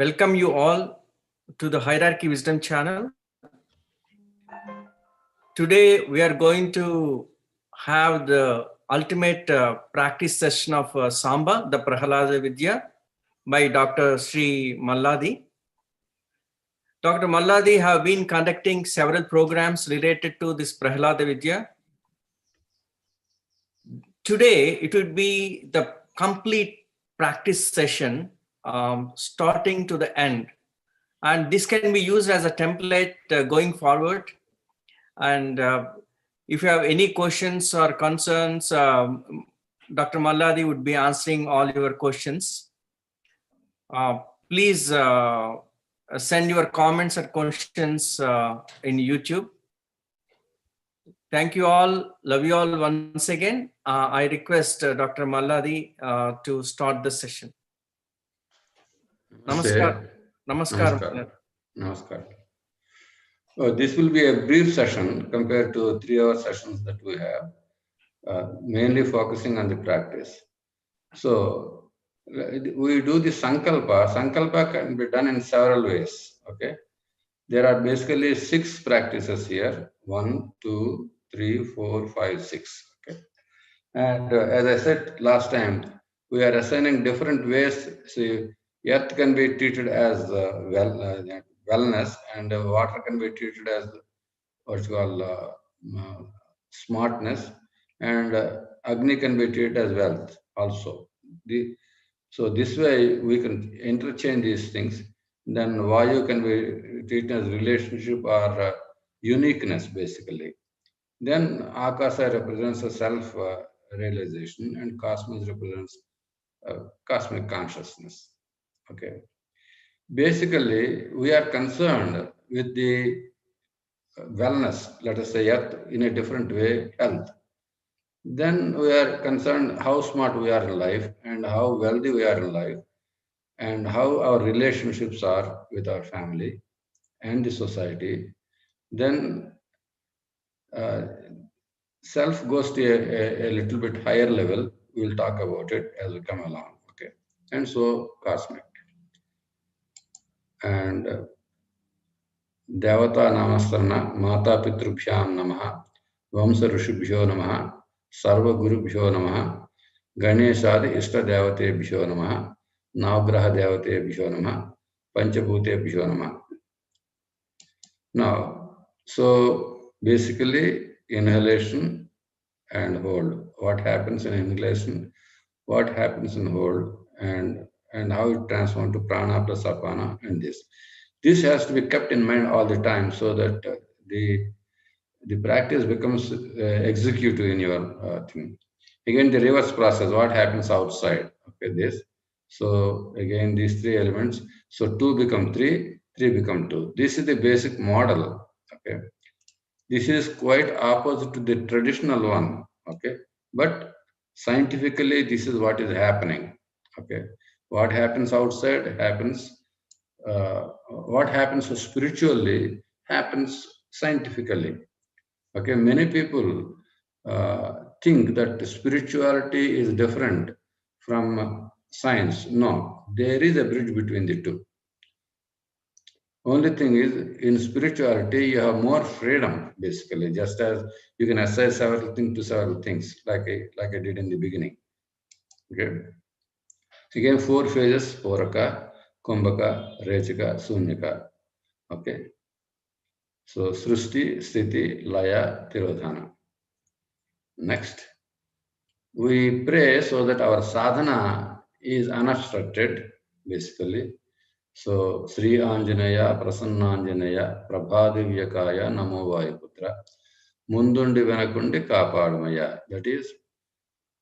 Welcome you all to the Hierarchy Wisdom channel. Today we are going to have the ultimate practice session of SAMBA, the Prahlada Vidya, by Dr. Sri Malladi. Dr. Malladi have been conducting several programs related to this Prahlada Vidya. Today it would be the complete practice session starting to the end. And this can be used as a template going forward. And if you have any questions or concerns, Dr. Malladi would be answering all your questions. Please send your comments or questions in YouTube. Thank you all. Love you all once again. I request Dr. Malladi to start the session. Namaskar. Namaskar. Namaskar. This will be a brief session compared to 3-hour sessions that we have, mainly focusing on the practice. So we do the Sankalpa. Sankalpa can be done in several ways. Okay, there are basically 6 practices here: 1, 2, 3, 4, 5, 6. Okay, and as I said last time, we are assigning different ways. See, earth can be treated as wellness, and water can be treated as what you call smartness, and Agni can be treated as wealth also. So this way we can interchange these things. Then Vayu can be treated as relationship or uniqueness, basically. Then Akasa represents a self-realization, and Cosmos represents cosmic consciousness. Okay. Basically, we are concerned with the wellness, let us say Earth in a different way, health. Then we are concerned how smart we are in life and how wealthy we are in life and how our relationships are with our family and the society. Then self goes to a little bit higher level. We'll talk about it as we come along. Okay. And so cosmic. And Devata Namastarna, Mata Pitrubhyam Namaha, Vamsa Rishubhyo Namaha, Sarva Gurubhyo Namaha, Ganeshadi Ishta Devatebhyo Namaha, Navgraha Devatebhyo Namaha, Panchabhutebhyo Namaha. Now, so basically inhalation and hold. What happens in inhalation, what happens in hold, and how it transforms to prana plus apana and this. This has to be kept in mind all the time so that the practice becomes executive in your thing. Again, the reverse process, what happens outside. Okay, this. So again, these 3 elements. So 2 become 3, 3 become 2. This is the basic model. Okay. This is quite opposite to the traditional one. Okay. But scientifically, this is what is happening. Okay. What happens outside happens. What happens spiritually happens scientifically. Okay, many people think that spirituality is different from science. No, there is a bridge between the two. Only thing is, in spirituality, you have more freedom, basically, just as you can assign several things to several things, like I did in the beginning. Okay. Again, 4 phases: Poraka, Kumbhaka, Rechika, Sunyaka. Okay. So, Srushti, Sthiti, Laya, Tirodhana. Next, we pray so that our sadhana is unobstructed, basically. So, Sri Anjaneya, Prasannanjaneya, Prabhadivyakaya, Namo Vayuputra, Mundundi Venakundi Kapadmaya. That is,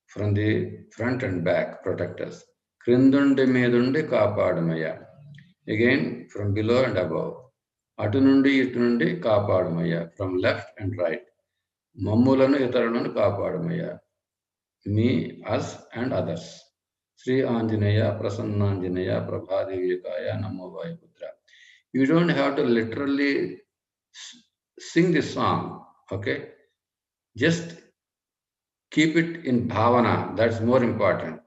from the front and back, protect us. Krindundi Medundi Kapadmaya. Again, from below and above. Atunundi Itunundi Kapadmaya. From left and right. Mammulanu Itarananu Kapadmaya. Me, us, and others. Sri Anjaneya, Prasannanjaneya, Prabhadivyakaya, Namo Vayuputra. You don't have to literally sing this song, okay? Just keep it in bhavana, that's more important.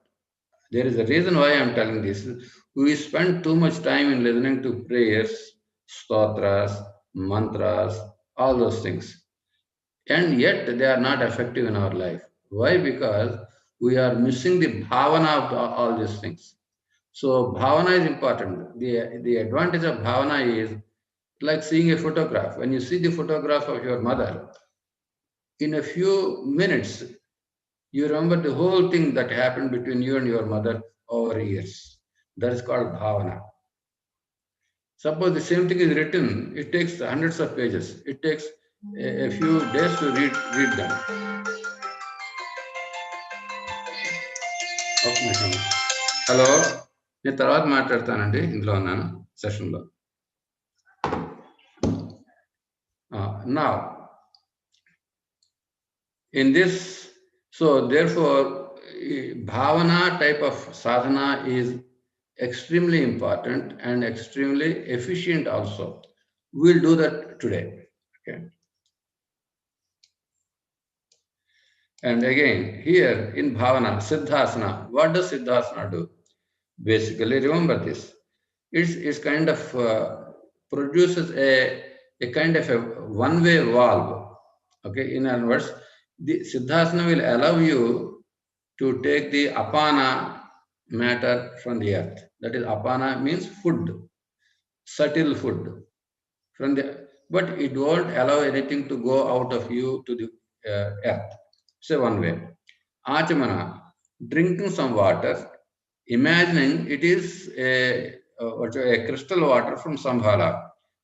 There is a reason why I am telling this. We spend too much time in listening to prayers, stotras, mantras, all those things. And yet they are not effective in our life. Why? Because we are missing the bhavana of all these things. So bhavana is important. The advantage of bhavana is like seeing a photograph. When you see the photograph of your mother, in a few minutes, you remember the whole thing that happened between you and your mother over years. That is called bhavana. Suppose the same thing is written, it takes hundreds of pages. It takes a few days to read them. Hello నేను తర్వాత మాట్లాడతానండి ఇందులో ఉన్నాను సెషన్లో now in this, so therefore bhavana type of sadhana is extremely important and extremely efficient also. We'll do that today. Okay. And again, here in bhavana, siddhasana, what does siddhasana do? Basically, remember this. It's kind of produces a kind of a one-way valve. Okay, in other words, the siddhasana will allow you to take the apana matter from the earth. That is, apana means food, subtle food from the, but it won't allow anything to go out of you to the earth. So one way. Achamana, drinking some water, imagining it is a crystal water from Sambhala.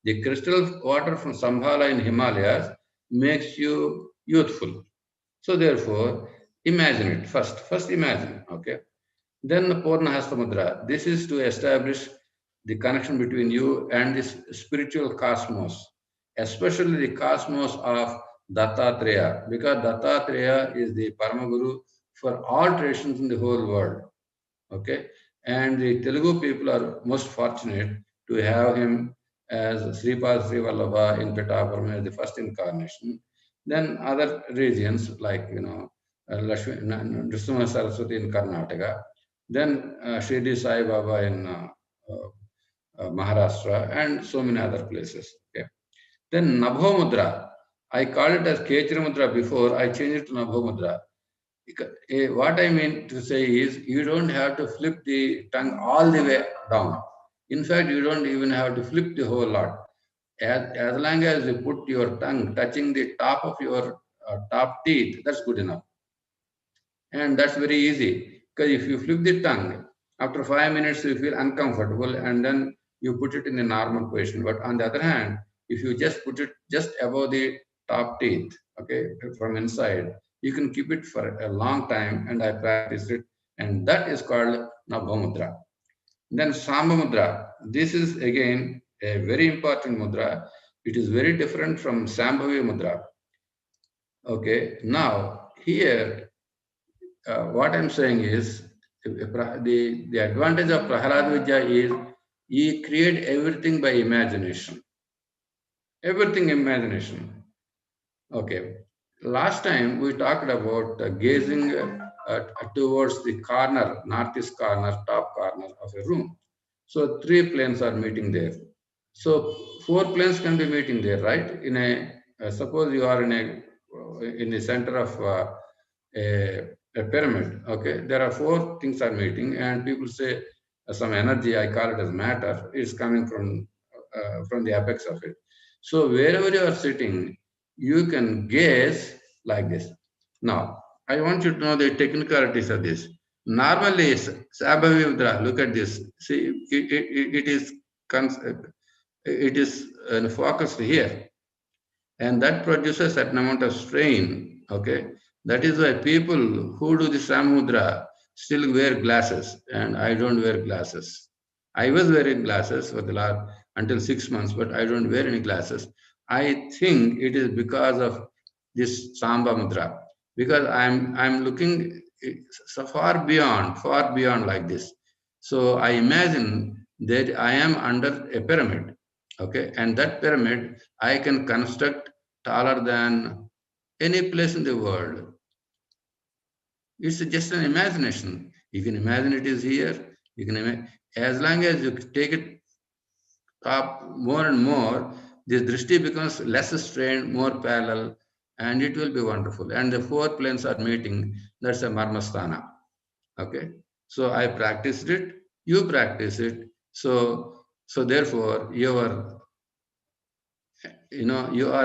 The crystal water from Sambhala in Himalayas makes you youthful. So therefore, imagine it first. First imagine, okay? Then Purnahasta Mudra. This is to establish the connection between you and this spiritual cosmos, especially the cosmos of Dattatreya, because Dattatreya is the Paramaguru for all traditions in the whole world. Okay, and the Telugu people are most fortunate to have him as Sripad Srivallabha in Pittapuram as the first incarnation. Then other regions like Nrsimha Saraswati in Karnataka, then Shirdi Sai Baba in Maharashtra, and so many other places. Okay, then Nabho Mudra. I called it as Kechri Mudra before. I changed it to Nabho Mudra. What I mean to say is, you don't have to flip the tongue all the way down. In fact, you don't even have to flip the whole lot. As long as you put your tongue touching the top of your top teeth, that's good enough. And that's very easy, because if you flip the tongue, after 5 minutes you feel uncomfortable and then you put it in a normal position. But on the other hand, if you just put it just above the top teeth, okay, from inside, you can keep it for a long time, and I practiced it, and that is called Nabha Mudra. Then Samba Mudra. This is again a very important mudra. It is very different from Sambhavi Mudra. Okay, now here what I'm saying is, the advantage of Prahlada Vidya is he create everything by imagination. Everything imagination. Okay. Last time we talked about gazing towards the corner, northeast corner, top corner of a room. So 3 planes are meeting there. So 4 planes can be meeting there, right? In a suppose you are in the center of a pyramid. Okay, there are 4 things are meeting, and people say some energy, I call it as matter, is coming from the apex of it. So wherever you are sitting, you can gaze like this. Now, I want you to know the technicalities of this. Normally, Sambhavi Mudra, look at this. See, it is focused here, and that produces a certain amount of strain. Okay, that is why people who do the Samudra still wear glasses, and I don't wear glasses. I was wearing glasses for the last until 6 months, but I don't wear any glasses. I think it is because of this Samba Mudra, because I'm looking so far beyond like this. So I imagine that I am under a pyramid, okay, and that pyramid I can construct taller than any place in the world. It's just an imagination. You can imagine it is here. You can imagine, as long as you take it up more and more, this drishti becomes less strained, more parallel, and it will be wonderful. And the four planes are meeting. That's a marmasthana. Okay. So I practiced it. You practice it. So therefore, you are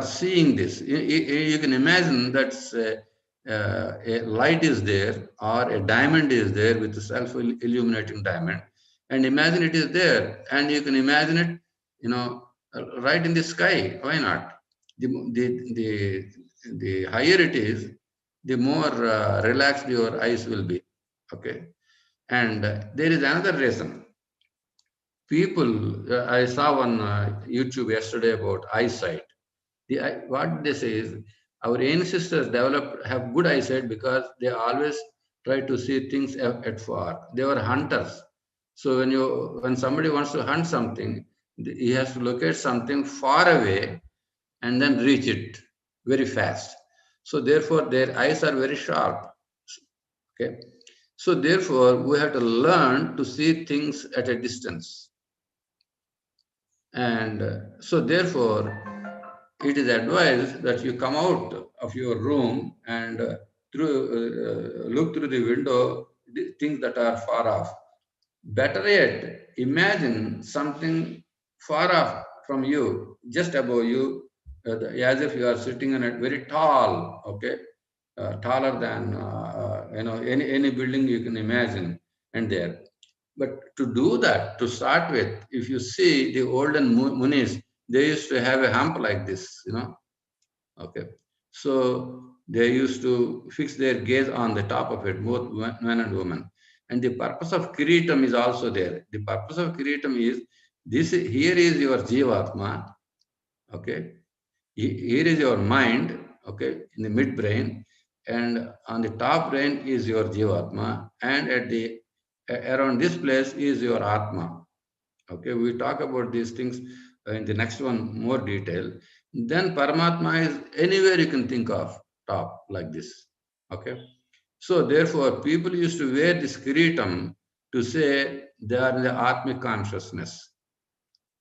seeing this. You can imagine that a light is there or a diamond is there with a self-illuminating diamond, and imagine it is there, and you can imagine it, right in the sky. Why not? The higher it is, the more relaxed your eyes will be. Okay, and there is another reason. People, I saw on YouTube yesterday about eyesight. What they say is our ancestors have good eyesight because they always try to see things at far. They were hunters. So when somebody wants to hunt something, he has to locate something far away and then reach it very fast. So therefore their eyes are very sharp. Okay. So therefore we have to learn to see things at a distance. And so therefore it is advised that you come out of your room and look through the window, the things that are far off. Better yet, imagine something far off from you, just above you, as if you are sitting on a very tall, okay, taller than any building you can imagine, and there. But to do that, to start with, if you see the olden munis, they used to have a hump like this. Okay. So they used to fix their gaze on the top of it, both men and women. And the purpose of Kiritam is also there. The purpose of Kiritam is this: here is your Jivatma, okay? Here is your mind, okay, in the midbrain, and on the top brain is your Jivatma, and around this place is your Atma. Okay, we talk about these things in the next one more detail. Then Paramatma is anywhere you can think of, top like this. Okay, so therefore people used to wear this kiritam to say they are in the Atmic consciousness,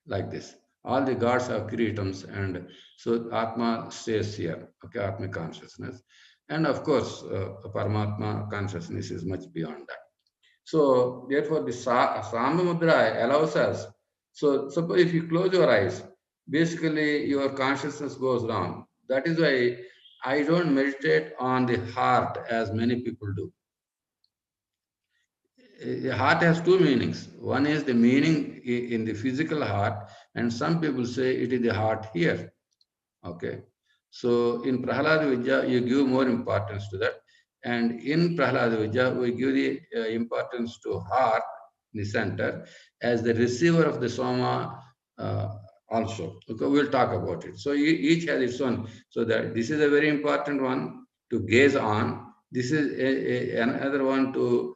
like this. All the gods have kiritams, and so Atma stays here. Okay, Atmic consciousness, and of course Paramatma consciousness is much beyond that. So therefore, the Samba Mudra allows us. So suppose if you close your eyes, basically your consciousness goes down. That is why I don't meditate on the heart as many people do. The heart has two meanings. One is the meaning in the physical heart, and some people say it is the heart here. Okay. So in Prahlada Vidya, you give more importance to that. And in Prahlada Vidya, we give the importance to heart, the center, as the receiver of the Soma also. Okay, we'll talk about it. So each has its own. So that this is a very important one to gaze on. This is another one to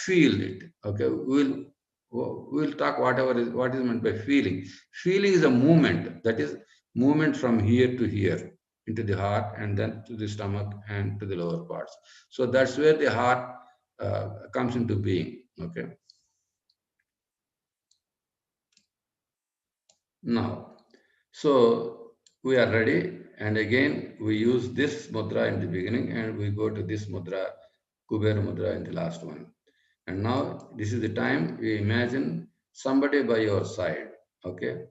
feel it. Okay, we'll talk what is meant by feeling. Feeling is a movement, that is movement from here to here into the heart, and then to the stomach and to the lower parts. So that's where the heart comes into being. Okay. Now, so we are ready, and again we use this mudra in the beginning, and we go to this mudra, Kubera mudra, in the last one. And now this is the time we imagine somebody by your side, okay,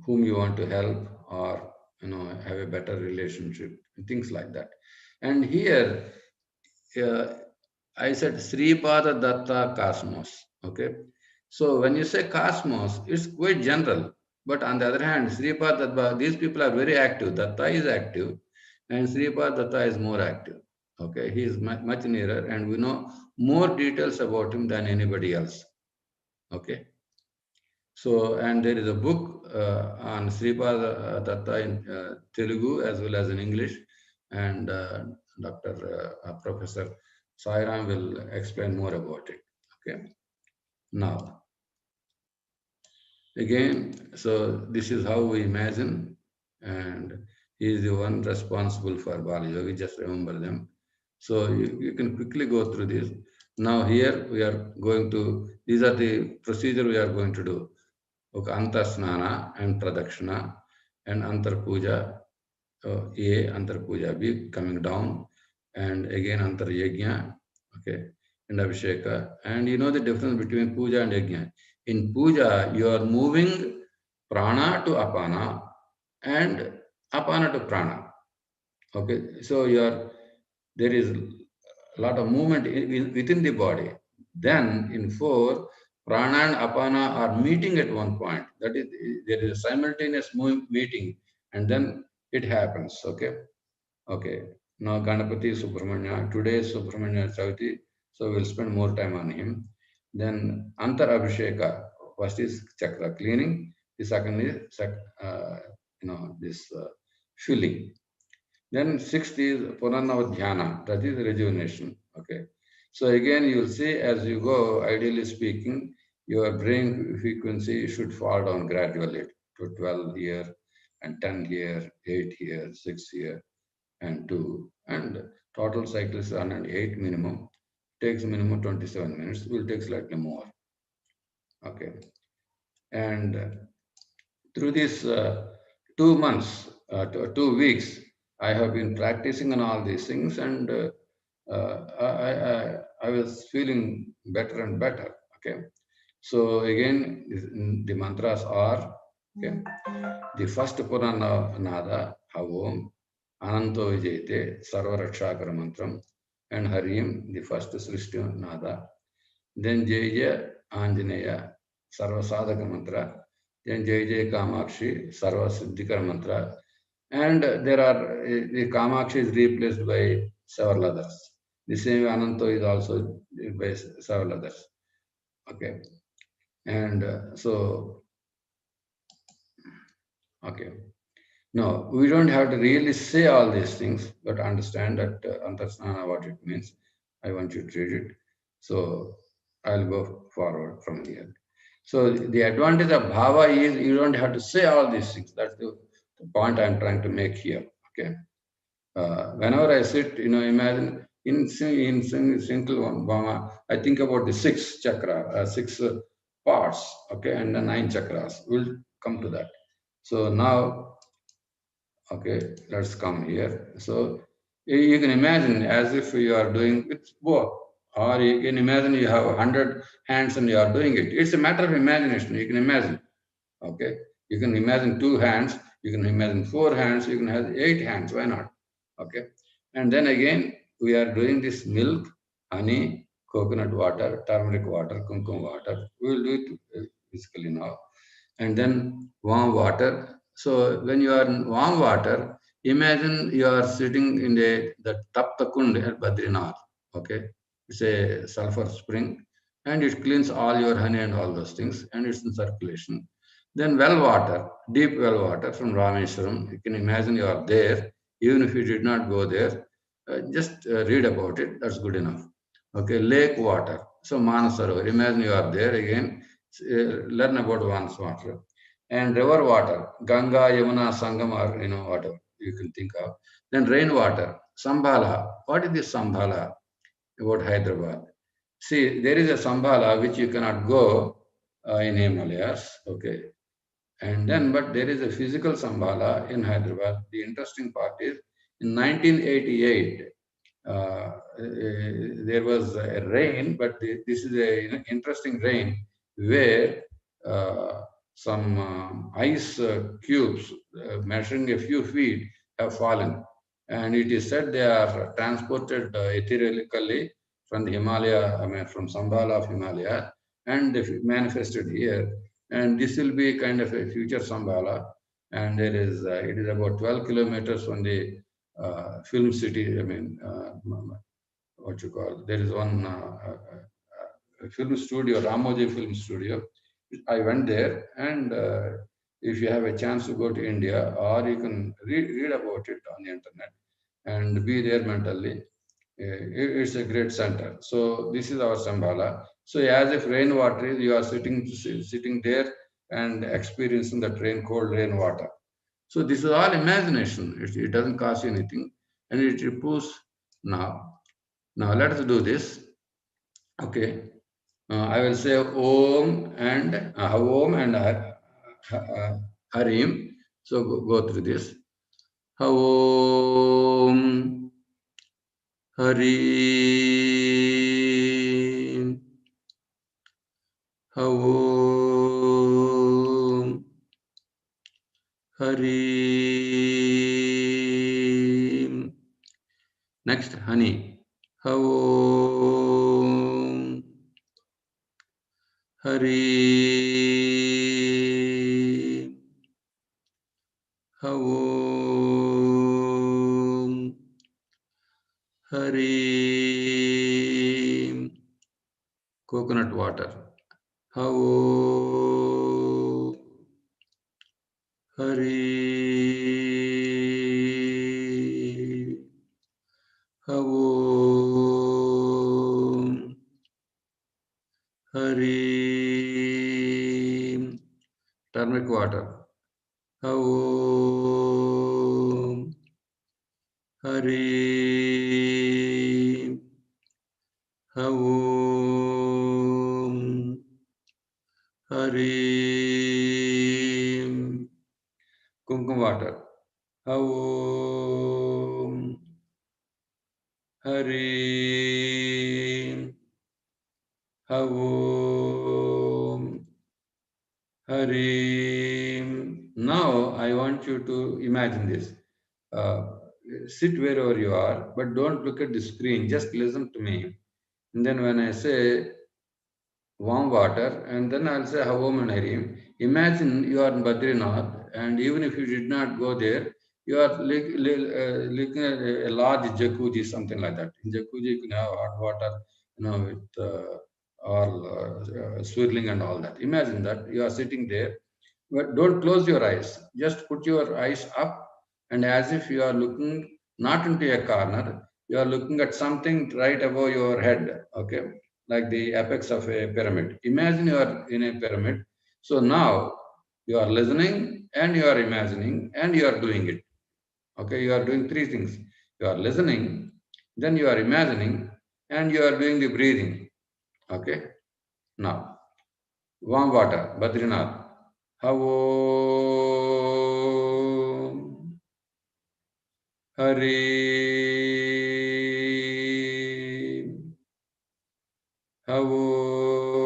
whom you want to help, or have a better relationship, things like that. And here I said Sripada Datta Cosmos. Okay, so when you say cosmos, it's quite general. But on the other hand, Sripada Datta, these people are very active. Datta is active, and Sripada Datta is more active. Okay, he is much nearer, and we know more details about him than anybody else. Okay. So, and there is a book on Sripada Datta in Telugu as well as in English, and Professor Sairam will explain more about it. Okay. Now, again, so this is how we imagine, and he is the one responsible for Bala Yogi. Just remember them. So you can quickly go through this. Now here we are going to, these are the procedure we are going to do. Okay, Antar Snana and Pradakshina and Antar Puja, A, Antar Puja B, coming down, and again Antar Yajna, okay, and Abhisheka. And you know the difference between Puja and Yajna. In Puja, you are moving prana to apana and apana to prana. Okay, so there is a lot of movement within the body. Then in 4, prana and apana are meeting at one point. That is, there is a simultaneous meeting, and then it happens. Okay, okay. Now Ganapati Subramanya, today is Subramanya Chavati, so we'll spend more time on him. Then Antar Abhisheka, first is chakra cleaning, the second is this filling. Then 6th is Puranavadhyana, that is rejuvenation. Okay. So again, you will see as you go, ideally speaking, your brain frequency should fall down gradually to 12 here and 10 here, 8 here, 6 here, and 2. And total cycle is 108 minimum. Takes minimum 27 minutes, will take slightly more. Okay. And through these 2 months, 2 weeks, I have been practicing on all these things, and I was feeling better and better. Okay, so again, the mantras are okay. The first Purana Nada, Havom, Ananto Vijayate, Sarva Rakshakara Mantram, and Harim, the first Srishti Nada. Then Jaya Anjaneya, Sarva Sadhaka Mantra. Then Jai Jai Kamakshi, Sarva Siddhikar Mantra. And there are, the Kamakshi is replaced by several others. The same Ananto is also by several others. Okay. And okay. No, we don't have to really say all these things, but understand that Antarsnana, what it means. I want you to read it. So I'll go forward from here. So the advantage of bhava is you don't have to say all these things. That's the point I'm trying to make here. Okay. Whenever I sit, imagine in single one bhava, I think about the 6 chakra, 6 parts. Okay, and the 9 chakras. We'll come to that. So now, okay, let's come here. So you can imagine as if you are doing with both. Or you can imagine you have 100 hands and you are doing it. It's a matter of imagination. You can imagine. Okay. You can imagine 2 hands. You can imagine 4 hands. You can have 8 hands. Why not? Okay. And then again, we are doing this milk, honey, coconut water, turmeric water, kumkum water. We will do it physically now. And then warm water. So when you are in warm water, imagine you are sitting in the Tapta Kund at Badrinath. Okay. It's a sulfur spring and it cleans all your honey and all those things and it's in circulation. Then well water, deep well water from Rameswaram. You can imagine you are there. Even if you did not go there, just read about it. That's good enough. Okay, lake water. So Manasarovar. Imagine you are there again. Learn about one's water. And river water, Ganga, Yamuna, Sangam, or whatever you can think of. Then rainwater, Sambhala. What is this Sambhala? About Hyderabad. See, there is a Sambhala which you cannot go in Himalayas, okay. And then, but there is a physical Sambhala in Hyderabad. The interesting part is, in 1988, there was a rain, but this is a interesting rain where some ice cubes measuring a few feet have fallen. And it is said they are transported ethereally from the Himalaya, from Sambhala of Himalaya, and they manifested here. And this will be kind of a future Sambhala. And there is, it is about 12 kilometers from the film city, what you call, there is one film studio, Ramoji Film Studio. I went there, and if you have a chance to go to India, or you can read about it on the internet and be there mentally, it's a great center. So this is our Sambhala. So as if rainwater is, you are sitting there and experiencing the cold rainwater. So this is all imagination. It doesn't cost you anything, and it improves now. Now let us do this. Okay. I will say Om and Harim. So go through this. Om Harim. Om Harim. Next, honey. Om Harim. Om Harim. Coconut water. Om Harim. Om Harim. Turmeric water. Om Harim. Om Harim. Kumkum water. Om Harim. Om Harim. Now I want you to imagine this. Sit wherever you are, but don't look at the screen. Just listen to me. And then when I say warm water, and then I'll say Havom and Harim. Imagine you are in Badrinath, and even if you did not go there, you are looking at a large jacuzzi, something like that. In jacuzzi, you can have hot water, with all swirling and all that. Imagine that you are sitting there, but don't close your eyes. Just put your eyes up, and as if you are looking not into a corner, you are looking at something right above your head. Okay, like the apex of a pyramid. Imagine you are in a pyramid. So now you are listening and you are imagining and you are doing it. Okay, you are doing three things. You are listening, then you are imagining, and you are doing the breathing. Okay, now warm water, Badrinath. Havom Harim. Havom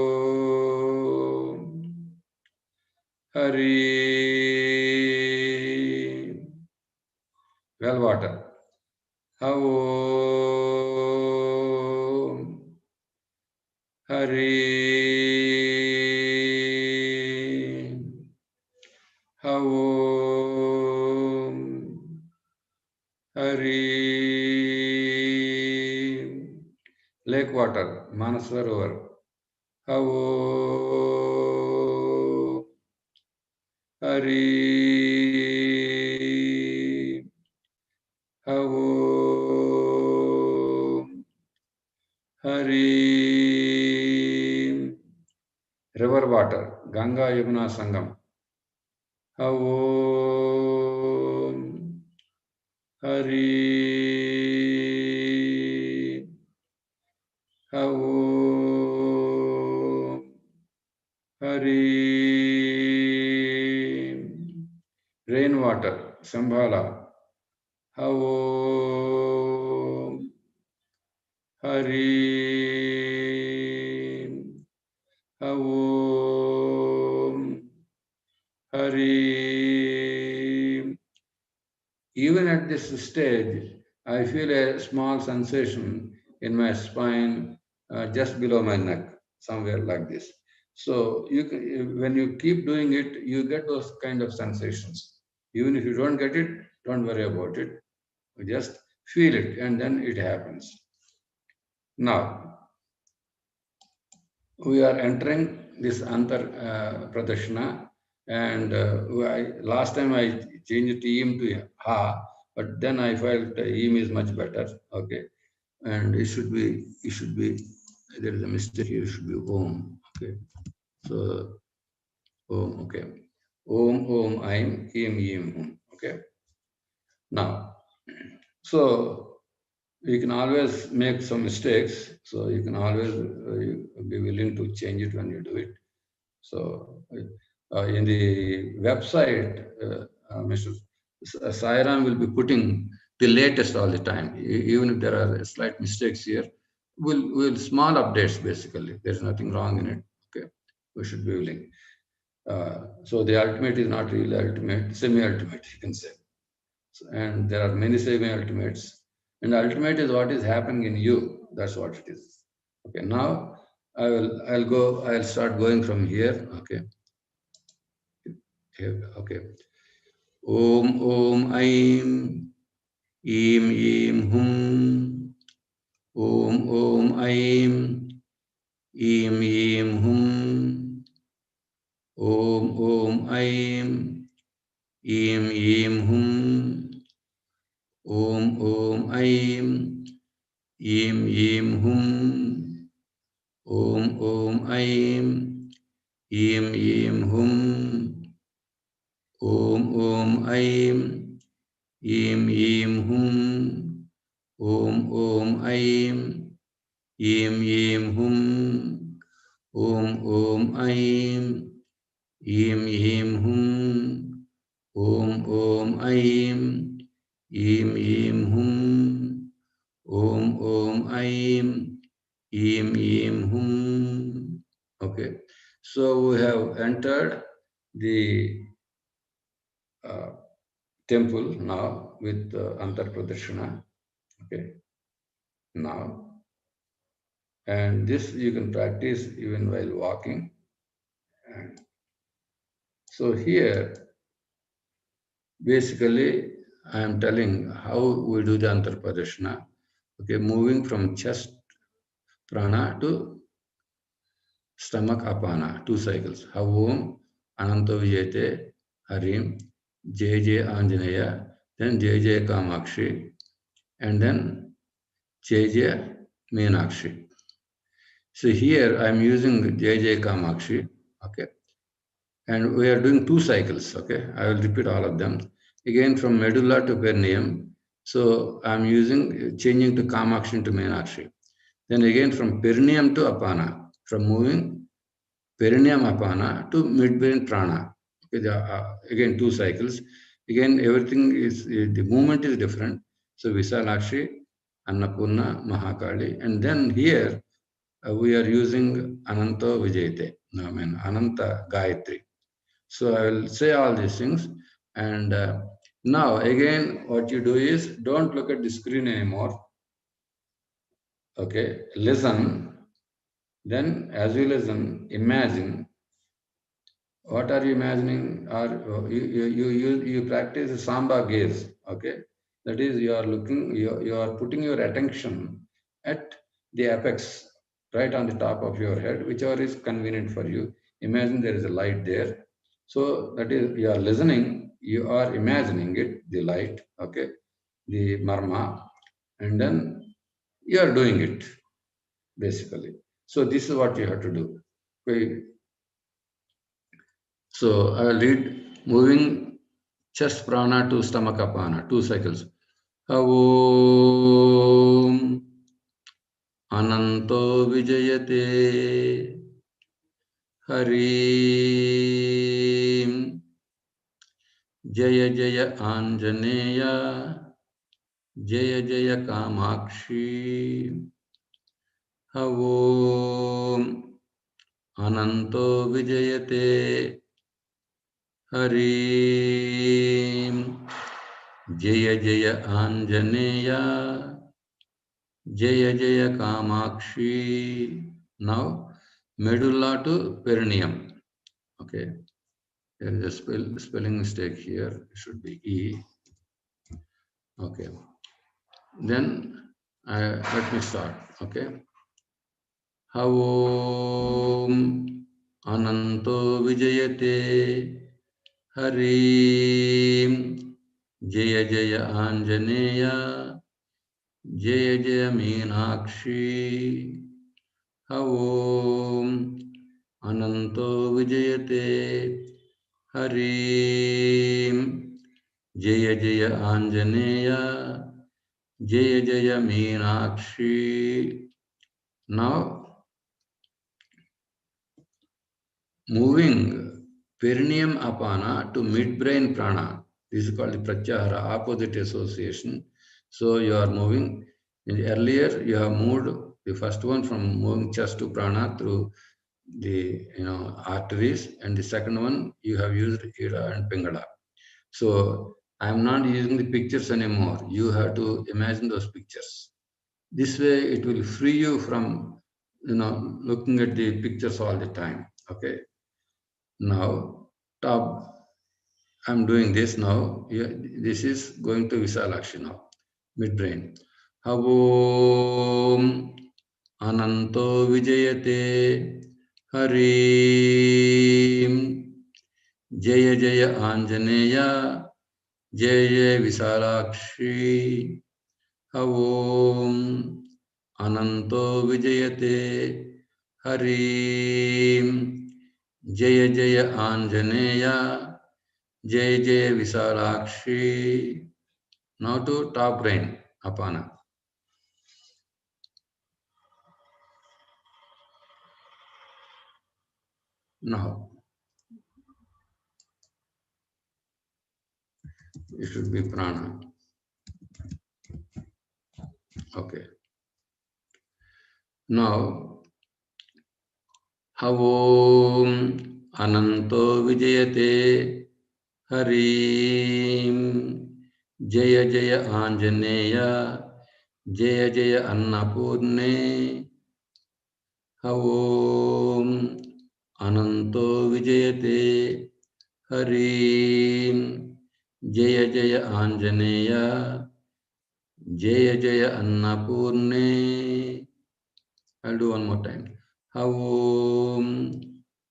Harim. Well water. Havom Harim. Havom Harim. Lake water, Manasarovar. Havom Harim. Havom Harim. River water, Ganga Yamuna Sangam. Havom Harim. Havom Harim. Rainwater, Shambhala. Havom Harim. Havom Harim. Even at this stage, I feel a small sensation in my spine, just below my neck, somewhere like this. So when you keep doing it, you get those kind of sensations. Even if you don't get it, don't worry about it. Just feel it, and then it happens. Now, we are entering this Antar Pradashina, and last time I changed Im to Ha, but then I felt Im is much better. Okay, and it should be, there is a mistake here, it should be Om. Okay, so Om, okay. Om, Im, Im, Om. Okay, now, so you can always make some mistakes. So you can always be willing to change it when you do it. So in the website, Mr. Sairam will be putting the latest all the time. Even if there are slight mistakes here, we'll small updates basically. There's nothing wrong in it. Okay, we should be willing. So the ultimate is not really ultimate, semi-ultimate, you can say. So, and there are many semi-ultimates. And ultimate is what is happening in you. That's what it is. Okay, now I'll start going from here. Okay. Okay. Om Aim Im Hum. Om Aim Im Hum. Om Aim Im Hum. Om Aim Im Hum. Om Aim Im Hum. Om Aim Im Hum. Om Aim Im Hum. Om Aim Im Hum. Om Aim Im Hum. Om Aim Im Hum. Okay, so we have entered the temple now with Antar Pradashina. Okay, now, and this you can practice even while walking. And so here, basically, I am telling how we do the Antar Pradashina. Okay, moving from chest prana to stomach apana, 2 cycles. Om Ananto Vijayate Harim Jai Jai Anjaneya, then Jai Jai Kamakshi, and then Jai Jai Meenakshi. So here I am using Jai Jai Kamakshi, okay, and we are doing 2 cycles, okay. I will repeat all of them. Again from medulla to perineum, so I am changing to Kamakshi to Meenakshi. Then again from perineum to apana, from moving perineum apana to midbrain prana. Okay, again 2 cycles. Again everything is, the movement is different. So Visalakshi, Annapurna, Mahakali, and then here we are using Ananta Vijayate, I mean Ananta Gayatri. So I will say all these things, and now again what you do is don't look at the screen anymore. Okay, listen. Then as you listen, imagine. What are you imagining? Or you practice SAMBA gaze. Okay, that is you are looking, you are putting your attention at the apex, right on the top of your head, whichever is convenient for you. Imagine there is a light there. So that is you are listening, you are imagining it, the light, okay, the marma, and then you are doing it basically. So this is what you have to do. Okay. So I will read moving chest prana to stomach apana, 2 cycles. Om Ananto Vijayate Harim Jaya Jaya Anjaneya Jaya Jaya Kamakshi Om Ananto Vijayate Harim Jaya Jaya Anjaneya Jaya Jaya Kamakshi. Now medulla to perineum. Okay, there is a spelling mistake here. It should be E. Okay, then let me start. Okay. Om Ananto Vijayate Harim Jaya Jaya Anjaneya Jaya Jaya Meenakshi. Om Ananto Vijayate Harim Jaya Jaya Anjaneya Jaya Jaya Meenakshi. Now, moving perineum apana to midbrain prana. This is called the pratyahara, opposite association. So you are moving. Earlier, you have moved the first one from moving chest to prana through the arteries, and the second one you have used Ida and Pingala. So I am not using the pictures anymore. You have to imagine those pictures. This way, it will free you from looking at the pictures all the time. Okay. Now, top. I'm doing this now. This is going to Visalakshi now. Midbrain. Havom Ananto Vijayate Harim Jaya Jaya Anjaneya Jaya Jaya Visalakshi Havom Ananto Vijayate Harim Jaya Jaya Anjaneya Jaya Jaya Visalakshi. Now to top brain, Apana. Now, it should be prana. Okay. Now, Havom Ananto Vijayate Harim Jaya Jaya Anjaneya Jaya Jaya Annapurne Havom Ananto Vijayate Harim Jaya Jaya Anjaneya Jaya Jaya Annapurne. I'll do one more time. Havom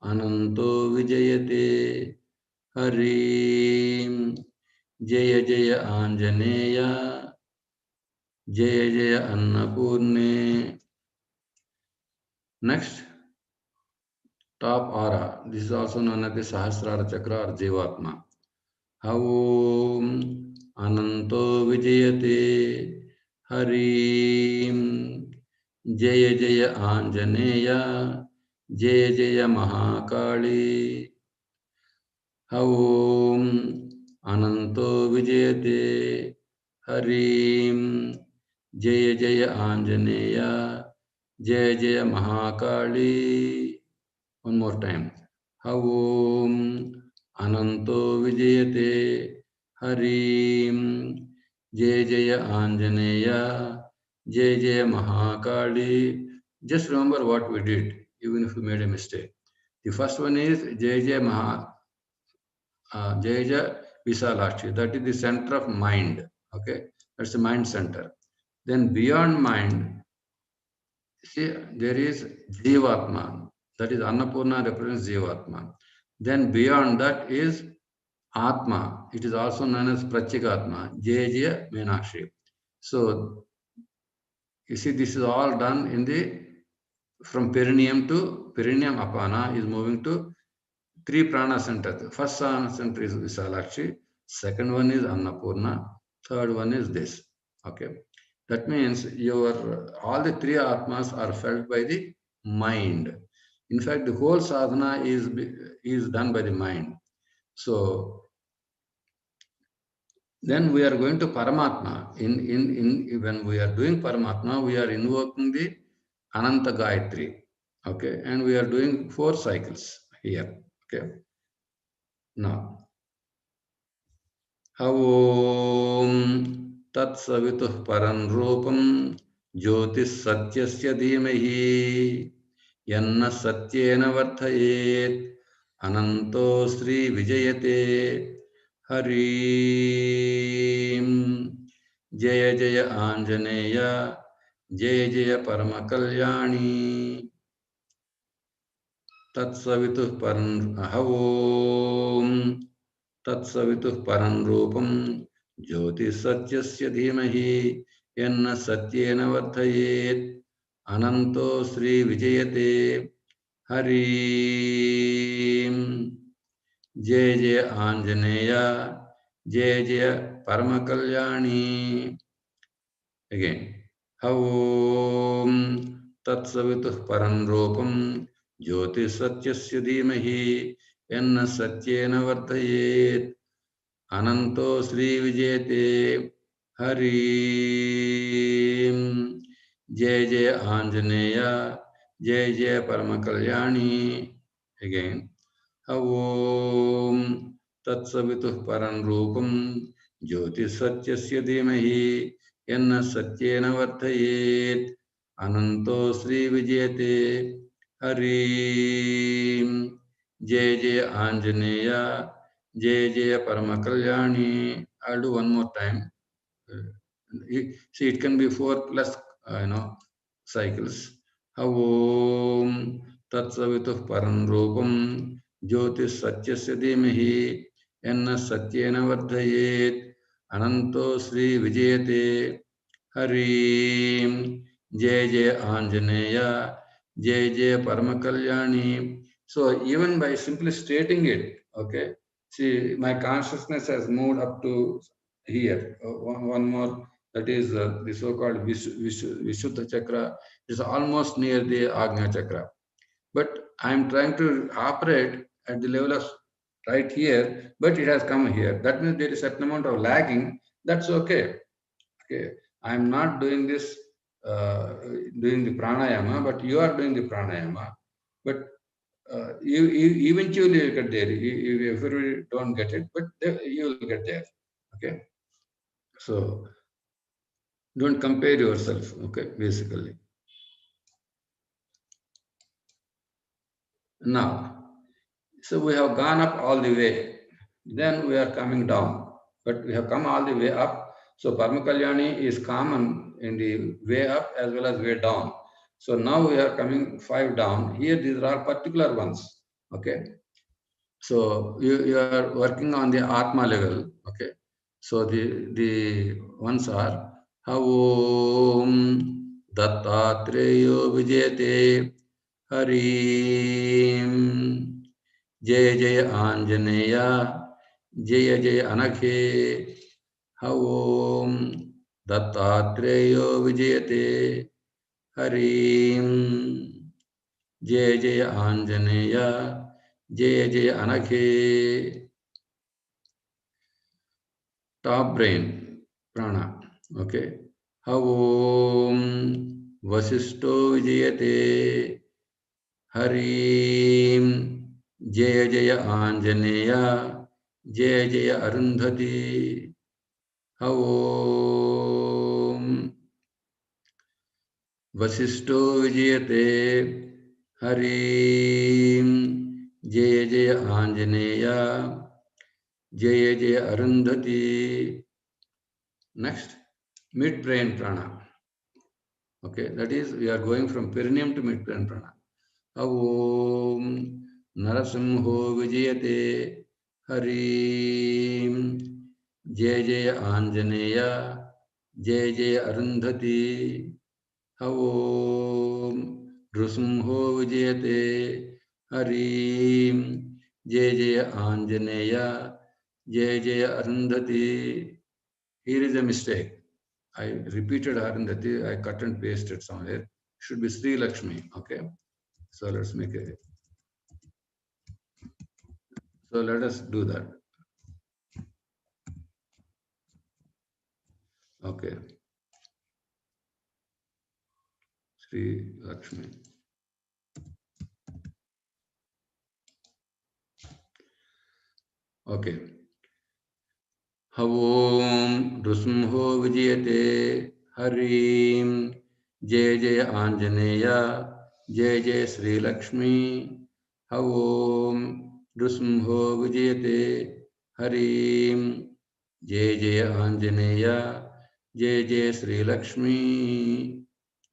Ananto Vijayate Harim Jaya Jaya Anjaneya Jaya Jaya Annapurne. Next, top aura. This is also known as the Sahasrara Chakra or Jivatma. Havom Ananto Vijayate Harim Jaya Jaya Anjaneya Jaya Jaya Mahakali. Havom Ananto Vijayate Harim Jaya Jaya Anjaneya Jaya Jaya Mahakali. One more time. Havom Ananto Vijayate Harim Jaya Jaya Anjaneya Jaya Jaya Mahakali. Just remember what we did, even if we made a mistake. The first one is Jaya Jaya Jaya Jaya Visalakshi. That is the center of mind. Okay, that's the mind center. Then beyond mind, see, there is Jivatma. That is Annapurna represents Jivatma. Then beyond that is Atma. It is also known as Pratyekatma. Jaya Jaya Meenakshi. So you see, this is all done in the from perineum to perineum apana is moving to three prana centers. First prana center is Visalakshi. Second one is Annapurna. Third one is this. Okay. That means all the three atmas are felt by the mind. In fact, the whole sadhana is done by the mind. So then we are going to Paramatma. When we are doing Paramatma, we are invoking the Ananta Gayatri. Okay, and we are doing 4 cycles here. Okay. Now, Havom Tat Savituh Paran Rupam Jyotis Satyasya Dhimahi Yanna Satyena Varthayet Ananto Sri Vijayate Harim Jaya Jaya Anjaneya Jaya Jaya Paramakalyani Tat Savituh Paran Havom Tatsavituh Paran Rupam Jyoti Satyasya Dhimahi Yanna Satyena Vardhayet Ananto Sri Vijayate Harim Jaya Jaya Anjaneya Jaya Jaya Paramakalyani. Again. Om Tat Savituh Paran Rupam Jyoti Satyasya Dhimahi Enna Satyena Vardhayet Ananto Sri Vijayate Hari Jai Jai Anjaneya Jai Jai Paramakalyan. Again. Om Tat Savituh Paran Rupam Jyoti Satyasya Dhimahi Enna Satyena Vardhayet Ananto Sri Vijayate Hari Jai Jai Anjaneya Jai Jai Paramakalyan. I'll do one more time. See, it can be 4 plus, cycles. Om Tat Savituh Param Rupam Jyotis Satyasya Dhimahi Enna Satyena Vardhayet Ananto Sri Vijayate Hari Jai Jai Anjaneya Jai Jai Paramakalyani. So even by simply stating it, okay, see, my consciousness has moved up to here. One more, that is the so-called Vishuddha Chakra. Is almost near the Agnya Chakra. But I am trying to operate at the level of right here, but it has come here. That means there is a certain amount of lagging. That's okay. Okay, I am not doing this, doing the pranayama, but you are doing the pranayama. But you eventually will get there. If you don't get it, but you will get there. Okay, so don't compare yourself. Okay, basically. Now, so we have gone up all the way. Then we are coming down, but we have come all the way up. So Parmakalyani is common in the way up as well as way down. So now we are coming 5 down. Here these are all particular ones. Okay. So you are working on the Atma level. Okay. So the ones are Om Dattatreyo Vijayate Harim Jai Jai Anjaneya Jai Jai Anakhe Om Dattatreyo Vijayate Harim Jai Jai Anjaneya Jai Jai Anakhe. Top brain prana. Okay. Om Vasishto Vijayate Harim Jaya Jaya Anjaneya Jaya Jaya Arundhati. Om Vasishto Vijayate Harim Jaya Jaya Anjaneya Jaya Jaya Arundhati. Next, mid-brain prana. Okay, that is, we are going from perineum to mid-brain prana. Om Narasimho Vijayate Harim Jai Jai Anjaneya Jai Jai Arundhati. Om Nrsimho Vijayate Harim Jai Jai Anjaneya Jai Jai Arundhati. Here is a mistake. I repeated Arundhati, I cut and pasted somewhere. Should be Sri Lakshmi. Okay. So let's make it. So let us do that. Okay. Sri Lakshmi. Okay. Om Nrsimho Vijayate Harim Jai Jai Anjaneya Jai Jai Sri Lakshmi. Om Nrsimho Vijayate Harim Jai Jai Anjaneya Jai Jai Sri Lakshmi.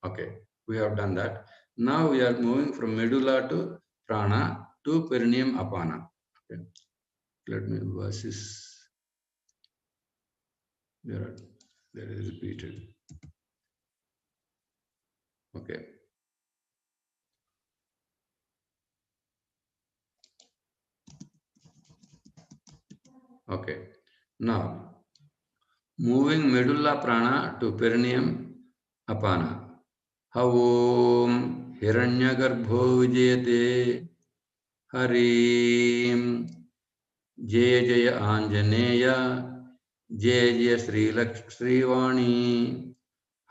Okay, we have done that. Now we are moving from medulla to prana to perineum apana. Okay. Let me versus. There is repeated. Okay. Okay. Now, moving medulla prana to perineum Apana. Havom Hiranyagarbho Vijayate Harim Jaya Jaya Anjaneya Jaya Jaya Srivani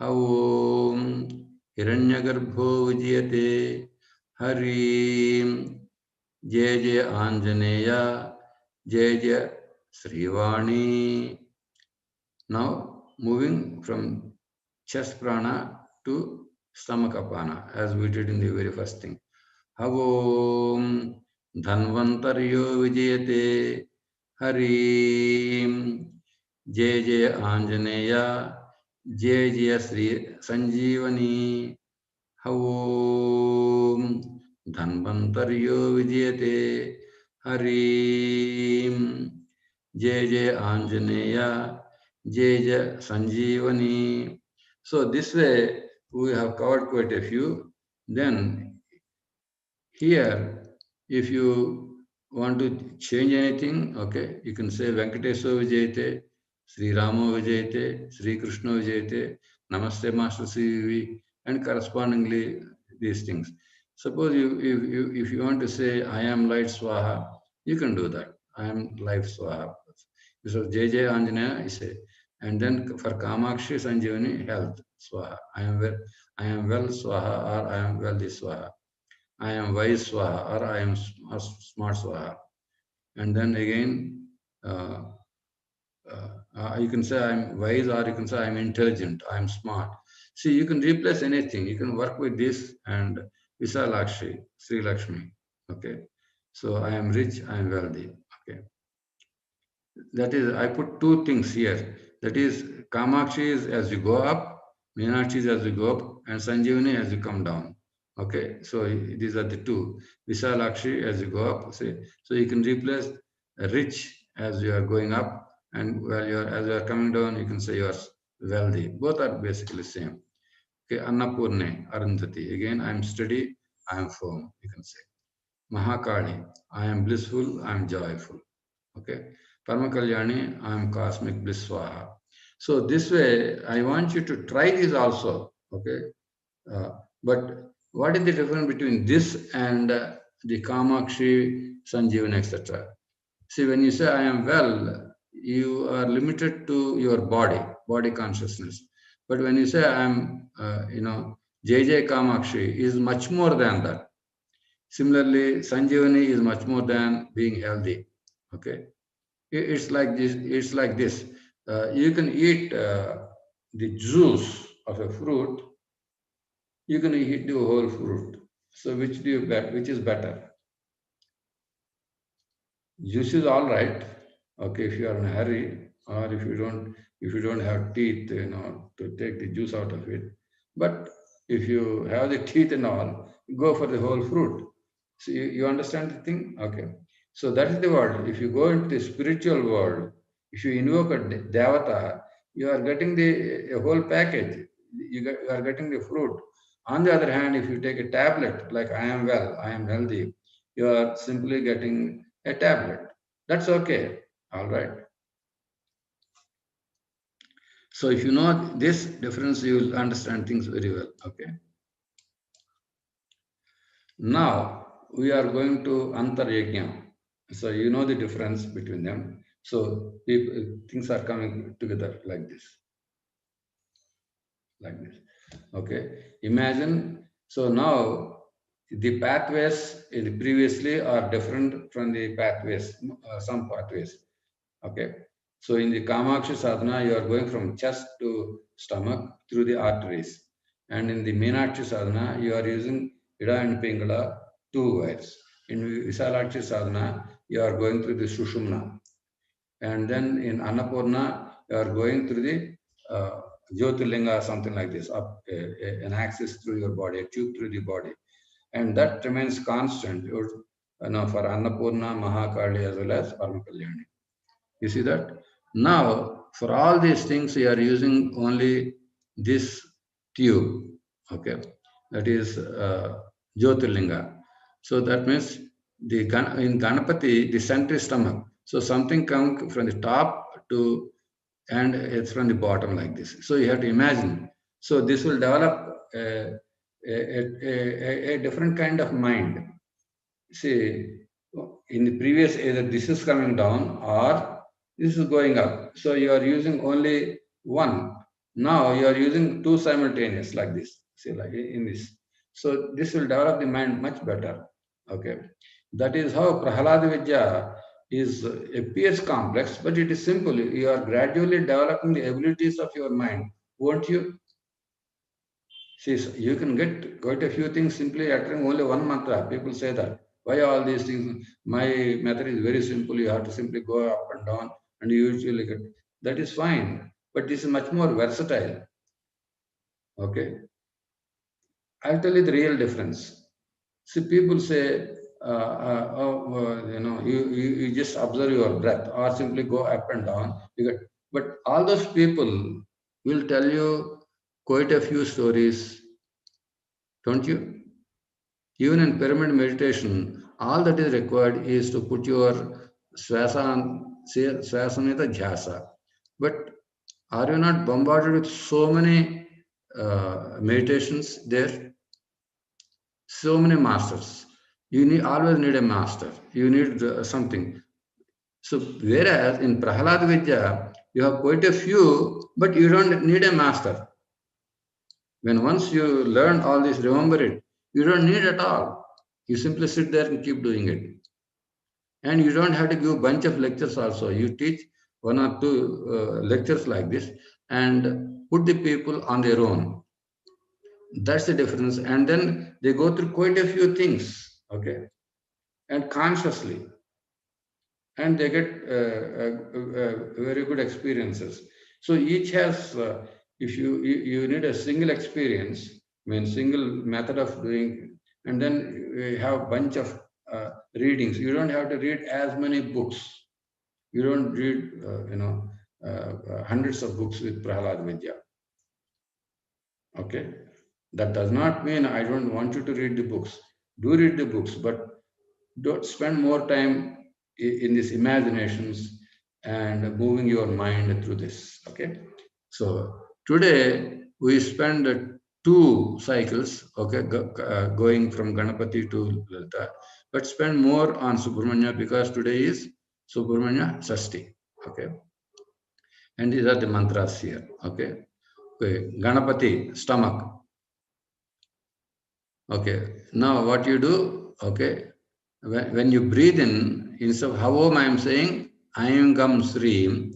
Havom Hiranyagarbho Vijayate Harim Jaya Jaya Anjaneya Jaya Jaya Srivani. Now moving from chest prana to stomach apana, as we did in the very first thing. Havom Dhanvantaryo Vijayate Harim Jaya Jaya Anjaneya Jaya Jaya Sri Sanjeevani Havom Dhanvantaryo Vijayate Harim Jaya Jaya Anjaneya Jaya Jaya Sanjeevani. So this way we have covered quite a few. Then here, if you want to change anything, okay, you can say Venkateswa Vijayate, Sri Rama Vijayate, Sri Krishna Vijayate, Namaste Master CV, and correspondingly these things. Suppose if you want to say I am light Swaha, you can do that. I am life Swaha. So Jai Jai Anjaneya you say, and then for Kamakshi Sanjeevani, health Swaha. I am well Swaha, or I am wealthy Swaha. I am wise Swaha, or I am smart Swaha. And then again, you can say I am wise, or you can say I am intelligent, I am smart. See, you can replace anything. You can work with this and Visalakshi, Sri Lakshmi. Okay. So I am rich, I am wealthy. Okay. That is, I put two things here. That is, Kamakshi is as you go up, Meenakshi is as you go up, and Sanjeevani as you come down. Okay, so these are the two. Visalakshi as you go up. Say, so you can replace rich as you are going up, and as you are coming down, you can say you are wealthy. Both are basically same. Okay, Annapurne, Arundhati. Again, I am steady, I am firm. You can say Mahakali. I am blissful, I am joyful. Okay, Parmakalyani, I am cosmic bliss Swaha. So this way, I want you to try this also. Okay, but what is the difference between this and the Kamakshi, Sanjeevani, etc.? See, when you say I am well, you are limited to your body consciousness. But when you say I am, JJ Kamakshi is much more than that. Similarly, Sanjeevani is much more than being healthy. Okay, it's like this. It's like this. You can eat the juice of a fruit. You can eat the whole fruit. So which do you bet? Which is better? Juice is all right. Okay, if you are in a hurry, or if you don't have teeth, to take the juice out of it. But if you have the teeth and all, go for the whole fruit. So you understand the thing? Okay. So that is the world. If you go into the spiritual world, if you invoke a devata, you are getting a whole package. You are getting the fruit. On the other hand, if you take a tablet, like I am well, I am healthy, you are simply getting a tablet. That's okay. All right. So if you know this difference, you will understand things very well. Okay. Now we are going to Antaryajna. So you know the difference between them. So things are coming together like this. Like this. Okay. Imagine. So now the pathways previously are different from the pathways, some pathways. Okay. So in the Kamakshi sadhana, you are going from chest to stomach through the arteries. And in the Meenakshi sadhana, you are using Ida and Pingala, two wires. In Visalakshi sadhana, you are going through the Sushumna. And then in Annapurna, you are going through the Jyotirlinga, something like this, up an axis through your body, a tube through the body. And that remains constant for Annapurna, Mahakali, as well as Parmakalyani. You see that? Now, for all these things, we are using only this tube. Okay, that is Jyotirlinga. So that means in Ganapati, the center is stomach. So something comes from the top to, and it's from the bottom like this. So you have to imagine So this will develop a different kind of mind. See, in the previous, either this is coming down or this is going up. So you are using only one. Now you are using two simultaneous like this. See, like in this. So this will develop the mind much better. Okay. That is how Prahlada Vidya is appears complex, but it is simple. You are gradually developing the abilities of your mind, won't you? See, you can get quite a few things simply uttering only one mantra. People say that. Why all these things? My method is very simple. You have to simply go up and down, and you usually get. That is fine, but this is much more versatile. Okay, I'll tell you the real difference. See, people say, you just observe your breath, or simply go up and down. You get, but all those people will tell you quite a few stories, don't you? Even in pyramid meditation, all that is required is to put your swasanita dhyasa. But are you not bombarded with so many meditations there? So many masters. You always need a master. You need something. So whereas in Prahlada Vidya, you have quite a few, but you don't need a master. When once you learn all this, remember it, you don't need at all. You simply sit there and keep doing it. And you don't have to give a bunch of lectures also. You teach one or two lectures like this and put the people on their own. That's the difference. And then they go through quite a few things, okay, and consciously. And they get very good experiences. So each has, if you need a single experience, I mean single method of doing, and then you have a bunch of readings. You don't have to read as many books. You don't read, hundreds of books with Prahlada Vidya. Okay, that does not mean I don't want you to read the books. Do read the books, but don't spend more time in these imaginations and moving your mind through this. Okay, so today we spend two cycles, okay, going from Ganapati to Lalita, but spend more on Subramanya because today is Subramanya Sashti. Okay, and these are the mantras here. Okay, Ganapati, stomach. Okay, now what you do, okay, when you breathe in, instead of how I am saying, I am Gam Sri,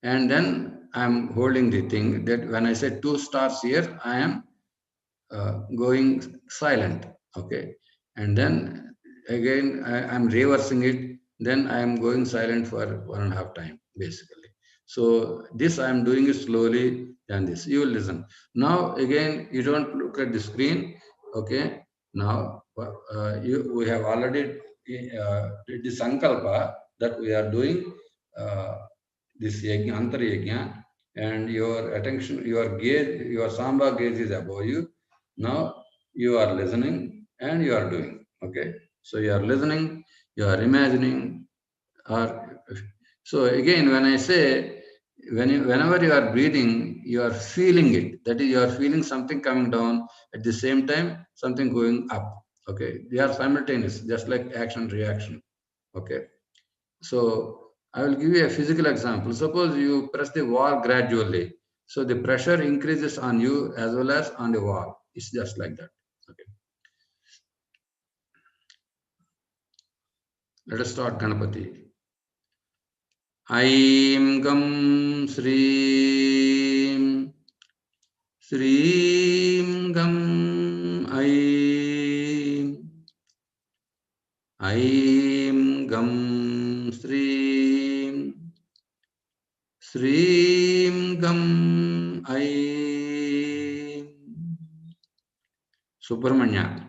and then I am holding the thing that when I say two stars here, I am going silent, okay, and then again I am reversing it, then I am going silent for 1.5 time, basically. So this I am doing it slowly than this. You will listen. Now again, you don't look at the screen, okay. Now we have already did the sankalpa that we are doing this yajna, antar yajna, and your attention, your gaze, your samba gaze is above you. Now you are listening and you are doing. Okay. So you are listening, you are imagining, or so again when I say whenever you are breathing, you are feeling it. That is, you are feeling something coming down at the same time, something going up. Okay. They are simultaneous, just like action reaction. Okay. So I will give you a physical example. Suppose you press the wall gradually. So the pressure increases on you as well as on the wall. It's just like that. Okay. Let us start Ganapati. Aim Gam Sreem Sreem Gam Aim Aim Gam Sreem Sreem Gam Aim Subramanya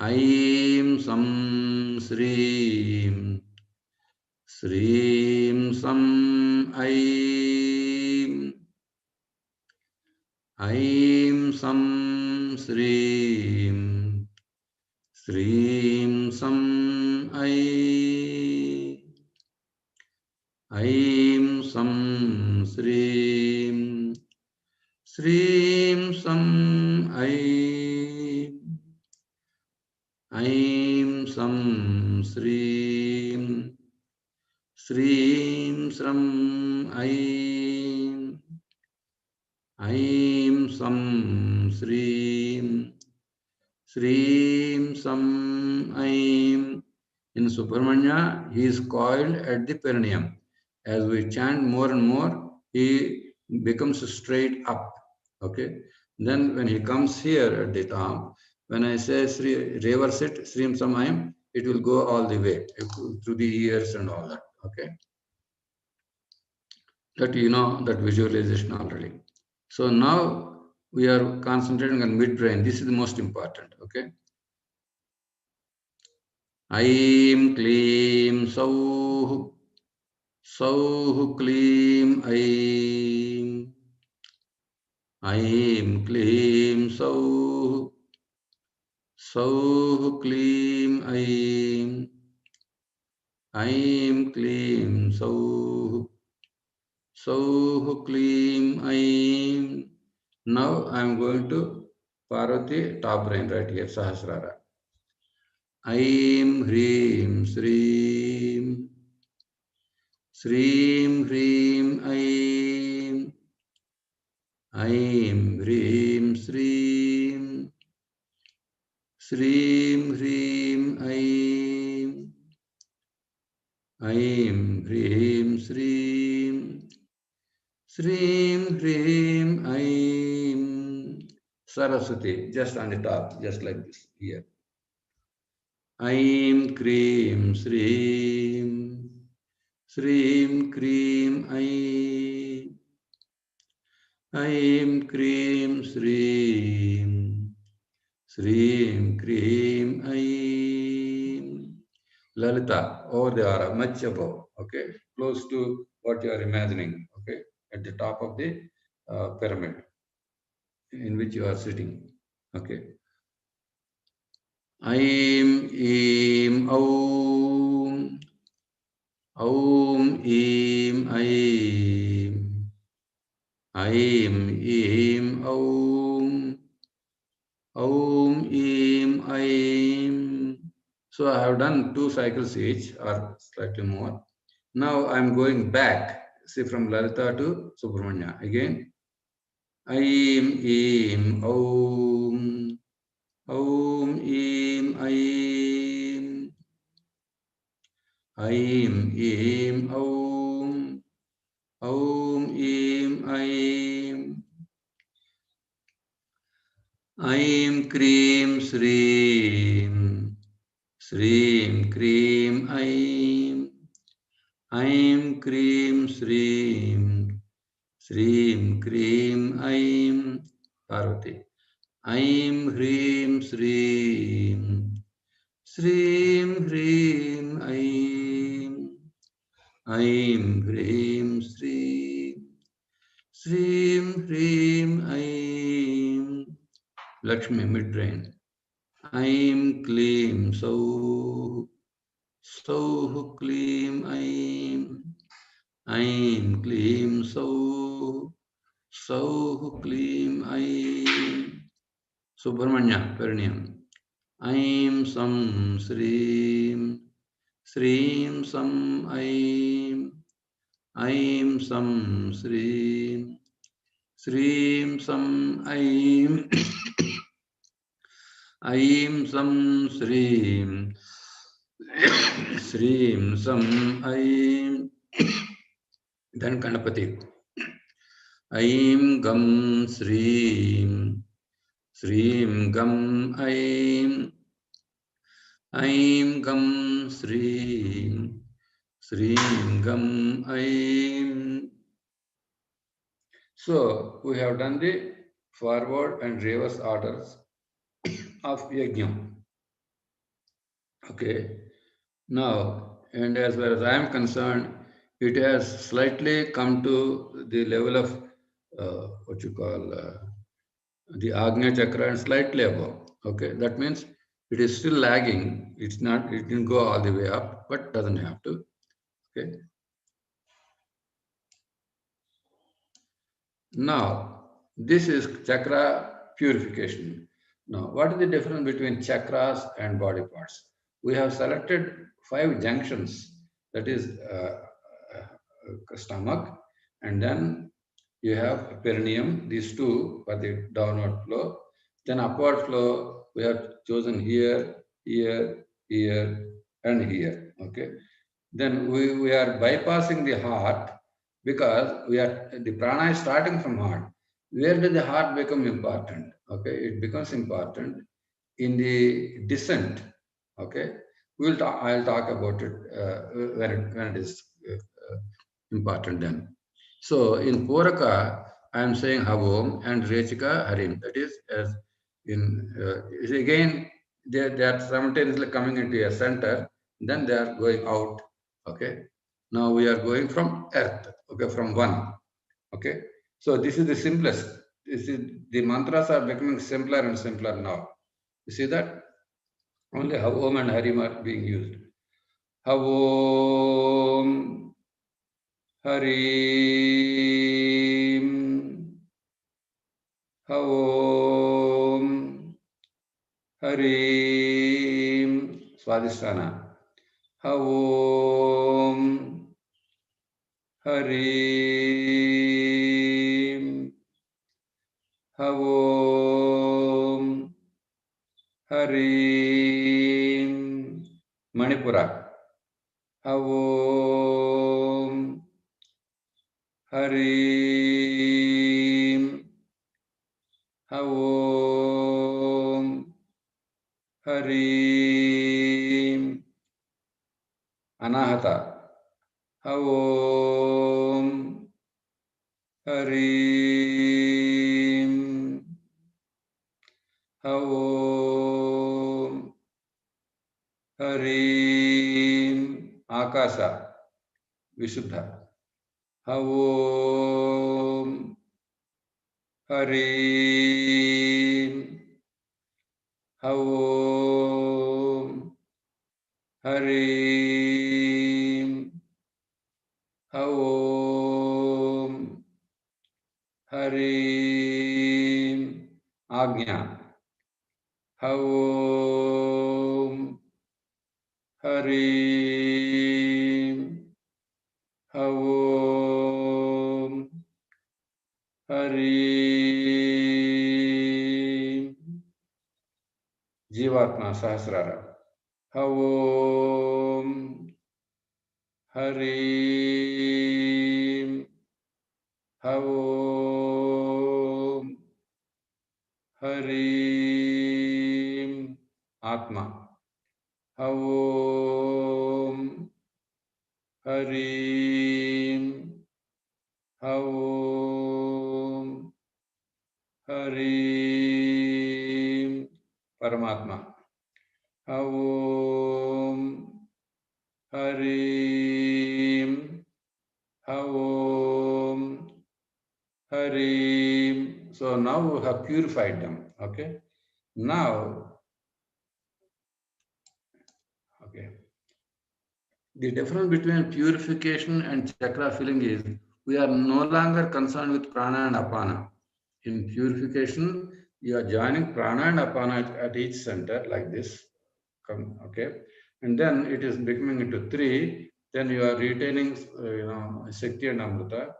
Aim Sam Sreem Sreem Sam Aim Aim Sam Sreem Sreem Sam Aim Aim Sam Sreem Srim Sam Aim. Aim Sam Srim. Srim Sram Aim. Aim Sam Srim. Srim Sam Aim. In Subramanya, he is coiled at the perineum. As we chant more and more, he becomes straight up. Okay. Then when he comes here at the top, when I say reverse it, Srim Sam Aim, it will go all the way through the ears and all that. Okay. That you know that visualization already. So now we are concentrating on mid-brain. This is the most important. Okay. Aim Klim Sauh. Sauh Klim Aim. Aim Klim Sauh. Sauh Klim Aim. Aim Klim Sauh. Sauh Klim Aim. Now I am going to Parvati top brain right here, Sahasrara. Aim Hrim Srim. Srim Hrim Aim. Aim Hrim Srim. Srim Hrim Aim. Aim Hrim Srim. Srim Hrim Aim. Saraswati, just on the top, just like this here. Aim Krim Srim. Srim Krim Aim. Aim Krim Srim. Srim Krim Aim. Lalita, over the aura, much above, okay, close to what you are imagining, okay, at the top of the pyramid in which you are sitting, okay. Aim Im Aum. Aum Im Aim. Aim Im Aum. Aum Im Aim. So I have done 2 cycles each or slightly more. Now I am going back, see from Lalita to Subramanya. Again, Aim Im Aum. Aum Im Aim. Aim Im Aum. Aum Im Aim. Aim Krim Srim. Srim Krim Aim. Aim Krim Srim. Srim Krim Aim. Parvati. Aim Hrim Srim. Srim Hrim Aim. Aim Hrim Srim. Srim Hrim Aim. Lakshmi mid-brain. Aim Klim Sauh. Sauh Klim Aim. Aim Klim Sauh. Sauh Klim Aim. Subramanya perineum. Aim Sam Srim. Srim Sam Aim. Aim Sam Srim. Srim Sam Aim. Aim Sam Srim. Srim Sam Aim. Then Ganapati. Aim Gam Srim. Srim Gam Aim. Aim Gam Srim. Srim Gam Aim. So we have done the forward and reverse orders of Yajna. Okay. Now, and as far as I am concerned, it has slightly come to the level of what you call the Agnya Chakra and slightly above. Okay. That means it is still lagging. It's not, it didn't go all the way up, but doesn't have to. Okay. Now, this is chakra purification. Now, what is the difference between chakras and body parts? We have selected 5 junctions, that is stomach, and then you have perineum, these two for the downward flow. Then upward flow, we have chosen here, here, here, and here. Okay. Then we are bypassing the heart because the prana is starting from heart. Where does the heart become important? Okay, it becomes important in the descent. Okay, I'll talk about it when it is important then. So in Puraka, I am saying Havom and Rechika Harim. That is as is again they are simultaneously coming into a center, then they are going out. Okay. Now we are going from earth. Okay, from one. Okay. So this is the simplest. This is the mantras are becoming simpler and simpler now. You see that? Only Havom and Harim are being used. Havom Harim Havom Harim Swadhisthana. Havom Harim Havom Harim Manipura. Havom Harim Havom Harim Anahata. Havom Harim Havom Harim Akasa Vishuddha. Havom Harim Havom Harim Havom Harim Agnya. Havom Harim Havom Harim Jivatma Sahasrara. Havom Harim Havom Harim Atma. Havom Harim Havom Harim Paramatma. Havom Harim Havom Harim. So now we have purified them. Okay. Now, okay. The difference between purification and chakra filling is we are no longer concerned with prana and apana. In purification, you are joining prana and apana at each center like this. Okay. And then it is becoming into 3. Then you are retaining, Shakti and Amrita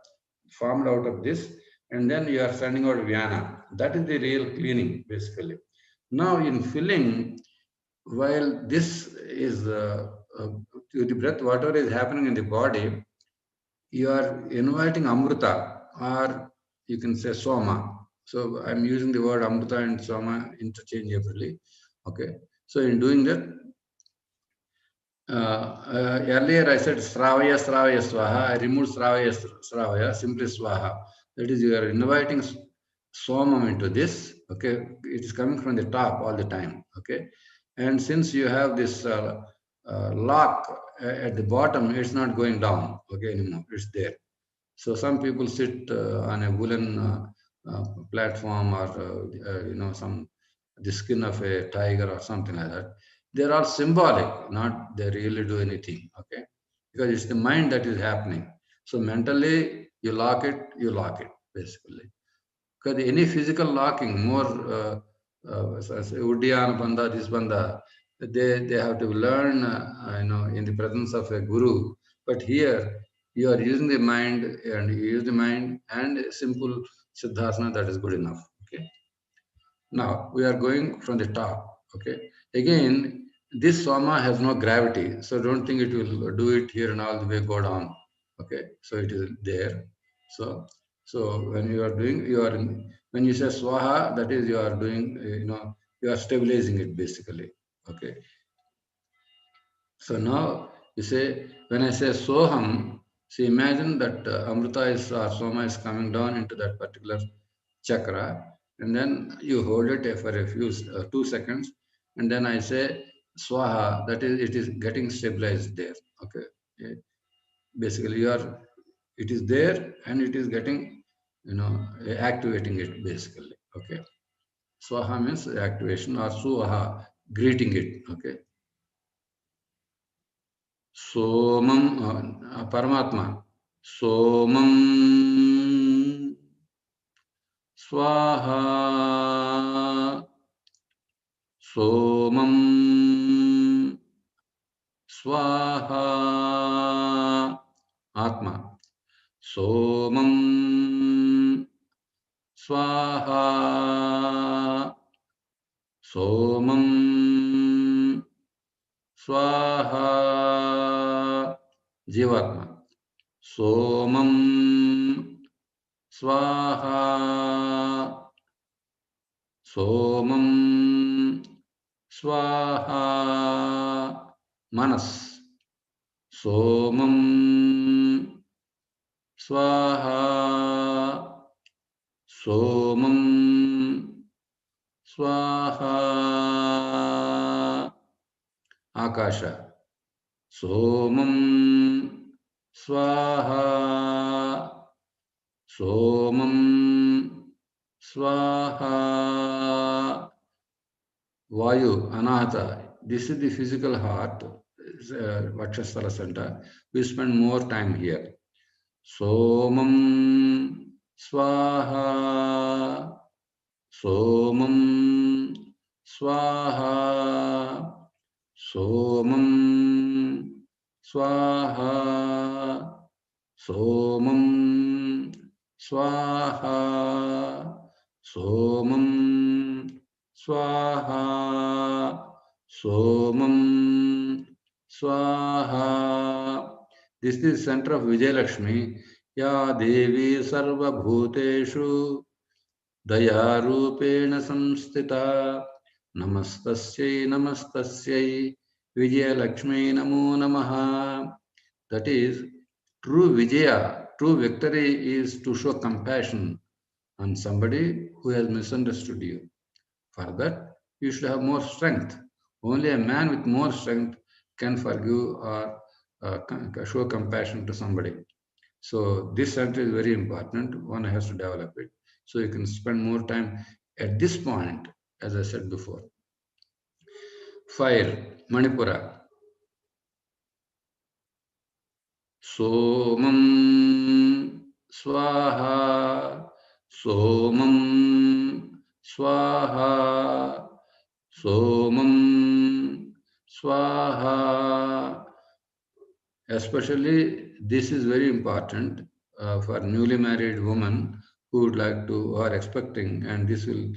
formed out of this. And then you are sending out Vyana. That is the real cleaning, basically. Now in filling, while this is to the breath, whatever is happening in the body, you are inviting Amrita, or you can say Soma. So I'm using the word Amrita and Soma interchangeably. Okay. So in doing that, earlier I said Sravaya, Sravaya, Swaha. I removed Sravaya, Sravaya, simply Swaha. That is, you are inviting Somam into this. Okay. It is coming from the top all the time. Okay. And since you have this lock at the bottom, it's not going down, okay, anymore. It's there. So some people sit on a woolen platform or the skin of a tiger or something like that. They're all symbolic, not they really do anything, okay? Because it's the mind that is happening. So mentally, you lock it, basically. Because any physical locking, more Uddiyana Bandha, this Bandha, they have to learn, in the presence of a guru. But here, you are using the mind, and you use the mind and a simple Siddhasana, that is good enough. Okay. Now we are going from the top. Okay. Again, this Soma has no gravity, so don't think it will do it here and all the way go down. Okay. So it is there. So when you are doing, when you say Swaha, that is you are doing, you are stabilizing it basically. Okay. So now you say, when I say Soham, see, imagine that Amrita is or Soma is coming down into that particular chakra, and then you hold it for a few 2 seconds, and then I say Swaha, that is, it is getting stabilized there. Okay. Basically, it is there and it is getting, activating it basically. Okay. Swaha means activation, or Suha, greeting it. Okay. Somam, Paramatma. Somam Swaha. Somam Swaha. Atma. Somam Swaha. Somam Swaha. Jivatma. Somam Swaha. Somam Swaha. Manas. Somam Swaha. Somam Swaha. Akasha. Somam Swaha. Somam Swaha. Vayu, Anahata. This is the physical heart, Vakshasthala center. We spend more time here. Somam Swaha. Somam Swaha. Somam Swaha. Somam Swaha. Somam Swaha. Somam Swaha. This is center of Vijayalakshmi. Ya Devi Sarva Bhuteshu Dayarupena Samstita. Namastasyai Namastasyai Vijayalakshmi Namo Namaha. That is, true Vijaya, true victory is to show compassion on somebody who has misunderstood you. For that, you should have more strength. Only a man with more strength can forgive or show compassion to somebody. So this center is very important. One has to develop it. So you can spend more time at this point, as I said before. Fire, Manipura. Somam Swaha. Somam Swaha. Somam Swaha. Especially, this is very important for newly married women who would like to, who are expecting, and this will,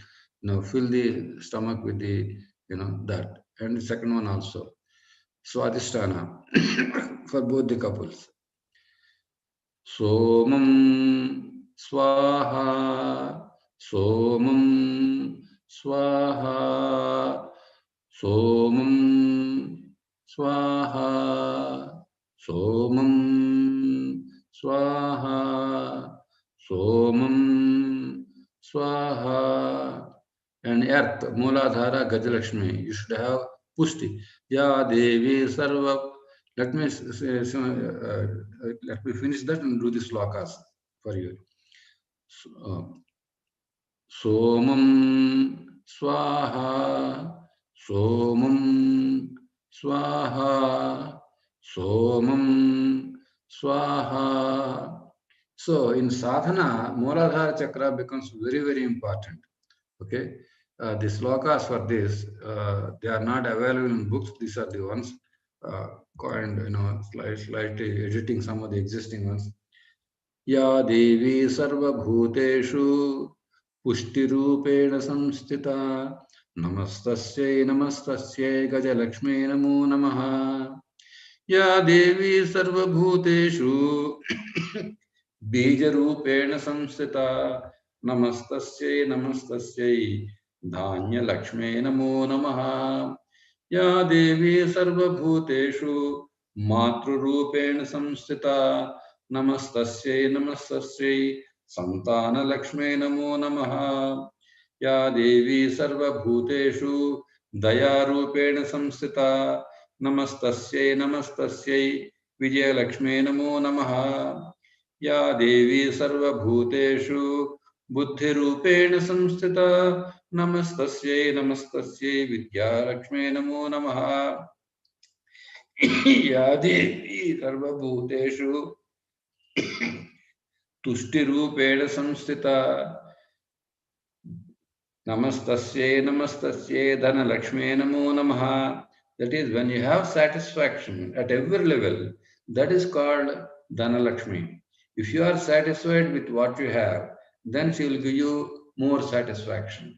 fill the stomach with the, that. And the second one also, Swadhisthana, for both the couples. Somam Swaha. Somam Swaha. Somam Swaha. Somam Swaha. Somam Swaha. And earth, Mooladhara Gajalakshmi, you should have Pusti. Ya Devi Sarva. Let me finish that and do the slokas for you. Somam Swaha. Somam Swaha. Somam Swaha. So in sadhana, Mooladhara chakra becomes very, very important. Okay, the slokas for this, they are not available in books. These are the ones coined, slightly editing some of the existing ones. Ya Devi Sarvabhuteshu Pushtirupen Samstita Namastasye Gajalakshmi Namo Namaha. Ya Devi Sarvabhuteshu Bijarupen Samstita Namastasye Dhanya Lakshmi Namo Namaha. Ya Devi Sarvabhuteshu Matrurupen Samstita Namastasye Santana Lakshmi Namo Namaha. Ya Devi Sarvabhuteshu Dayarupena Samstita Namastasye Vijaya Lakshmi Namo Namaha. Ya Devi Sarvabhuteshu Buddhirupena Samstita Namastasye Vidya Lakshmi Namo Namaha. Ya Devi Sarvabhuteshu Tushtirupena Samstita Namastasye Dhana Lakshmi Namo Namaha. That is, when you have satisfaction at every level, that is called Dhana Lakshmi. If you are satisfied with what you have, then she will give you more satisfaction.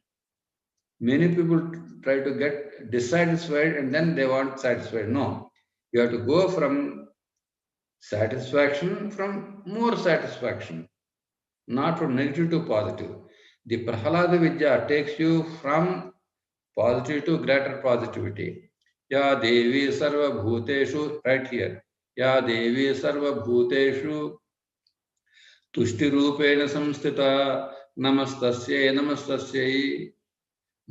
Many people try to get dissatisfied and then they want satisfied. No, you have to go from satisfaction from more satisfaction, not from negative to positive. The Prahlada Vidya takes you from positive to greater positivity. Ya Devi Sarva Bhuteshu, right here. Ya Devi Sarva Bhuteshu Tushti Rupena Samstita Namastasye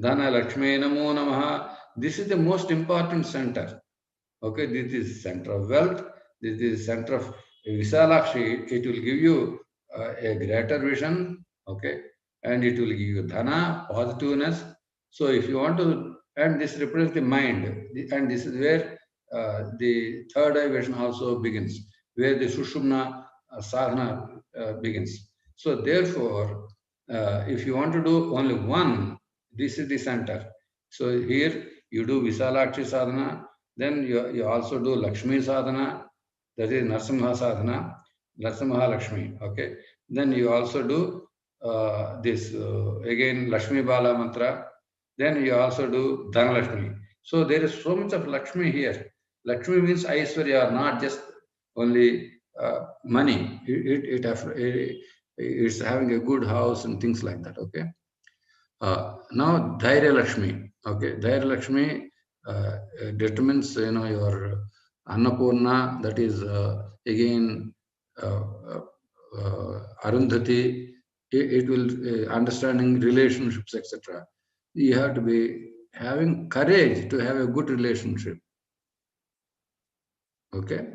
Dhana Lakshmi Namo Namaha. This is the most important center. Okay, this is center of wealth. This is center of Visalakshi. It will give you a greater vision. Okay, and it will give you dhana, positiveness. So if you want to, and this represents the mind, and this is where the third eye vision also begins, where the Sushumna sadhana begins. So therefore, if you want to do only one, this is the center. So here you do Visalakshi sadhana, then you also do Lakshmi sadhana, that is Narsimha sadhana, Narsimha Lakshmi. Okay. Then you also do this again Lakshmi Bala mantra. Then you also do Dhana Lakshmi. So there is so much of Lakshmi here. Lakshmi means Aishwarya, not just only money. It's having a good house and things like that. Okay. Now Dhairya Lakshmi. Okay, Dhairya Lakshmi determines your Annapurna. That is again Arundhati. It will understanding relationships, etc. You have to be having courage to have a good relationship. Okay.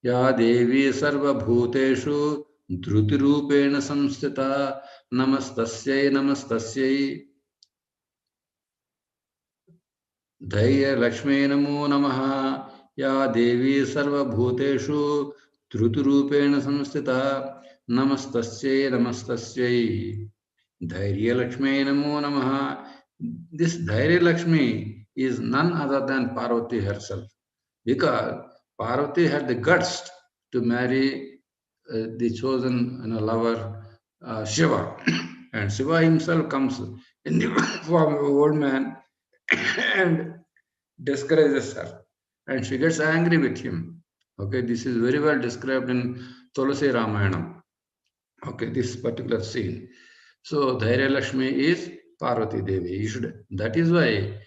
Ya Devi Sarva Bhuteshu Dhrutirupena Samstita Namastasye Dhairya Lakshmi Namo Namaha. Ya Devi Sarva Bhuteshu Dhrutirupena Samstita Namastasye Dhairya Lakshmi Namo Namaha. This Dhairya Lakshmi is none other than Parvati herself, because Parvati had the guts to marry the chosen lover Shiva, and Shiva himself comes in the form of an old man and discourages her, and she gets angry with him. Okay, this is very well described in Tulasi Ramayana. Okay, this particular scene. So Dhairya Lakshmi is Parvati Devi. You should. That is why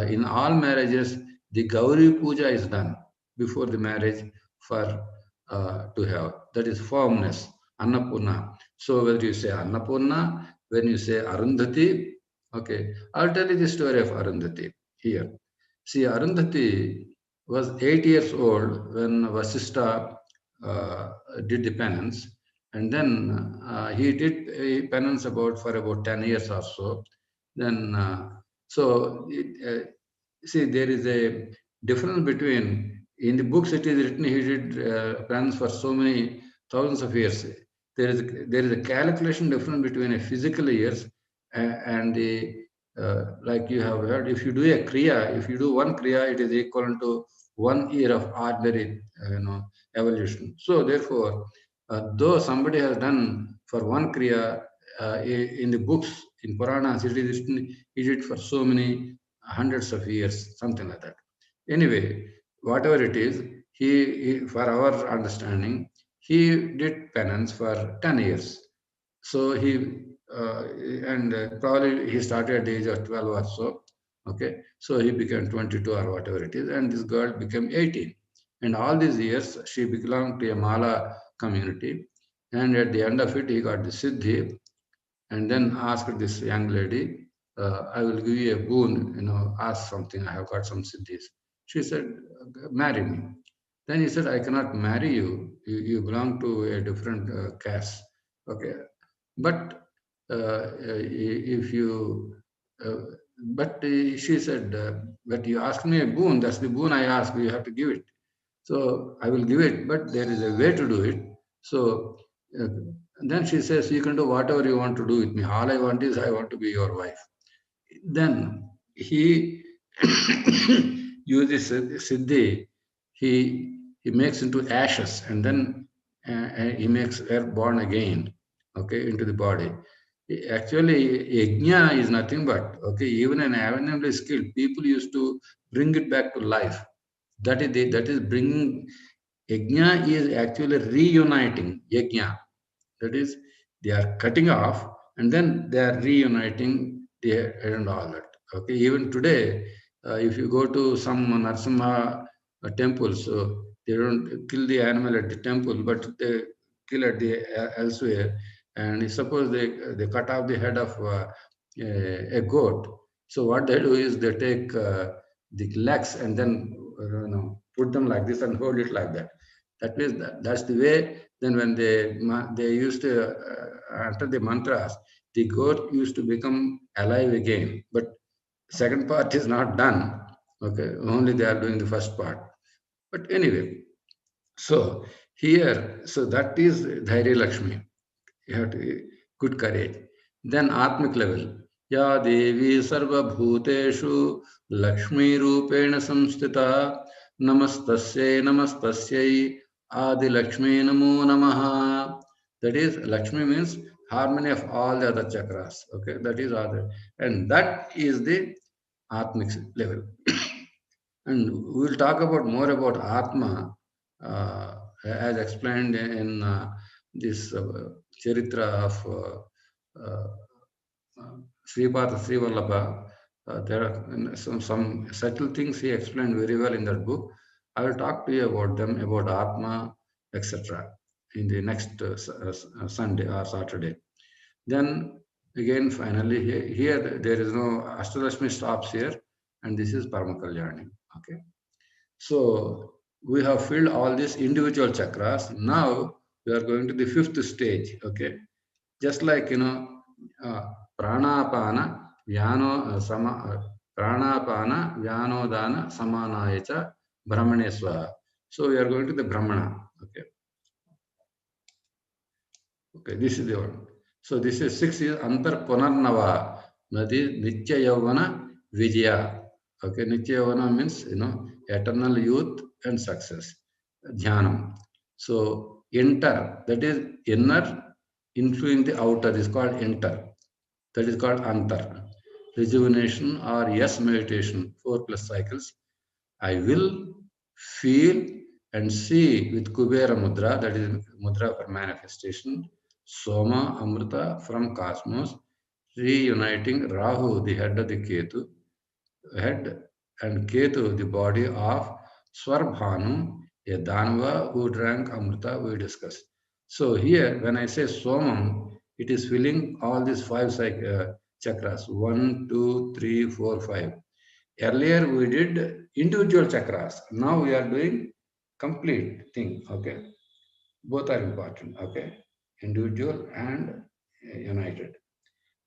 in all marriages the Gauri Puja is done before the marriage for to have. That is firmness, Annapurna. So whether you say Annapurna, when you say Arundhati, okay, I'll tell you the story of Arundhati here. See, Arundhati was 8 years old when Vasishtha did the penance, and then he did a penance for about 10 years or so. Then, see, there is a difference between, in the books it is written he did penance for so many thousands of years. there is a calculation difference between a physical years and the like you have heard. If you do a kriya, if you do one kriya, it is equivalent to 1 year of ordinary evolution. So therefore, though somebody has done for one kriya in the books in Puranas, it is for so many hundreds of years, something like that. Anyway, whatever it is, he for our understanding, he did penance for 10 years. So he and probably he started at the age of 12 or so. Okay, so he became 22 or whatever it is, and this girl became 18. And all these years, she belonged to a Mala community. And at the end of it, he got the Siddhi, and then asked this young lady, I will give you a boon, ask something, I have got some siddhis. She said, marry me. Then he said, I cannot marry you. You belong to a different caste. Okay. But if you, but she said, but you asked me a boon, that's the boon I asked, you have to give it. So I will give it, but there is a way to do it. So uh, then she says, you can do whatever you want to do with me. All I want is I want to be your wife. Then he uses Siddhi, he makes into ashes, and then he makes her born again, okay, into the body. Actually, yajna is nothing but, okay, even an eminently skilled, people used to bring it back to life. That is bringing, yajna is actually reuniting, yajna. That is, they are cutting off and then they are reuniting the and all that. Okay, even today, if you go to some Narasimha temples, so they don't kill the animal at the temple, but they kill at the elsewhere. And suppose they cut off the head of a goat. So what they do is they take the legs and then put them like this and hold it like that. That means that's the way. Then when they used to utter the mantras, the goat used to become alive again. But second part is not done. Okay, only they are doing the first part. But anyway, so here, so that is Dhairya Lakshmi. You have to good courage. Then Atmic level. Ya Devi Sarva Bhuteshu Lakshmi Rupena Samstita Namastasye Adi Lakshmi Namo Namaha. That is, Lakshmi means harmony of all the other chakras. Okay, that is other. And that is the Atmic level. And we will talk about more about Atma as explained in this Charitra of Sripada Srivallabha. There are some subtle things he explained very well in that book. I will talk to you about them, about Atma, etc. in the next Sunday or Saturday. Then again, finally, here there is no Ashtalashmi stops here, and this is Paramakalyanam. Okay. So we have filled all these individual chakras. Now we are going to the fifth stage. Okay. Just like, pranapana, vyano, pranapana, vyanodana, samanayacha, brahmaneswara. So we are going to the Brahmana. Okay. Okay, this is the one. So this is 6 is Antar Punarnava, that is Nitya Yavana Vijaya. Okay, Nitya Yavana means, eternal youth and success. Dhyanam. So enter, that is inner, influencing the outer is called enter. That is called Antar. Rejuvenation or yes meditation, 4+ cycles. I will feel and see with Kubera Mudra, that is Mudra for manifestation, Soma, Amrita from cosmos, reuniting Rahu, the head of the Ketu, head, and Ketu, the body of Swarbhanu, a Danava who drank Amrita, we discussed. So here, when I say Somam, it is filling all these 5 chakras, 1, 2, 3, 4, 5. Earlier we did individual chakras. Now we are doing complete thing. Okay, both are important. Okay, individual and united.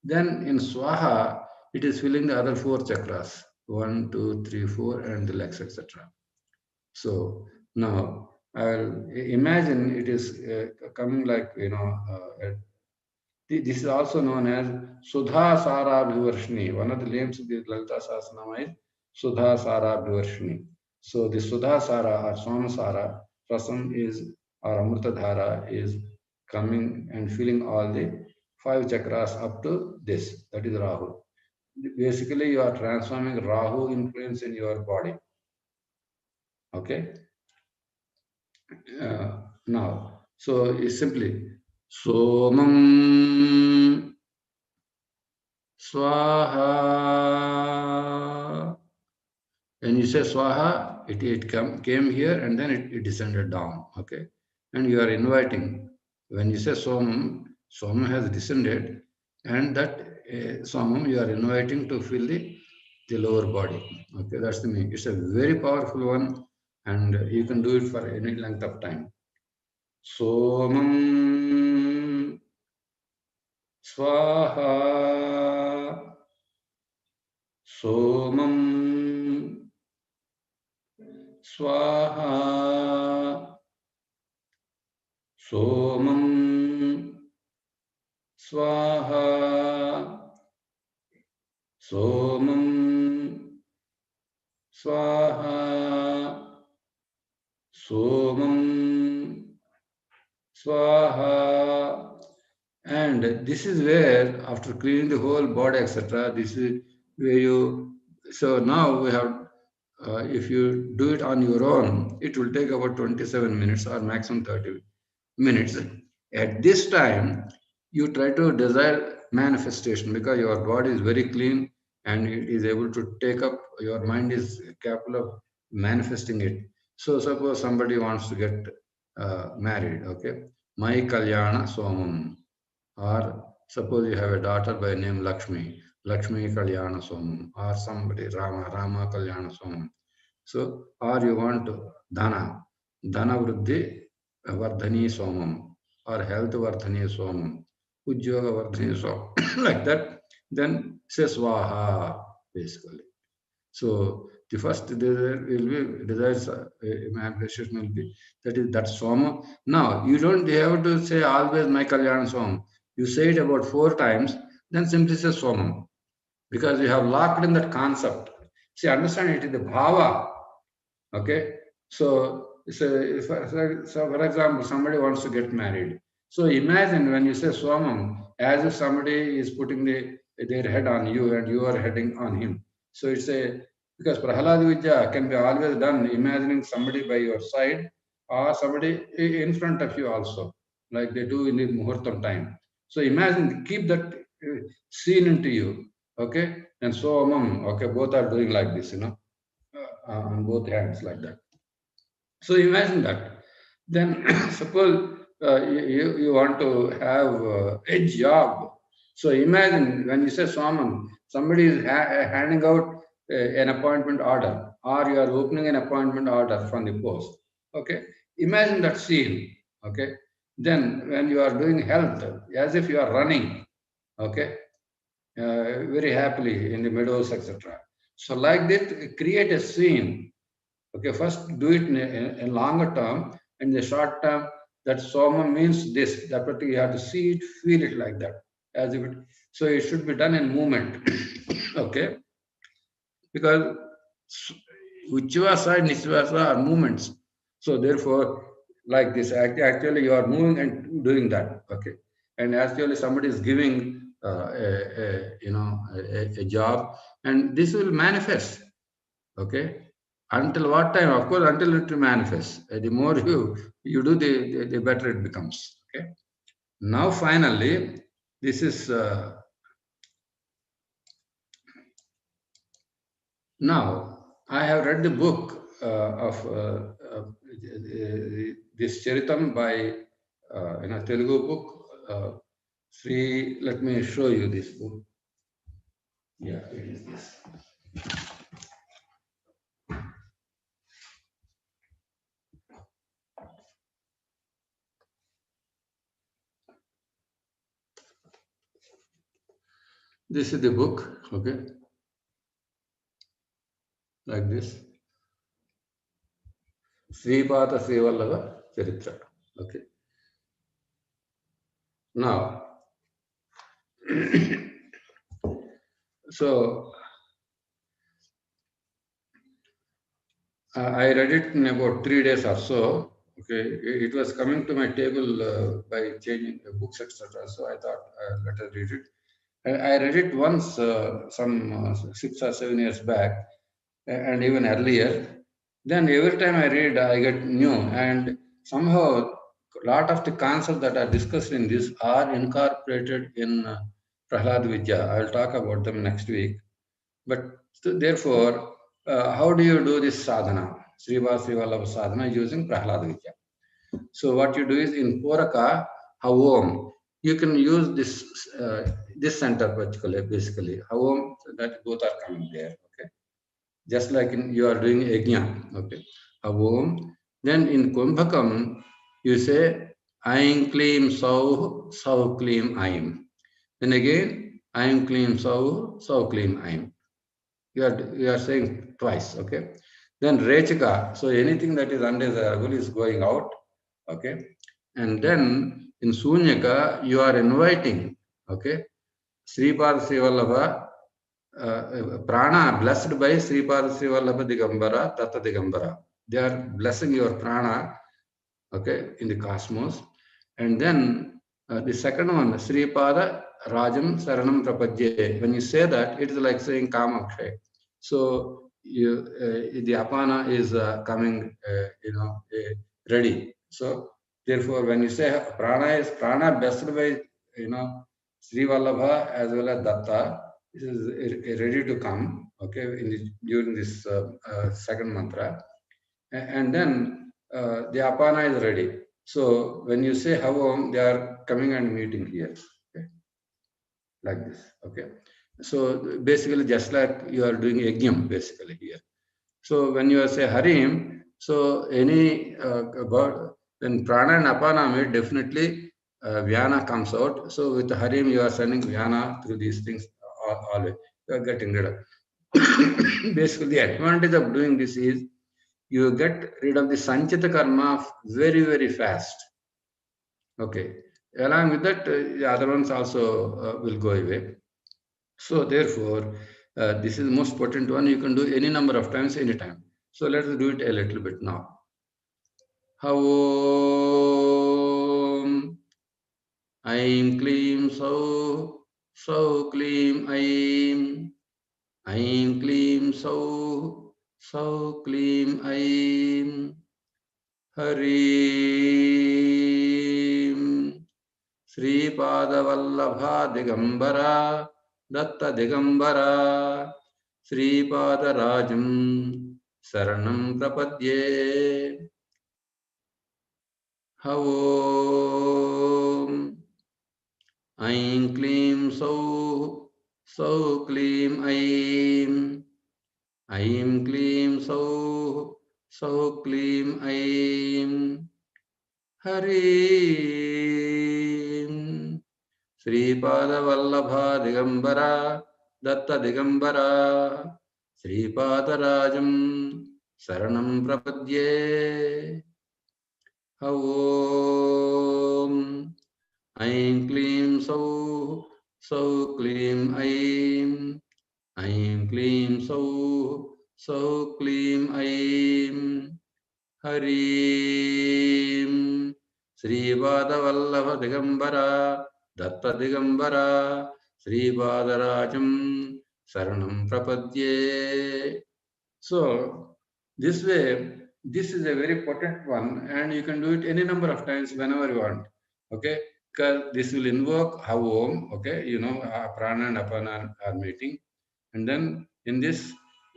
Then in Swaha, it is filling the other 4 chakras, 1, 2, 3, 4, and the legs, etc. So now I'll imagine it is coming like, this is also known as Sudha Sara Bhivarshini. One of the names of the Lalita Sahasranama is Sudha Sara Bhivarshini. So the Sudha Sara or Soma Sara Rasam is, or Amrita Dhara is coming and filling all the 5 chakras up to this. That is Rahu. Basically, you are transforming Rahu influence in your body. Okay. Now, so it's simply Somam Swaha. When you say Swaha, it came here and then it descended down. Okay. And you are inviting. When you say Somam, Somam has descended, and that Somam you are inviting to fill the lower body. Okay, that's the meaning. It's a very powerful one, and you can do it for any length of time. Somam Swaha. Somam Swaha. Somam Swaha. Somam Swaha. Somam Swaha. And this is where, after cleaning the whole body, etc., this is where you. So now we have, if you do it on your own, it will take about 27 minutes or maximum 30 minutes. At this time, you try to desire manifestation because your body is very clean and it is able to take up, your mind is capable of manifesting it. So suppose somebody wants to get married, okay? My Kalyana Somam. Or suppose you have a daughter by name Lakshmi, Lakshmi Kalyana Somam, or somebody Rama, Rama Kalyana Somam. So, or you want Dhana, Dhana Vruddhi Vardhani Somam, or Health Vardhani Somam, Ujyoga Vardhani Somam, like that, then say Swaha, basically. So the first desire will be desires manifestation will be that Soma. Now you don't have to say always my Kalyana Soma. You say it about 4 times, then simply say Somam. Because you have locked in that concept. See, understand it is the bhava. Okay. So for example, somebody wants to get married. So imagine when you say Swamam, as if somebody is putting their head on you and you are heading on him. So it's because Prahlada Vidya can be always done imagining somebody by your side or somebody in front of you also, like they do in the Muhurtam time. So imagine, keep that scene into you. Okay. And Swamam, okay, both are doing like this, on both hands like that. So imagine that. Then suppose you want to have a job. So imagine when you say Swaman, somebody is handing out an appointment order, or you are opening an appointment order from the post. Okay. Imagine that scene. Okay. Then when you are doing health, as if you are running. Okay. Very happily in the meadows, etc. So like that, create a scene. Okay, first do it in a longer term. In the short term, that soma means this. That particular, you have to see it, feel it like that, as if it. So it should be done in movement. Okay, because uchvasa and nisvasa are movements. So therefore, like this, actually you are moving and doing that. Okay, and actually somebody is giving a job, and this will manifest. Okay. Until what time? Of course, until it manifests. The more you do, the better it becomes. Okay. Now, finally, this is now I have read the book of this Charitam by in a Telugu book. Sri, let me show you this book. Yeah, it is this. This is the book, okay, like this. Sripada Srivallabha Charitra. Okay. Now, so I read it in about 3 days or so. Okay, it was coming to my table by changing books, etc. So I thought, let us read it. I read it once, some 6 or 7 years back, and even earlier. Then every time I read, I get new, and somehow a lot of the concepts that are discussed in this are incorporated in Prahlada Vidya. I will talk about them next week. But therefore, how do you do this sadhana, Srivasa Vallabha sadhana, using Prahlada Vidya? So what you do is in Poraka, Havom, you can use this center particularly, basically. Havom, that both are coming there. Okay, just like you are doing Yajna. Okay, Havom. Then in Kumbhakam, you say Aim Klim Sau, Sau Klim Aim. Then again, Aim Klim Sau, Sau Klim Aim. You are saying twice. Okay. Then Rechika. So anything that is undesirable is going out. Okay. And then in Sunyaka, you are inviting. Okay. Sripad Srivallabha, prana blessed by Sripad Srivallabha Digambara, Tatta Digambara. They are blessing your prana, okay, in the cosmos. And then the second one, Sripada Rajam Saranam Prapadye. When you say that, it is like saying Kamakshay. So the apana is coming, ready. So therefore, when you say prana blessed by, Sri Vallabha as well as Datta, this is ready to come. Okay, during this second mantra, and then the apana is ready. So when you say Havam, they are coming and meeting here. Okay, like this. Okay. So basically, just like you are doing Yajnam, basically here. So when you say Harim, so any then prana and apana meet, definitely Vyana comes out. So with Harim, you are sending Vyana through these things always. You are getting rid of. Basically, the advantage of doing this is you get rid of the Sanchita karma very, very fast. Okay. Along with that, the other ones also will go away. So therefore, this is the most potent one. You can do any number of times, anytime. So let's do it a little bit now. Havom Aim Klim So So Klim Aim Aim Klim So So Klim Aim Harim Sripada Vallabha Digambara Datta Digambara Sripada Rajam Saranam Prapadye Havom Aim Klim So So Klim Aim Aim Klim So So Klim Aim Harim Sripada Vallabha Digambara Datta Digambara Sripada Rajam Saranam Prapadye Havom Aim Klim So So Klim Aim Aim Klim So So Klim Aim Harim Sripada Vallabha Digambara Datta Digambara Sripada Rajam Saranam Prapadye. So this way, this is a very potent one, and you can do it any number of times whenever you want. Okay, because this will invoke Havom. Okay, prana and apana are meeting, and then in this,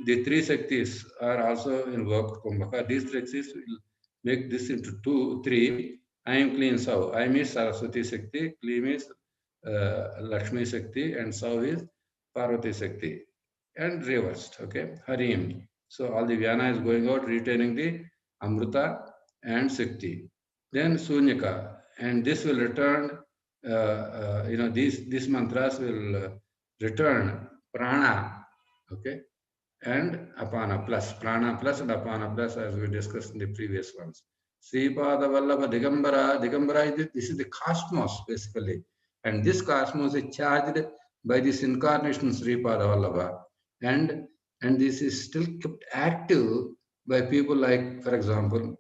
the three Shaktis are also invoked. Kumbhaka. These Shaktis will make this into three. I am clean Sau. I is Saraswati Shakti, Klim is Lakshmi Shakti, and Sau is Parvati Shakti, and reversed. Okay, Harim. So all the Vyana is going out, retaining the Amrita and Shakti. Then Sunyaka, and this will return. These mantras will return prana. Okay, and apana plus, prana plus and apana plus, as we discussed in the previous ones. Sripada Vallabha Digambara. Digambara, this is the cosmos basically. And this cosmos is charged by this incarnation Sripada Vallabha. And this is still kept active by people like, for example,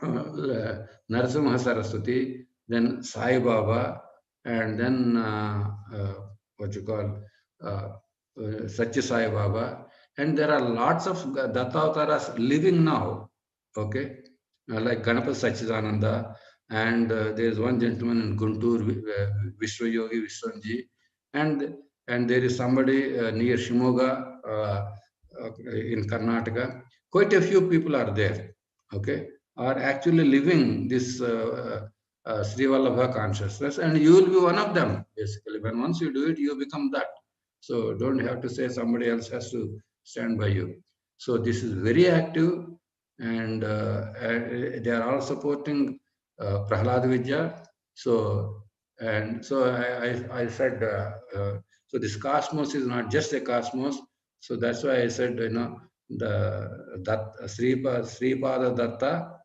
Narasimha Saraswati, then Sai Baba, and then what you call Satya Sai Baba. And there are lots of Dattavataras living now, okay, like Ganapati Sachidananda, and there is one gentleman in Guntur, Vishwayogi Vishwanji, and there is somebody near Shimoga in Karnataka. Quite a few people are there, okay, are actually living this Sri Vallabha consciousness, and you will be one of them, basically. When once you do it, you become that. So don't have to say somebody else has to stand by you. So this is very active, and they are all supporting Prahlada Vidya. So, and so I said, so this cosmos is not just a cosmos. So that's why I said, that Sripada Datta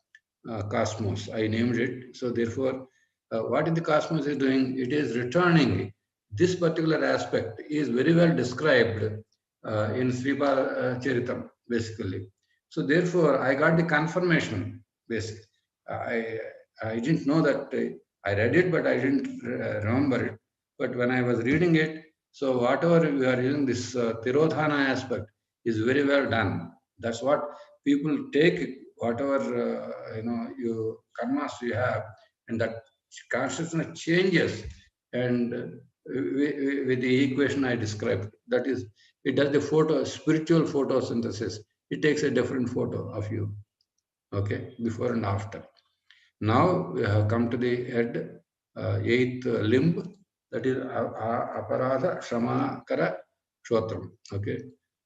cosmos, I named it. So therefore, what is the cosmos is doing? It is returning. This particular aspect is very well described in Sripada Charitam, basically. So therefore, I got the confirmation. Basically, I didn't know that I read it, but I didn't remember it. But when I was reading it, so whatever we are using, this Tirodhana aspect is very well done. That's what people take, whatever you karmas you have, and that consciousness changes, and with the equation I described, that is, it does the spiritual photosynthesis. It takes a different photo of you, okay, before and after. Now we have come to the head, eighth limb, that is aparadha shamakara shotram. Okay,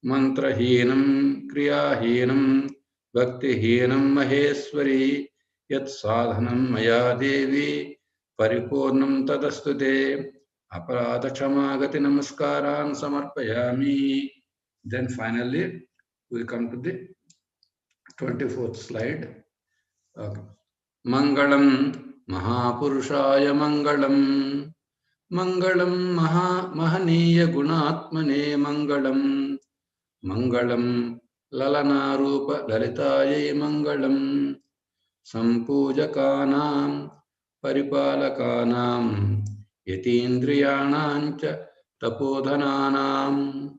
mantrahinam kriyahinam bhaktihinam maheswari yat sadhanam maya devi paripurnam tadastute aparadha shamagati namaskaran samarpayami. Then finally we come to the 24th slide. Okay. Mangalam Mahapurusaya Mangalam Mangalam Mahaniya Gunatmane Mangalam Mangalam Lalana Rupa Lalitaye Mangalam Sampujakanam Paripalakanam Yatindriyanancha Tapodhananam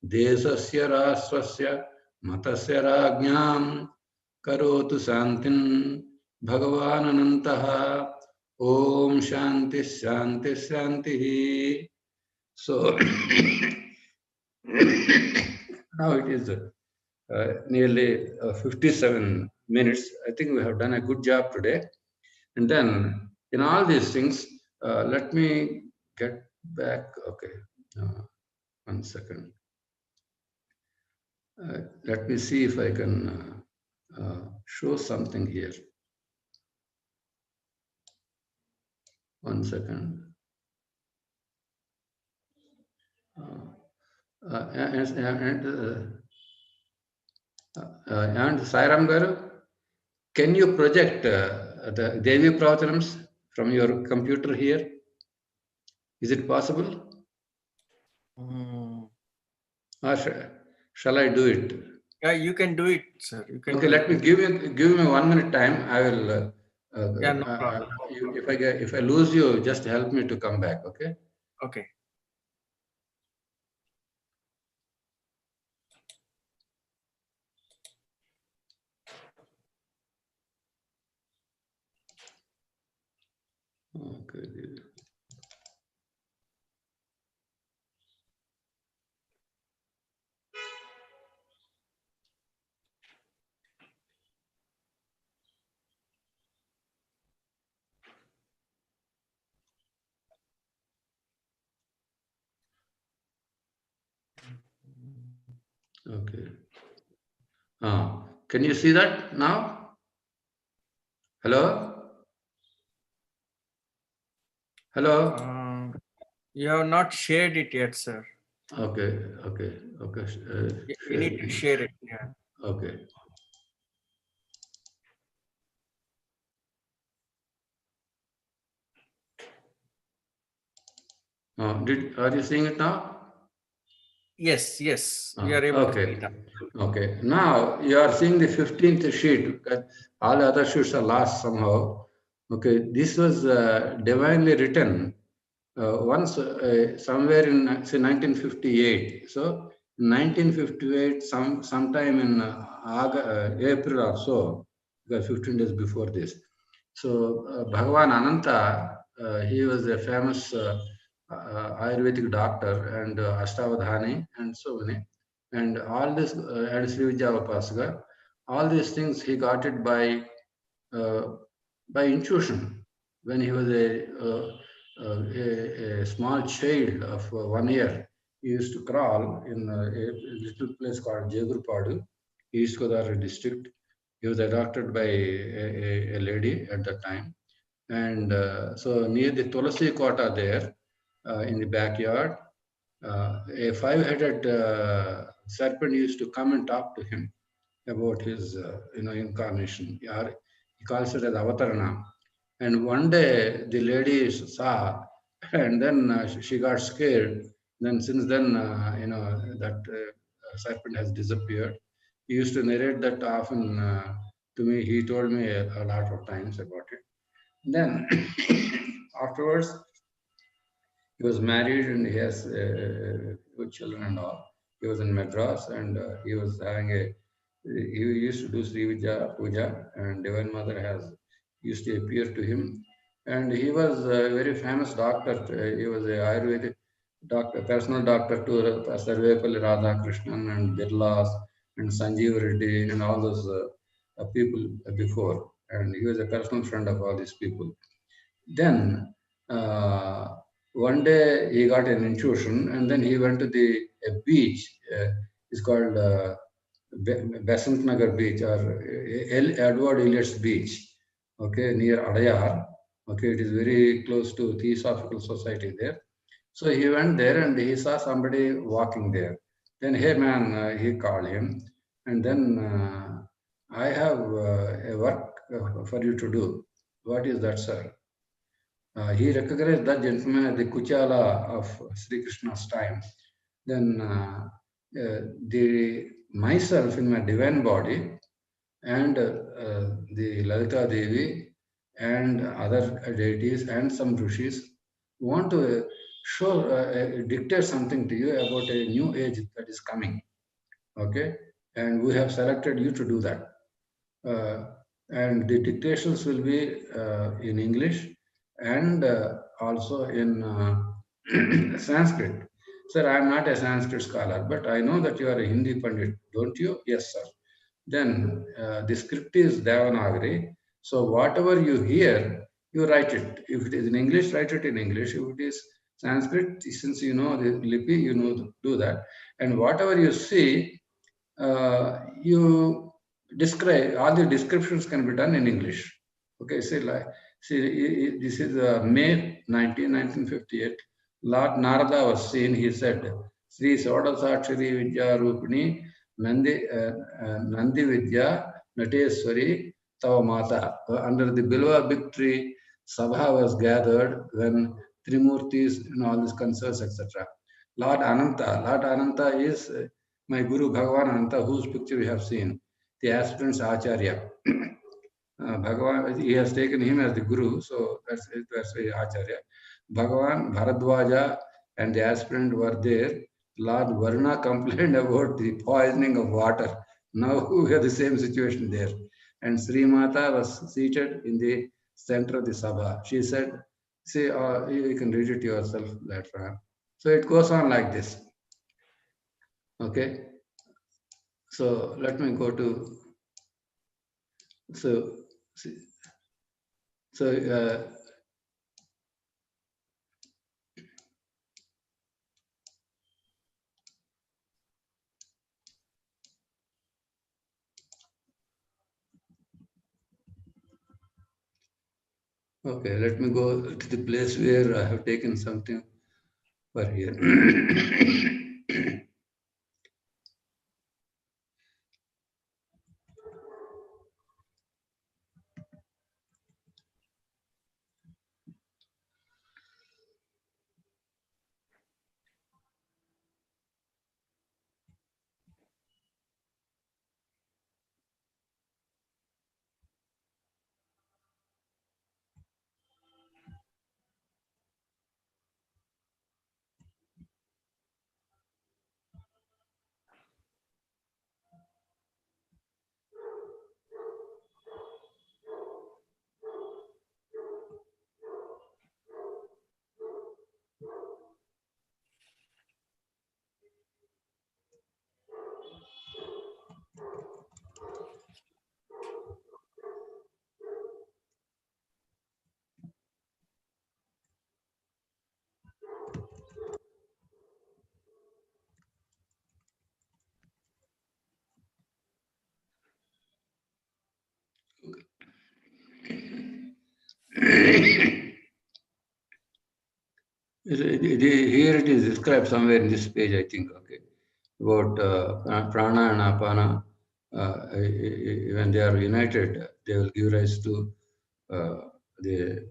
Desasya Rashtrasya Matasya Rajñam Karotu Santin Bhagavan Anantaha Om Shanti Shanti Shanti. So now it is nearly 57 minutes. I think we have done a good job today. And then in all these things, let me get back. Okay, 1 second. Let me see if I can show something here. 1 second. And Sairam Garu, can you project the Devi Pravathanams from your computer here? Is it possible? Shall I do it? Yeah, you can do it, sir. You can. Okay, let me give me 1 minute time. I will. Yeah, no problem. If I lose you, just help me to come back. Okay. Okay. Okay. Okay. Can you see that now? Hello? Hello? You have not shared it yet, sir. Okay, okay, okay. You need to share it. Yeah. Okay. Are you seeing it now? Yes, yes, we are able to see Okay. it now. Okay. Now you are seeing the 15th sheet. All the other sheets are lost somehow. Okay. This was divinely written once somewhere in say 1958. So 1958, sometime in April or so, because 15 days before this. So Bhagavan Ananta, he was a famous Ayurvedic doctor and Astavadhani and so many. And all this, and Sri Vidya Upasaka, all these things he got it uh, by intuition when he was a small child of 1 year. He used to crawl in a little place called Jegurpadu, East Godavari district. He was adopted by a lady at that time. And so near the Tulasi Kota there, in the backyard, a five-headed serpent used to come and talk to him about his incarnation. He calls it as avatarana. And one day the lady saw, and then she got scared. Then since then, that serpent has disappeared. He used to narrate that often to me. He told me a lot of times about it. Then afterwards, he was married and he has good children and all. He was in Madras and he was having he used to do Sri Vidya Puja and Divine Mother has used to appear to him. And he was a very famous doctor. He was a Ayurvedic doctor, personal doctor to Sarvepalli Radhakrishnan and Birlas and Sanjeev Reddy and all those people before. And he was a personal friend of all these people. Then uh, one day he got an intuition, and then he went to the a beach. It's called Besant Nagar Beach or Edward Elliott's Beach. Okay, near Adayar. Okay, it is very close to Theosophical Society there. So he went there and he saw somebody walking there. Then, hey man, he called him, and then I have a work for you to do. What is that, sir? He recognized that gentleman as the Kuchala of Sri Krishna's time. Then the myself in my divine body and the Lalita Devi and other deities and some rishis want to show, dictate something to you about a new age that is coming. Okay, and we have selected you to do that. Uh, and the dictations will be in English and also in Sanskrit. Sir, I am not a Sanskrit scholar, but I know that you are a Hindi Pandit, don't you? Yes, sir. Then the script is Devanagari. So whatever you hear, you write it. If it is in English, write it in English. If it is Sanskrit, since you know the Lipi, you know do that. And whatever you see, you describe. All the descriptions can be done in English. Okay, this is May 1958. Lord Narada was seen. He said, Sri Sodasakshari Vidya Rupini Nandi Vidya Nateswari Tava Mata. Under the Bilva big tree, Sabha was gathered when Trimurtis and all these concerns, etc. Lord Ananta is my Guru Bhagavan Ananta, whose picture we have seen, the aspirant's Acharya. Bhagavan, he has taken him as the Guru, so that's why Acharya. Bhagavan, Bharadwaja, and the aspirant were there. Lord Varuna complained about the poisoning of water. Now we have the same situation there. And Sri Mata was seated in the center of the Sabha. She said, see, you can read it yourself later on. So it goes on like this. Okay. So let me go to, so, so okay, let me go to the place where I have taken something for here. Here it is described somewhere in this page, I think, okay, about prana and apana. When they are united, they will give rise to the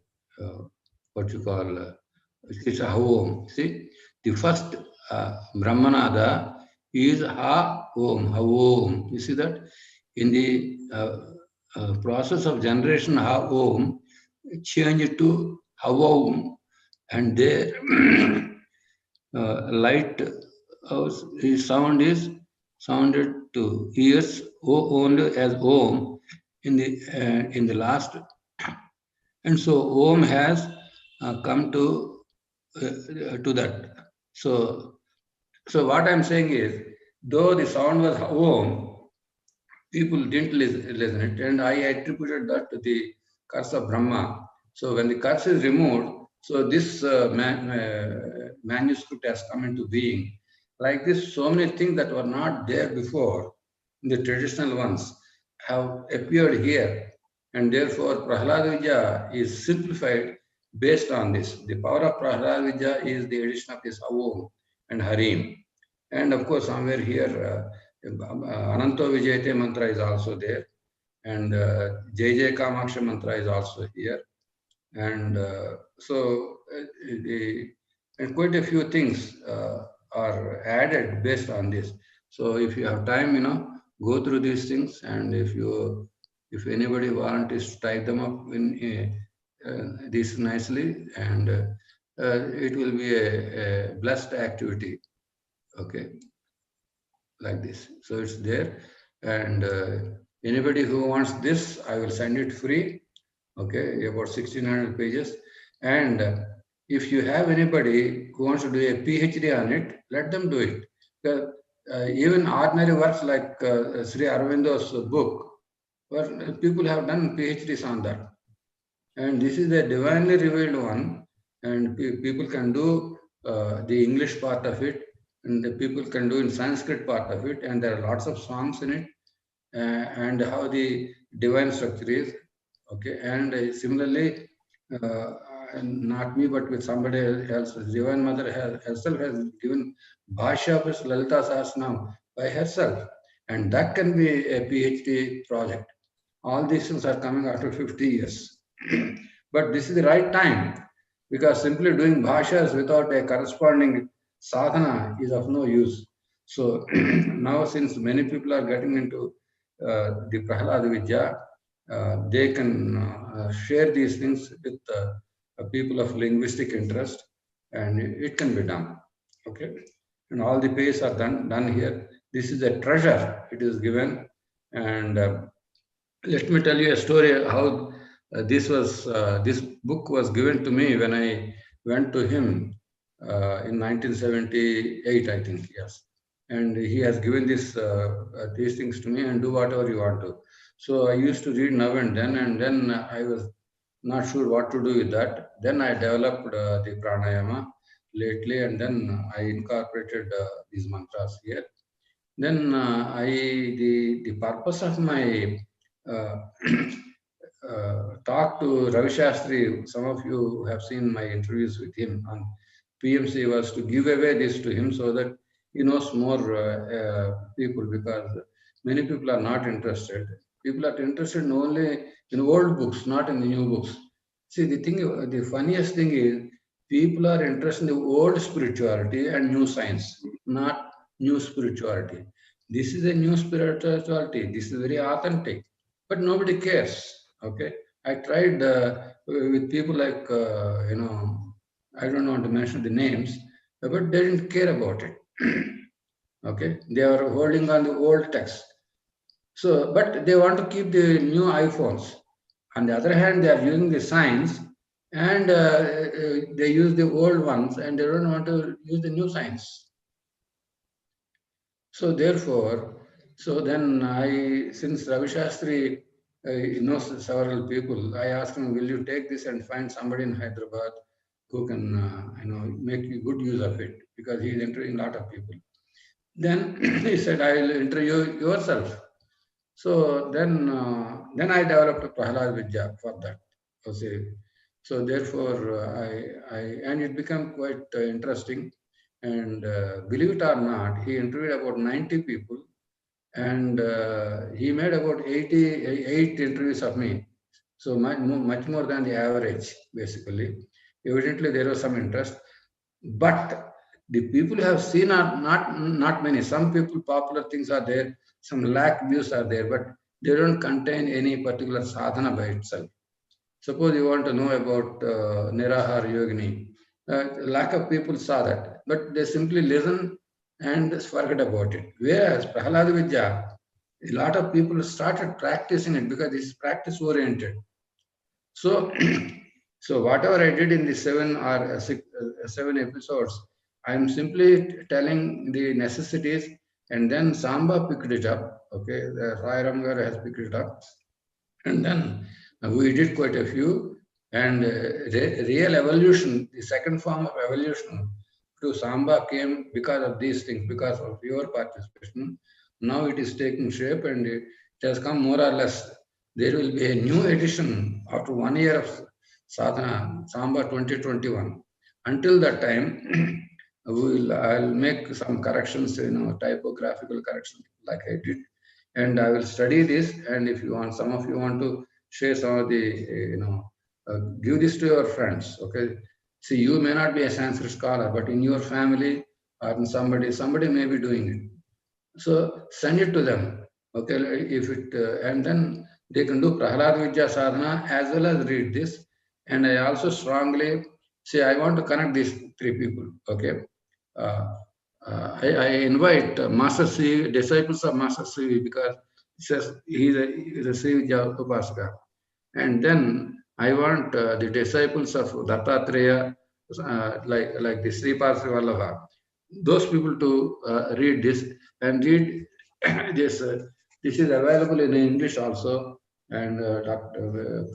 what you call it's a Om. See, the first Brahmanada is Ha Om, Ha Om. You see that in the process of generation Ha Om, change it to Ha Om, and there light sound is sounded to ears only as Om in the last, and so Om has come to that. So what I'm saying is, though the sound was Om, people didn't listen it, and I attributed that to the curse of Brahma. So when the curse is removed, so this manuscript has come into being. Like this, so many things that were not there before, the traditional ones, have appeared here, and therefore Prahlada Vidya is simplified based on this. The power of Prahlada Vidya is the addition of this Om and Harim. And of course, somewhere here, Ananto Vijayate mantra is also there, and Jai Jai Kamaksha mantra is also here, and and quite a few things are added based on this. So if you have time, go through these things, and if anybody wants to type them up in this nicely, and it will be a blessed activity. Okay. Like this. So it's there, and anybody who wants this, I will send it free. Okay, about 1600 pages. And if you have anybody who wants to do a PhD on it, let them do it. Because even ordinary works like Sri Aurobindo's book, where people have done PhDs on that. And this is a divinely revealed one, and people can do the English part of it, and the people can do in Sanskrit part of it, and there are lots of songs in it, and how the divine structure is. Okay, and similarly, not me, but with somebody else, Divine Mother herself has given Bhashya of Lalita Sahasranam by herself, and that can be a PhD project. All these things are coming after 50 years. But this is the right time, because simply doing bhashas without a corresponding sadhana is of no use. So now, since many people are getting into the Prahlada Vidya, they can share these things with people of linguistic interest, and it can be done. Okay, and all the pages are done here. This is a treasure. It is given, and let me tell you a story how this book was given to me when I went to him in 1978, I think. Yes, and he has given these things to me, and do whatever you want to. So I used to read now and then I was not sure what to do with that. Then I developed the pranayama lately, and then I incorporated these mantras here. Then the purpose of my talk to Ravi Shastri, some of you have seen my interviews with him on PMC, was to give away this to him so that he knows more people, because many people are not interested. People are interested only in old books, not in the new books. See, the funniest thing is people are interested in the old spirituality and new science, not new spirituality. This is a new spirituality. This is very authentic, but nobody cares. Okay, I tried with people like I don't want to mention the names, but they didn't care about it. Okay, they are holding on the old text. So, but they want to keep the new iPhones. On the other hand, they are using the science, and they use the old ones, and they don't want to use the new science. So therefore, so then since Ravi Shastri knows several people, I asked him, will you take this and find somebody in Hyderabad who can, make good use of it, because he is interviewing a lot of people. Then he said, I will interview yourself. So then I developed Prahlada Vidya for that. So therefore, and it became quite interesting. And believe it or not, he interviewed about 90 people, and he made about 88 interviews of me. So much more than the average, basically. Evidently, there was some interest, but the people who have seen are not many. Some people, popular things are there, some lakh views are there, but they don't contain any particular sadhana by itself. Suppose you want to know about Nirahar Yogini. Lack of people saw that, but they simply listen and forget about it. Whereas Prahlada Vidya, a lot of people started practicing it because it's practice oriented. So, so whatever I did in the 7 episodes, I'm simply telling the necessities, and then Samba picked it up. Okay, Rai Ramgar has picked it up, and then we did quite a few. And real evolution, the second form of evolution to Samba came because of these things, because of your participation. Now it is taking shape, and it has come more or less. There will be a new edition after 1 year of sadhana, Samba 2021. Until that time, I'll make some corrections, typographical corrections like I did, and I will study this. And if you want, some of you want to share some of the, give this to your friends. Okay, see, you may not be a Sanskrit scholar, but in your family or somebody may be doing it. So send it to them. Okay, if it and then they can do Prahlada Vidya Sadhana as well as read this. And I also strongly say I want to connect these three people. Okay. Uh, I invite Master C, disciples of Master C, because it says he's a Sri Vidya Upasaka. And then I want the disciples of Dattatreya, like the Sri Parsi Vallabha, those people to read this and read this. This is available in English also, and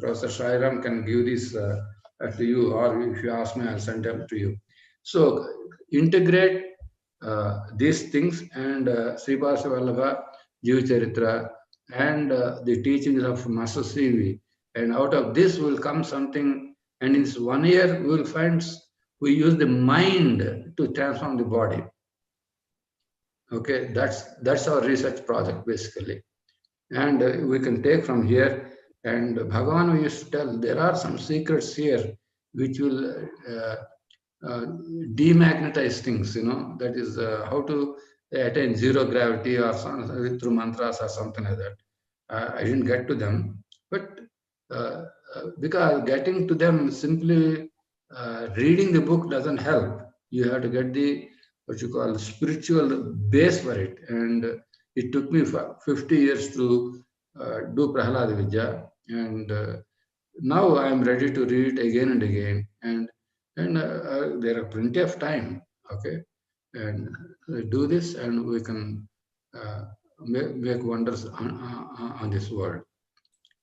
Professor Shairam can give this to you, or if you ask me, I'll send them to you. So integrate these things, and Sripasa Vallabha, Jiva Charitra, and the teachings of Master Sivi. And out of this will come something, and in this 1 year, we will find we use the mind to transform the body. Okay, that's our research project basically. And we can take from here. And Bhagavan used to tell there are some secrets here which will demagnetize things, that is how to attain zero gravity or through mantras or something like that. I didn't get to them, but because getting to them simply reading the book doesn't help. You have to get the what you call spiritual base for it. And it took me 50 years to do Prahlada Vidya, and now I am ready to read again and again. And there are plenty of time. Okay, and do this, and we can make wonders on this world.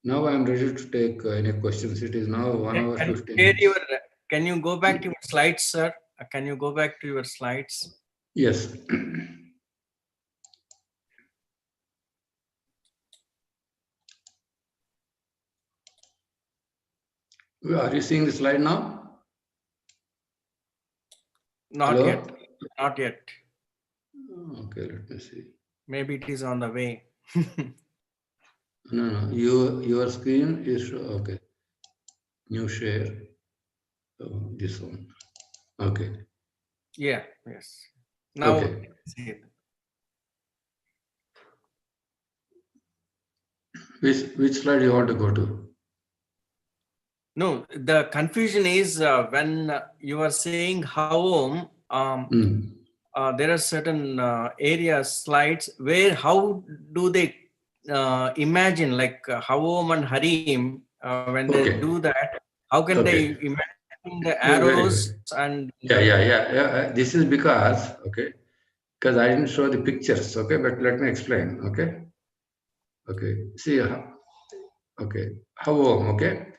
Now I am ready to take any questions. It is now 1 hour 15 minutes. Can you go back to your slides, sir? Can you go back to your slides? Yes. Are you seeing the slide now? Not Hello? yet. Not yet. Okay, let me see. Maybe it is on the way. No. Your screen is okay. New share. Oh, this one. Okay. Yeah, yes. Now, Okay. see it. Which slide you want to go to? No, the confusion is when you are saying Hawom, there are certain areas, slides where how do they imagine, like Hawom and Harim, when they do Okay. that, how can they Okay. imagine the Very arrows good. and Yeah. This is because, okay, because I didn't show the pictures, okay, but let me explain, okay? Okay. See, okay. Havom, okay?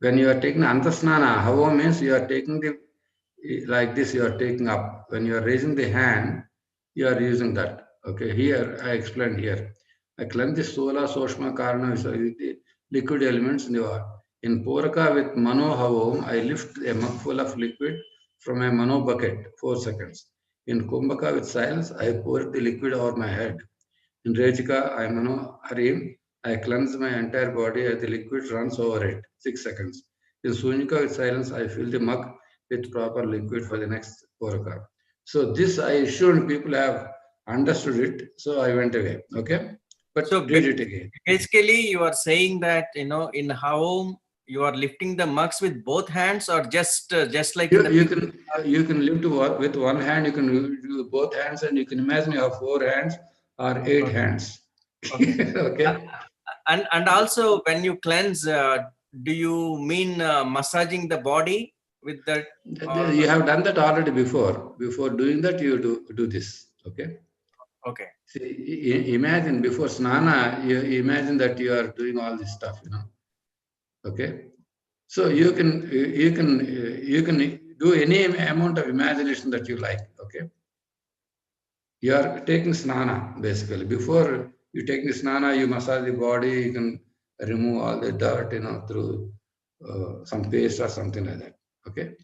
When you are taking Antasnana, Havom means you are taking the, like this, you are taking up. When you are raising the hand, you are using that. Okay, here, I explained here. I cleanse the Sola, Soshma, Karana, the liquid elements in the water. In Poraka with Mano Havom, I lift a mug full of liquid from a Mano bucket, 4 seconds. In Kumbhaka with silence, I pour the liquid over my head. In Rejika, I Mano Harim, I cleanse my entire body as the liquid runs over it, 6 seconds. In Sunyika with silence, I fill the mug with proper liquid for the next Poraka. So this I assured people have understood it, so I went away. Okay? But so read it again. basically you are saying that in Hawom you are lifting the mugs with both hands, or just like in You, the you picture? can you can lift with one hand, you can do both hands, and you can imagine you have 4 hands or 8 Okay. hands. Okay. Okay? And also when you cleanse, do you mean massaging the body with that, You or have done that already before. Before doing that, you do this. Okay? okay? See, imagine before snana, you imagine that you are doing all this stuff, Okay? So you can do any amount of imagination that you like, okay? You are taking snana, basically. Before you take the snana, you massage the body, you can remove all the dirt, through some paste or something like that, okay?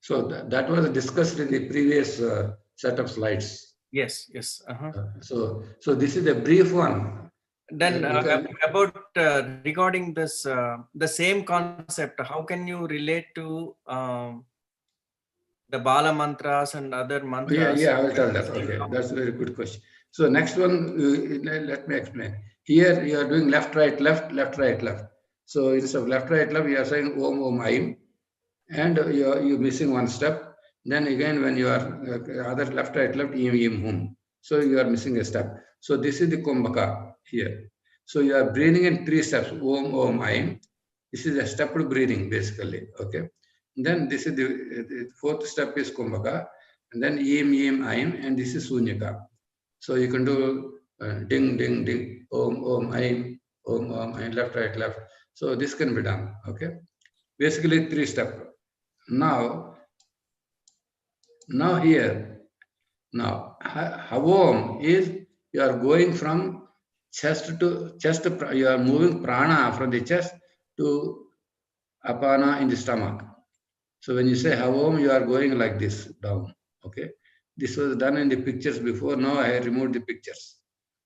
So that was discussed in the previous set of slides. Yes. Uh-huh. So this is a brief one Then because about regarding this, the same concept, how can you relate to the Bala mantras and other mantras? I will tell that. Okay, that's a very good question. So next one, let me explain. Here you are doing left, right, left, left, right, left. So instead of left, right, left, you are saying Om Om Aim, and you're missing one step. Then again, when you are other left, right, left, Im Im Hum. So you are missing a step. So this is the Kumbhaka here. So you are breathing in 3 steps. Om Om Aim. This is a stepped breathing basically. Okay. Then this is the fourth step is Kumbhaka, and then Im Im Aim, and this is Sunyaka. So you can do ding ding ding, Om Om Aim, Om Om Aim, left right left. So this can be done. Okay. Basically 3 steps. Now here, now Havom is you are going from chest to chest, you are moving prana from the chest to apana in the stomach. So when you say Havom, you are going like this down. Okay. This was done in the pictures before. Now I removed the pictures.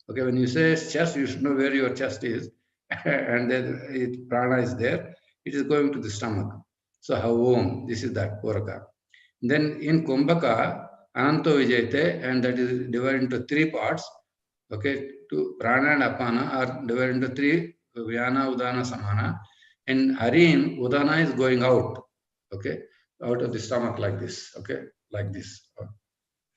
Okay. When you say chest, you should know where your chest is. And then prana is there. It is going to the stomach. So Havom, this is that Poraka. Then in Kumbhaka, Ananto Vijayate, and that is divided into 3 parts. Okay, to Prana and Apana are divided into 3, Vyana, Udana, Samana. And Harim, Udana is going out, okay, out of the stomach like this, okay, like this.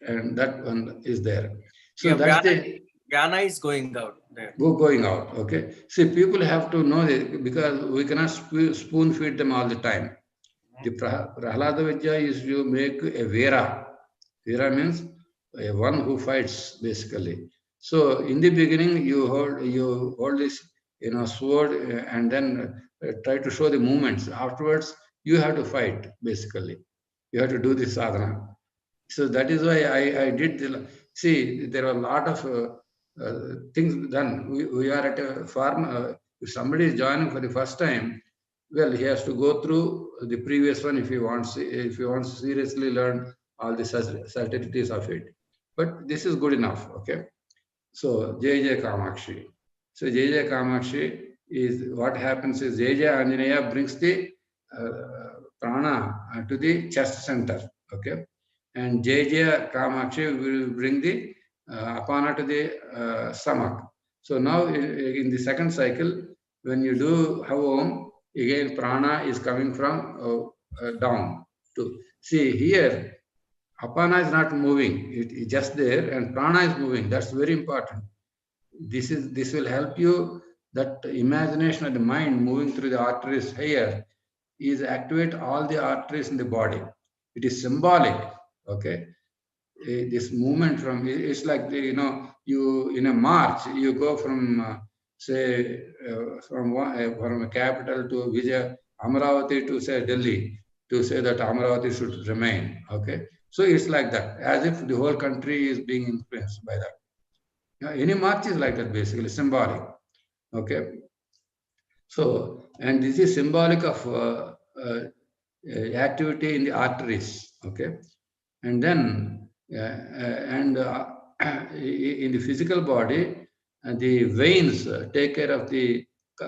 And that one is there. So Yeah, that's the Vyana is going out there. going out, okay. See, people have to know that because we cannot spoon feed them all the time. The Prahlada Vidya is you make a Vera. Vera means a one who fights, basically. So in the beginning, you hold this sword and then try to show the movements. Afterwards, you have to fight, basically. You have to do this sadhana. So that is why I did see there are a lot of things done. We are at a farm. If somebody is joining for the first time, well, he has to go through the previous one if he wants to seriously learn all the subtleties of it. But this is good enough, okay? So, Jai Jai Kamakshi. So, Jai Jai Kamakshi is what happens is Jai Jai Anjaneya brings the prana to the chest center, okay? And Jai Jai Kamakshi will bring the apana to the stomach. So, now in the second cycle, when you do Havom, again prana is coming from down to see here. Apana is not moving; it is just there, and prana is moving. That's very important. This will help you that imagination of the mind moving through the arteries here is activate all the arteries in the body. It is symbolic. Okay, this movement from it's like you in a march you go from say from a capital to Vijay Amravati to say Delhi to say that Amravati should remain. Okay, so it's like that, as if the whole country is being influenced by that. Any march is like that, basically symbolic. Okay, so and this is symbolic of activity in the arteries. Okay, and then in the physical body, the veins take care of the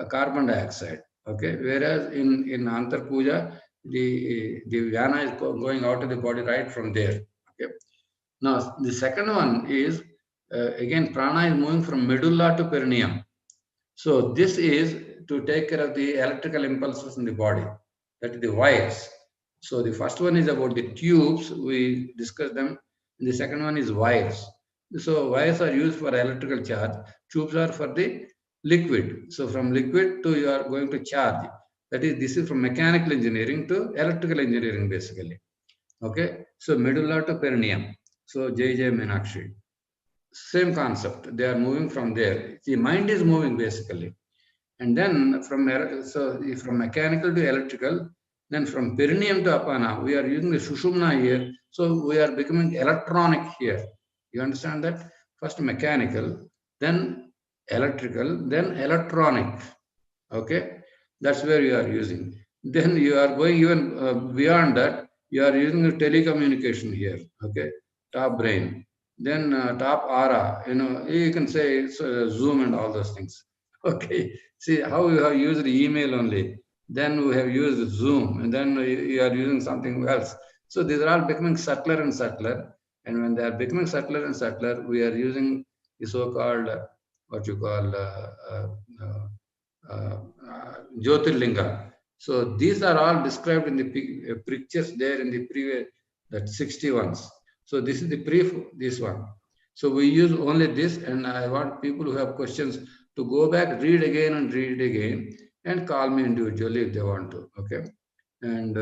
carbon dioxide. Okay, whereas in Antar Puja, the Vyana is going out of the body right from there. Okay. Now the second one is again prana is moving from medulla to perineum. So this is to take care of the electrical impulses in the body, that is the wires. So the first one is about the tubes, we discussed them. And the second one is wires. So wires are used for electrical charge. Tubes are for the liquid. So from liquid to you are going to charge. That is, this is from mechanical engineering to electrical engineering, basically. Okay. So medulla to perineum. So Jai Jai Meenakshi. Same concept. They are moving from there. The mind is moving, basically. And then from mechanical to electrical, then from perineum to apana, we are using the Sushumna here. So we are becoming electronic here. You understand that? First mechanical, then electrical, then electronic. Okay? That's where you are using. Then you are going even beyond that. You are using the telecommunication here. Okay? Top brain. Then top aura. You can say Zoom and all those things. Okay. See how we have used email only. Then we have used Zoom, and then you are using something else. So these are all becoming subtler and subtler. And when they are becoming subtler and subtler, we are using the so-called what you call Jyotirlinga. So these are all described in the pictures there in the previous that 60 ones. So this is the brief, this one. So we use only this, and I want people who have questions to go back, read again and read again, and call me individually if they want to. Okay. And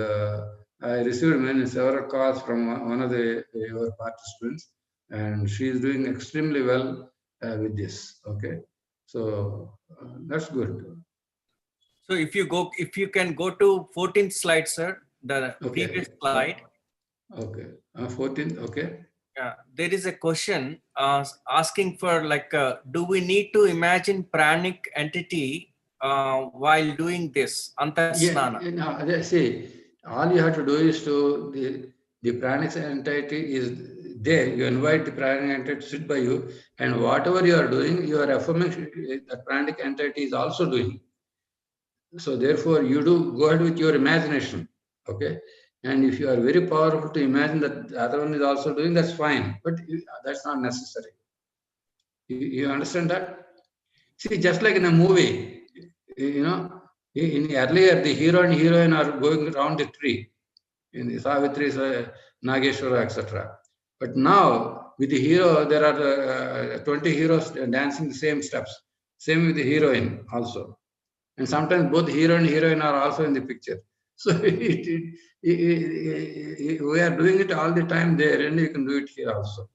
I received several calls from one of your participants, and she is doing extremely well with this. Okay. So that's good. So if you can go to 14th slide, sir, the previous slide. Okay. 14th. Okay. Yeah, there is a question asking for do we need to imagine pranic entity while doing this antarsnana? Yeah, see, all you have to do is the pranic entity is there. You invite the pranic entity to sit by you, and whatever you are doing, you are affirming the pranic entity is also doing. So therefore, you go ahead with your imagination. Okay. And if you are very powerful to imagine that the other one is also doing, that's fine. But that's not necessary. You understand that? See, just like in a movie, in earlier, the hero and heroine are going around the tree. In the Savitri, Nageshwara, etc. But now, with the hero, there are 20 heroes dancing the same steps. Same with the heroine also. And sometimes both hero and heroine are also in the picture. So we are doing it all the time there, and you can do it here also.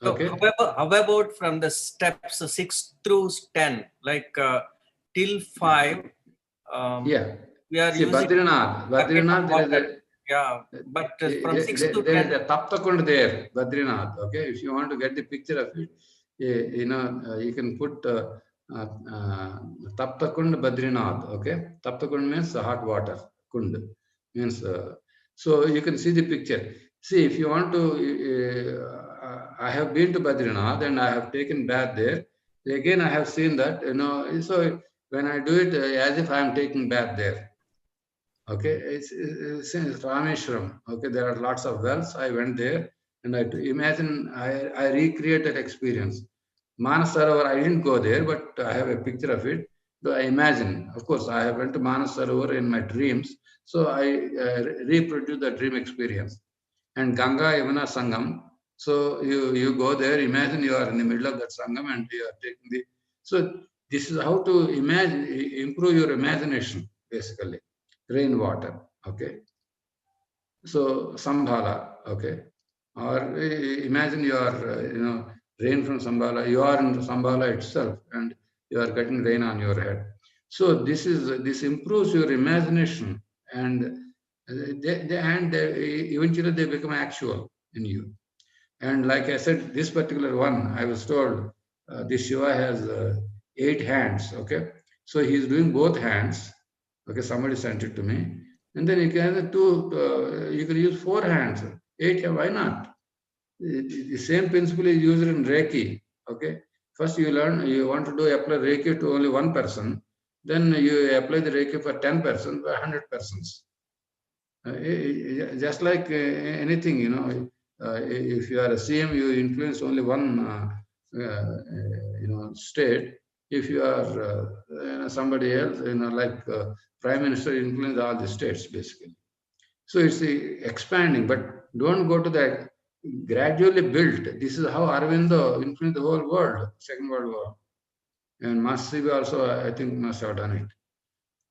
Okay. So how about from the steps 6 through 10, till 5? Yeah. We are using Badrinath, but from 6 to 10. There is a Taptakund there, Badrinath. Okay. If you want to get the picture of it, you can put Taptakund Badrinath. Okay. Taptakund means hot water. Kund means So you can see the picture. See, if you want to, I have been to Badrinath and I have taken bath there. Again, I have seen that, so when I do it as if I am taking bath there. Okay, it's Rameshwaram. Okay, there are lots of wells. I went there and I recreate that experience. Manasarovar, I didn't go there, but I have a picture of it. So I imagine, of course, I have went to Manasarovar in my dreams. So I reproduce the dream experience. And Ganga Yamuna Sangam. So you go there, imagine you are in the middle of that Sangam and you are taking the. So this is how to imagine, improve your imagination, basically. Rainwater, okay. So Sambhala, okay. Or imagine you are, rain from Sambhala, you are in Sambhala itself and you are getting rain on your head. So this improves your imagination and eventually they become actual in you. And like I said, this particular one, I was told this Shiva has 8 hands, okay. So he's doing both hands, okay, somebody sent it to me. And then you can have you can use 4 hands, 8, why not? The same principle is used in Reiki. Okay. First you want to apply Reiki to only one person, then you apply the Reiki for 10 persons, 100 persons. Just like anything, if you are a CM, you influence only one, state. If you are somebody else, like Prime Minister, influence all the states basically. So it's expanding, but don't go to that. Gradually built. This is how Aurobindo influenced the whole world, Second World War. And Massive also, I think, must have done it.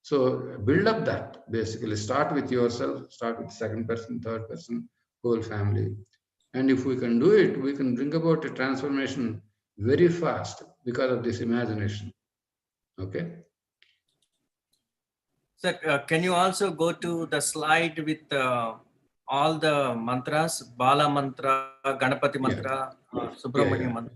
So build up that, basically. Start with yourself, start with second person, third person, whole family. And if we can do it, we can bring about a transformation very fast because of this imagination. Okay? Sir, can you also go to the slide with all the mantras, Bala mantra, Ganapati mantra, Subramanya mantra?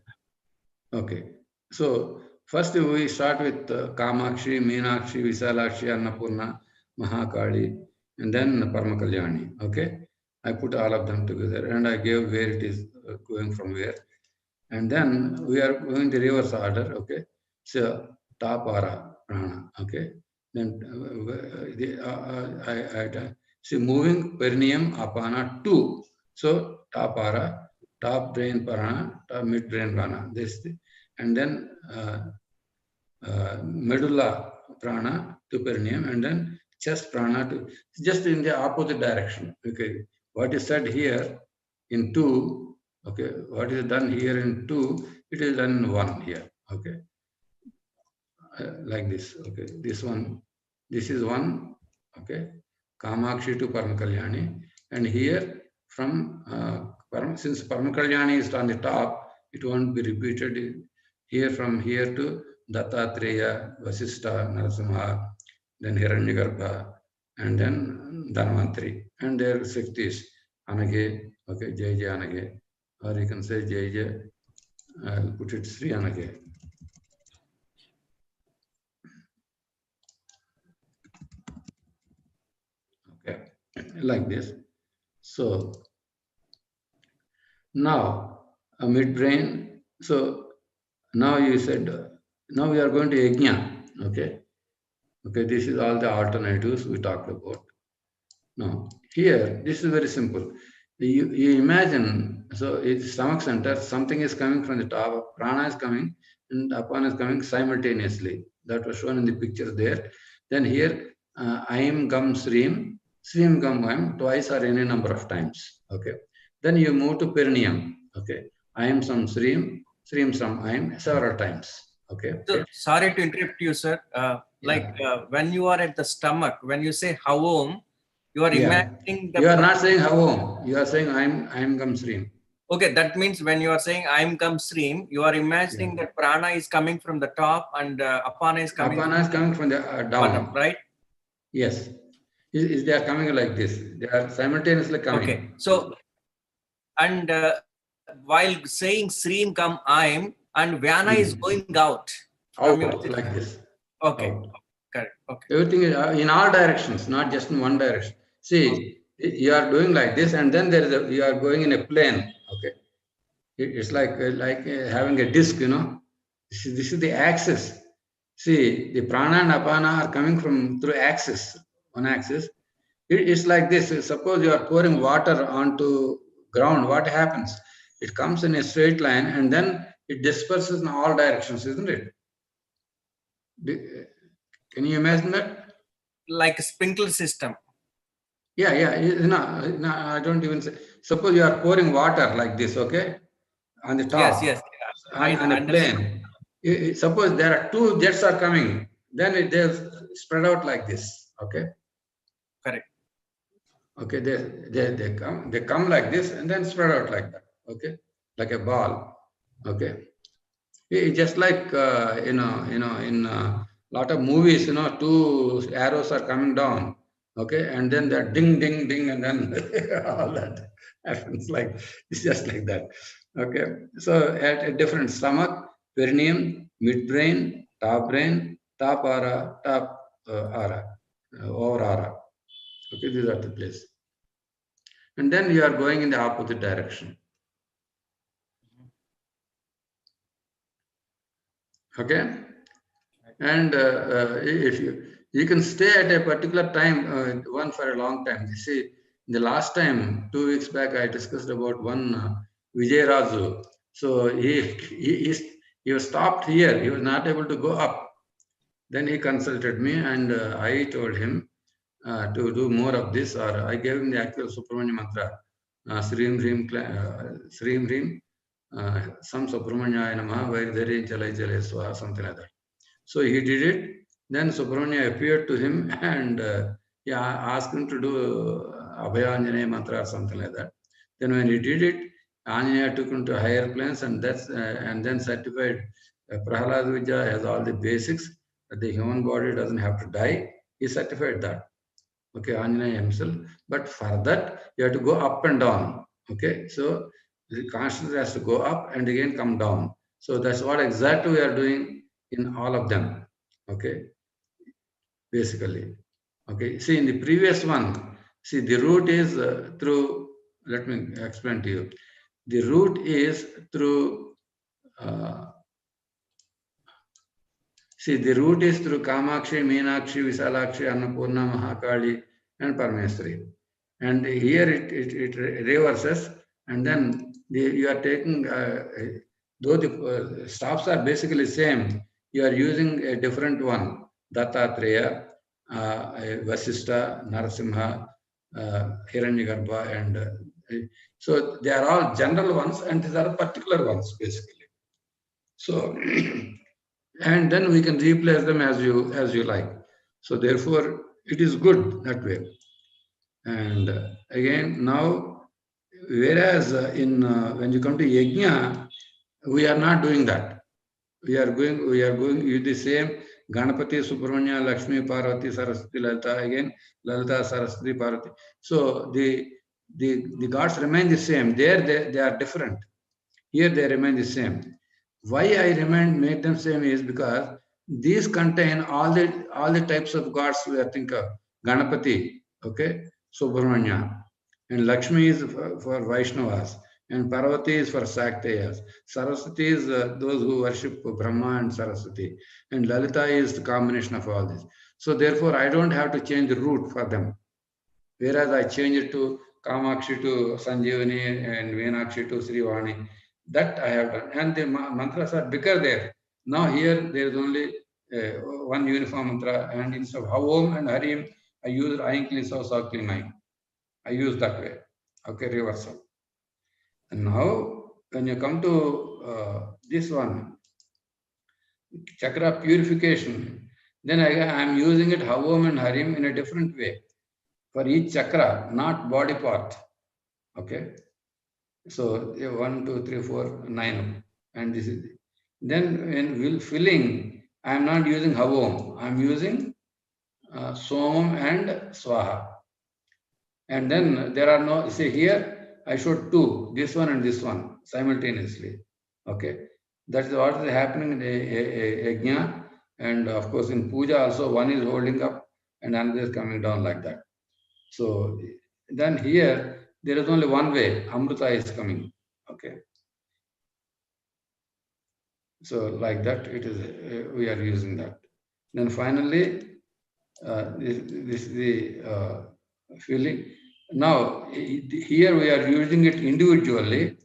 Okay. So first we start with Kamakshi, Meenakshi, Visalakshi, Annapurna, Mahakali, and then Parmakalyani. Okay. I put all of them together and I gave where it is going from where. And then we are going the reverse order. Okay. So Tapara Prana. Okay. Then I see moving perineum apana 2. So Tapara, top brain prana, top mid brain prana. This, and then medulla prana to perineum, and then chest prana to just in the opposite direction. Okay, what is said here in 2. Okay, what is done here in 2, it is done in 1 here. Okay, like this. Okay, this one, this is 1. Okay, Kamakshi to Parmakalyani, and here from since Parmakalyani is on the top, it won't be repeated. Here from here to Dattatreya, Vasistha, Narasimha, then Hiranyagarbha, and then Dhanvantri, and their Shaktis, Anage, okay, Jai Jai Anage, or you can say Jai Jai, I'll put it Sri Anage. Okay, like this. So now a midbrain. So now you said, now we are going to Yajna. Okay. Okay, this is all the alternatives we talked about. Now, here, this is very simple. You imagine, so it's stomach center, something is coming from the top, prana is coming, and apana is coming simultaneously. That was shown in the picture there. Then here, aim gum sreem, sreem gum aim, twice or any number of times. Okay. Then you move to perineum. Okay. Aim some sreem, sreem some aim, several times. Okay. So, sorry to interrupt you, sir. When you are at the stomach, when you say Havom, you are imagining the. You are not saying Havom. You are saying I'm Gam Sreem. Okay, that means when you are saying I'm Gam Sreem, you are imagining that prana is coming from the top and apana is coming. Apana is coming from the down. Bottom, right? Yes. They are coming like this. They are simultaneously coming. Okay. So, and while saying Sreem come I'm, and Vyana is going out. Like this. Okay. Out. Correct. Okay. Everything is in all directions, not just in one direction. See, you are doing like this, and then there is you are going in a plane. Okay, it's like having a disc, you know. This is the axis. See, the prana and apana are coming from through axis, one axis. It's like this. Suppose you are pouring water onto ground, what happens? It comes in a straight line and then it disperses in all directions, isn't it? Can you imagine that? Like a sprinkler system. Yeah, yeah. No, I don't even say. Suppose you are pouring water like this, okay, on the top, Yes. on a plane. Suppose there are two jets are coming, then they spread out like this, okay. Correct. Okay, they come like this and then spread out like that, okay, like a ball, okay. It's just like in lot of movies, two arrows are coming down, okay, and then that ding ding ding, and then all that happens. Like it's just like that, okay. So at a different stomach, perineum, midbrain, top aura, top aura, over aura. Okay, these are the place. And then you are going in the opposite direction. Okay, and if you can stay at a particular time, one for a long time. You see, the last time 2 weeks back, I discussed about one Vijay Raju. So he was stopped here. He was not able to go up. Then he consulted me, and I told him to do more of this, or I gave him the actual Subramanya mantra, Srim Hrim, some Subramanya Namaha, Vaidhari Chalai Chalai Swaha, something like that. So he did it. Then Subramanya appeared to him and asked him to do Abhaya Anjaneya mantra or something like that. Then when he did it, Anjaneya took him to higher planes, and then certified Prahlada Vidya has all the basics, that the human body doesn't have to die. He certified that. Okay, Anjaneya himself. But for that, you have to go up and down. Okay, so the consciousness has to go up and again come down. So that's what exactly we are doing in all of them. Okay, basically. Okay, see, in the previous one, see, the root is through, let me explain to you. The root is through, the root is through Kamakshi, Meenakshi, Visalakshi, Annapurna, Mahakali, and Parmeshwari. And here it reverses, and then you are taking, though the stops are basically same, you are using a different one, Dattatreya, Vasistha, Narasimha, Hiranyagarbha, and so they are all general ones, and these are particular ones, basically. So, and then we can replace them as you like. So therefore, it is good that way. And again, now, whereas when you come to yajna, we are not doing that. We are going with the same Ganapati, Subramanya, Lakshmi, Parvati, Saraswati, Lalita, again Lalita, Saraswati, Parvati. So the gods remain the same. There they are different. Here they remain the same. Why I make them same is because these contain all the types of gods we are thinking of. Ganapati, okay, Subramanya, and Lakshmi is for Vaishnavas, and Parvati is for Sakteyas. Saraswati is those who worship Brahma and Saraswati, and Lalita is the combination of all this. So therefore, I don't have to change the root for them. Whereas I change it to Kamakshi to Sanjeevani and Veenakshi to Srivani. That I have done. And the mantras are bigger there. Now here there is only one uniform mantra, and instead of Om and Harim, I use Ayin Kli Sau Sau Kli Mai. I use that way. Okay, reversal. And now when you come to this one, chakra purification, then I am using it Om and Harim in a different way for each chakra, not body part. Okay. So 1, 2, 3, 4, 9, and this is. Then when filling, I am not using Havom, I am using Somam and Swaha. And then there are no, say here, I showed two, this one and this one simultaneously. Okay, that's what is happening in a Yajna. And of course, in Puja also, one is holding up and another is coming down like that. So then here there is only one way, Amrita is coming. Okay. So like that, it is we are using that. Then finally, this is the feeling. Now here we are using it individually,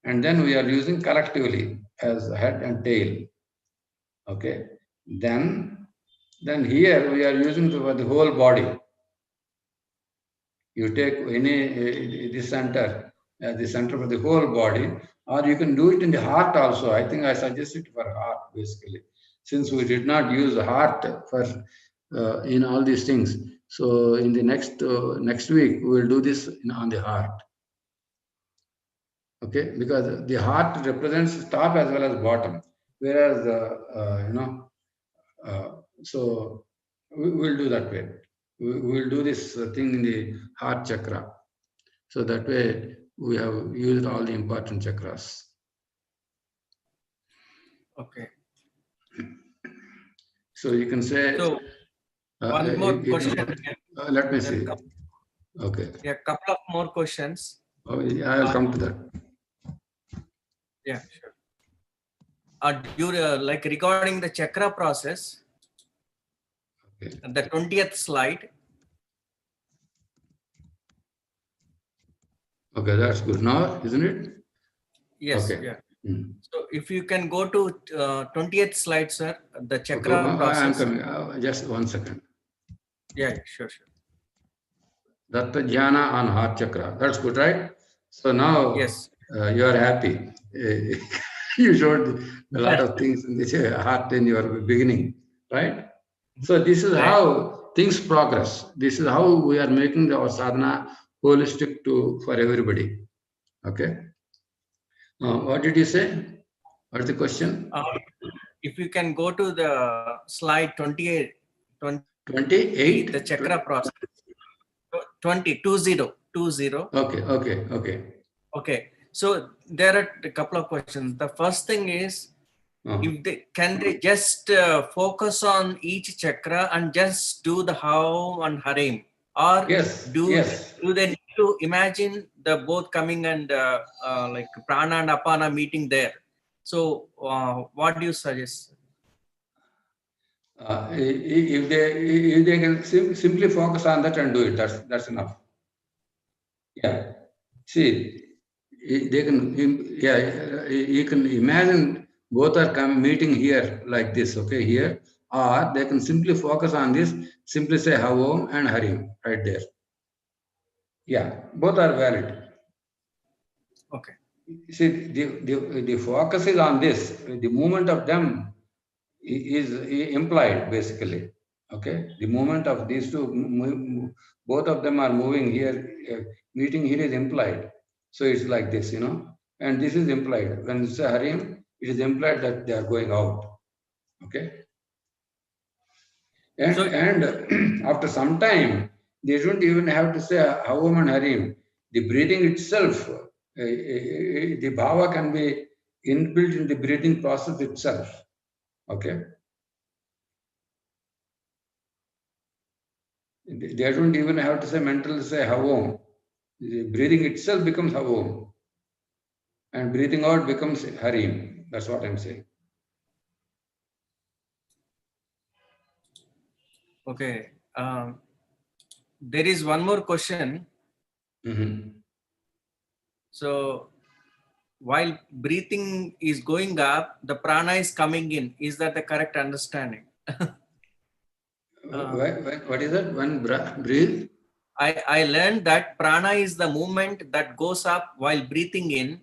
and then we are using collectively as head and tail. Okay. Then here we are using for the whole body. You take any the center for the whole body, or you can do it in the heart also. I think I suggest it for heart basically, since we did not use the heart for in all these things. So in the next week we will do this on the heart. Okay, because the heart represents top as well as bottom, whereas so we will do that way. We will do this thing in the heart chakra. So that way we have used all the important chakras. Okay. So you can say. So one more question. Let me see. Okay. Yeah, a couple of more questions. Oh, I will come to that. Yeah, sure. Like regarding the chakra process, okay. The 20th slide. Okay, that's good now, isn't it? Yes. Okay. Yeah. So if you can go to 20th slide, sir, the chakra process. I am coming. Just 1 second. Yeah, sure. Datta Dhyana on heart chakra. That's good, right? So now yes, you are happy. You showed a lot of things in this heart in your beginning, right? So this is how things progress. This is how we are making our sadhana holistic for everybody. Okay. What did you say? What's the question? If you can go to the slide 28. 28? The chakra process. 20. Okay. So there are a couple of questions. The first thing is, can they just focus on each chakra and just do the Hum and Harim, or do they need to imagine the both coming and like Prana and Apana meeting there? So what do you suggest? If they can simply focus on that and do it, that's enough. Yeah. See, they can. Yeah, you can imagine both are meeting here like this. Okay, here, or they can simply focus on this. Simply say Hum and Harim right there. Yeah, both are valid. Okay. See, the focus is on this. The movement of them is implied basically. Okay, the movement of these two, both of them are moving here, meeting here is implied. So it's like this, and this is implied. When you say Harim, it is implied that they are going out. Okay, and after some time, they don't even have to say Hum and Harim. The breathing itself, the bhava can be inbuilt in the breathing process itself. Okay. They don't even have to say mentally say Hum. The breathing itself becomes Hum. And breathing out becomes Harim. That's what I'm saying. Okay. There is one more question. So while breathing is going up, the prana is coming in. Is that the correct understanding? What is that? When breathe? I learned that prana is the movement that goes up while breathing in,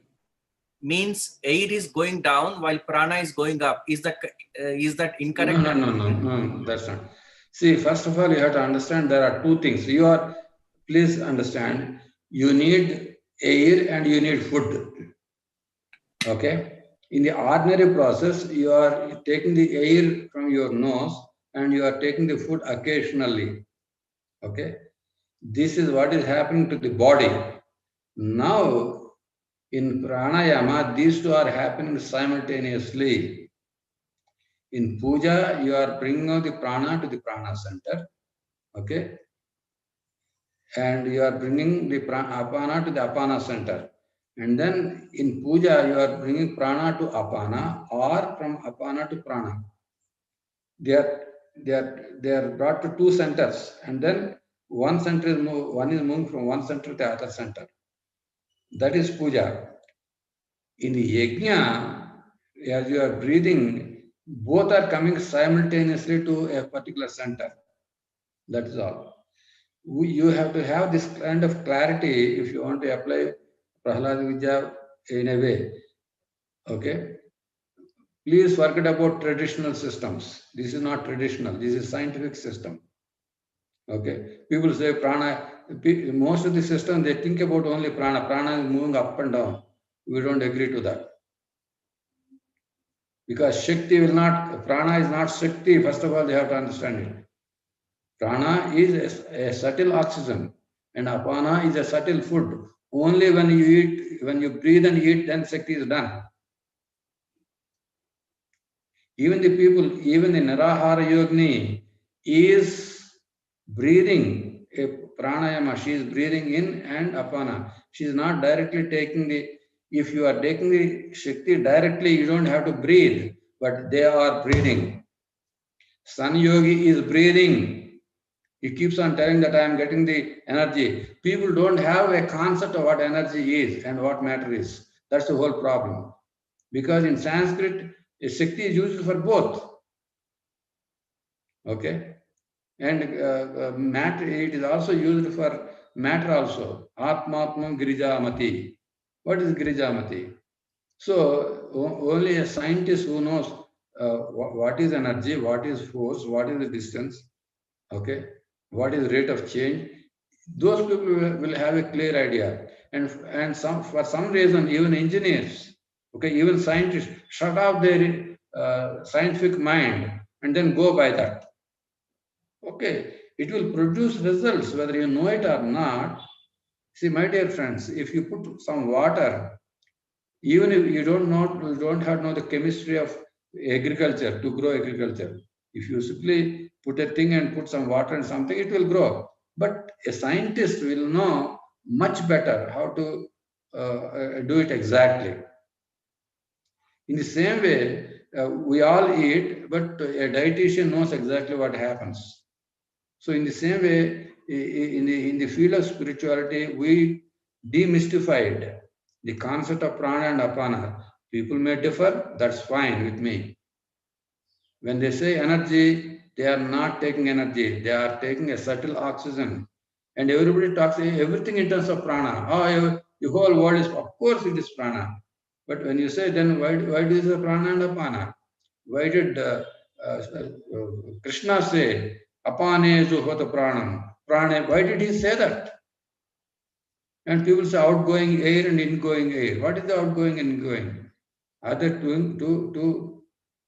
means air is going down while prana is going up. Is that incorrect? No, that's not. See, first of all, you have to understand there are two things. Please understand, you need air and you need food. Okay? In the ordinary process, you are taking the air from your nose and you are taking the food occasionally. Okay? This is what is happening to the body. Now, in pranayama, these two are happening simultaneously. In puja, you are bringing out the prana to the prana center. Okay? and you are bringing the apana to the apana center. And then in puja, you are bringing prana to apana or from apana to prana. They are brought to two centers, and then one is moving from one center to the other center. That is puja. In the yajna, as you are breathing, both are coming simultaneously to a particular center. That is all. You have to have this kind of clarity if you want to apply Prahlada Vidya in a way. Okay? Please forget about traditional systems. This is not traditional. This is scientific system. Okay. People say prana, most of the system, they think about only prana. Prana is moving up and down. We don't agree to that. Because Shakti will not, prana is not Shakti. First of all, they have to understand it. Prana is a subtle oxygen and apana is a subtle food. Only when you eat, when you breathe and eat, then Shakti is done. Even the people, even the Narahara Yogini is breathing a pranayama. She is breathing in and apana. She is not directly taking the, if you are taking the Shakti directly, you don't have to breathe, but they are breathing. Sun Yogi is breathing. He keeps on telling that I am getting the energy. People don't have a concept of what energy is and what matter is. That's the whole problem. Because in Sanskrit, Shakti is used for both. Okay? And matter, it is also used for matter also. Atmatmam Girijamati. What is Girijamati? So only a scientist who knows what is energy, what is force, what is the distance, okay, what is rate of change, those people will have a clear idea. And some, for some reason, even engineers, okay, even scientists shut off their scientific mind and then go by that. Okay, it will produce results whether you know it or not. See, my dear friends, if you put some water, even if you don't have to know the chemistry of agriculture to grow agriculture. If you simply put a thing and put some water and something, it will grow. But a scientist will know much better how to do it exactly. In the same way, we all eat, but a dietitian knows exactly what happens. So in the same way, in the field of spirituality, we demystified the concept of prana and apana. People may differ, that's fine with me. When they say energy, they are not taking energy, they are taking a subtle oxygen. And everybody talks everything in terms of prana. Oh, the whole world is, of course it is prana. But when you say, then why do you say prana and apana? Why did Krishna say, apane zuhota pranam? Prana, why did he say that? And people say outgoing air and ingoing air. What is the outgoing and ingoing? Are they doing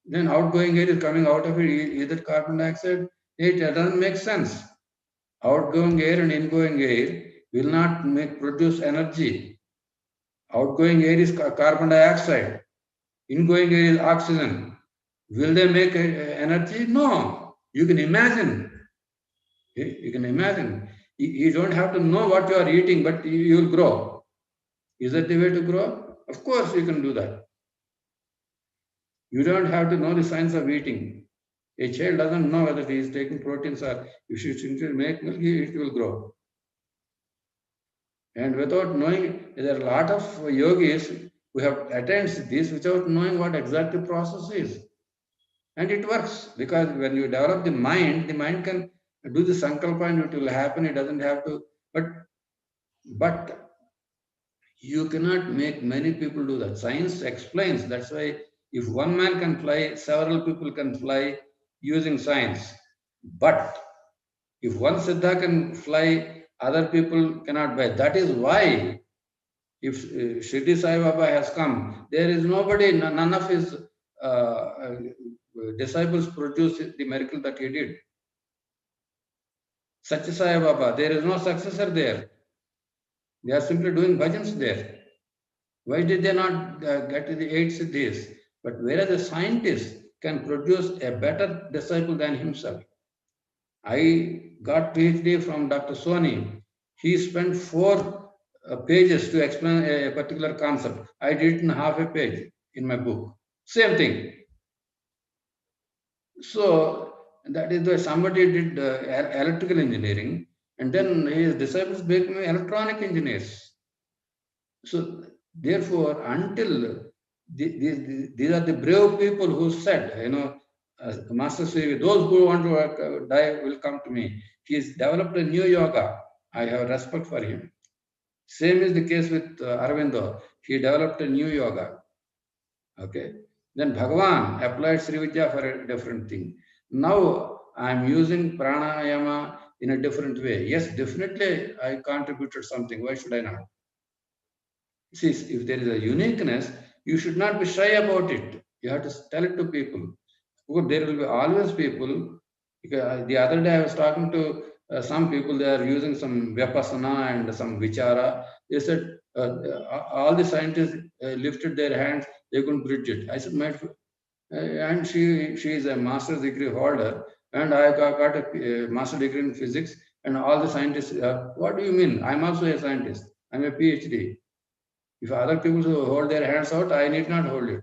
then outgoing air is coming out of it, either carbon dioxide? It doesn't make sense. Outgoing air and ingoing air will not produce energy. Outgoing air is carbon dioxide. Ingoing air is oxygen. Will they make energy? No. You can imagine. You can imagine. You don't have to know what you are eating, but you will grow. Is that the way to grow? Of course, you can do that. You don't have to know the science of eating. A child doesn't know whether he is taking proteins or if you simply make milk, it will grow. And without knowing, there are a lot of yogis who have attained this without knowing what exactly the process is. And it works because when you develop the mind can do the sankalpa and it will happen. It doesn't have to, but you cannot make many people do that. Science explains. That's why if one man can fly, several people can fly using science. But if one Siddha can fly, other people cannot fly. That is why if Shirdi Sai Baba has come, there is nobody, none of his disciples produced the miracle that he did. Satya Sai Baba, there is no successor there. They are simply doing bhajans there. Why did they not get to the 8 siddhis? But whereas a scientist can produce a better disciple than himself. I got PhD from Dr. Soni. He spent 4 pages to explain a particular concept. I did it in half a page in my book. Same thing. So that is why somebody did electrical engineering, and then his disciples became electronic engineers. So therefore, until these are the brave people who said, Master Sri, those who want to die will come to me. He's developed a new yoga. I have respect for him. Same is the case with Arvindo. He developed a new yoga. Okay. Then Bhagavan applied Sri Vidya for a different thing. Now I am using pranayama in a different way. Yes, definitely I contributed something. Why should I not? See, if there is a uniqueness, you should not be shy about it. You have to tell it to people. Because there will be always people. The other day I was talking to some people, they are using some vipassana and some vichara. They said all the scientists lifted their hands, they couldn't bridge it. I said, and she is a master's degree holder, and I got a master's degree in physics, and all the scientists, what do you mean? I'm also a scientist. I'm a PhD. If other people hold their hands out, I need not hold it.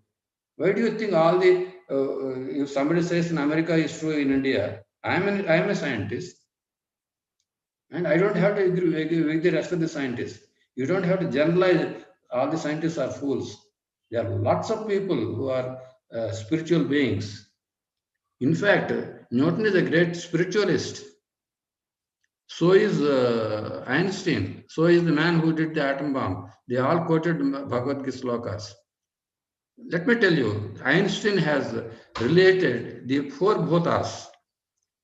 Why do you think all the, if somebody says in America is true in India, I am a scientist, and I don't have to agree with the rest of the scientists. You don't have to generalize all the scientists are fools. There are lots of people who are spiritual beings. In fact, Newton is a great spiritualist. So is Einstein. So is the man who did the atom bomb. They all quoted Bhagavad Gita slokas. Let me tell you, Einstein has related the 4 bhutas.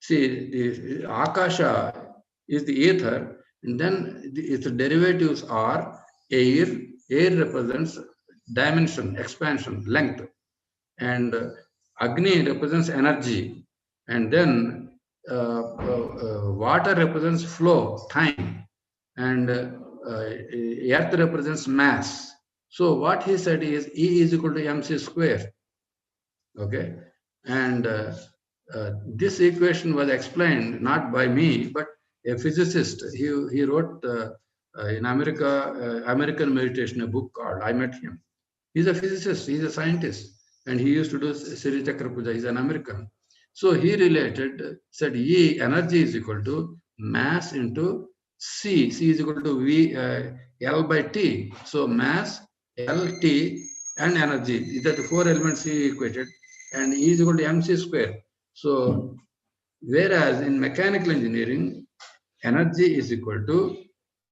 See, the Akasha is the ether, and then its derivatives are air. Air represents dimension, expansion, length, and Agni represents energy, and then water represents flow, time, and earth represents mass. So what he said is E is equal to mc square. Okay, and this equation was explained not by me but a physicist. He wrote in America, American Meditation, a book called. I met him. He's a physicist. He's a scientist, and he used to do Sri Chakra Puja. He's an American. So he related, said E energy is equal to mass into C. C is equal to V L by T. So mass, L, T, and energy. These are the 4 elements he equated, and E is equal to mc square. So whereas in mechanical engineering, energy is equal to,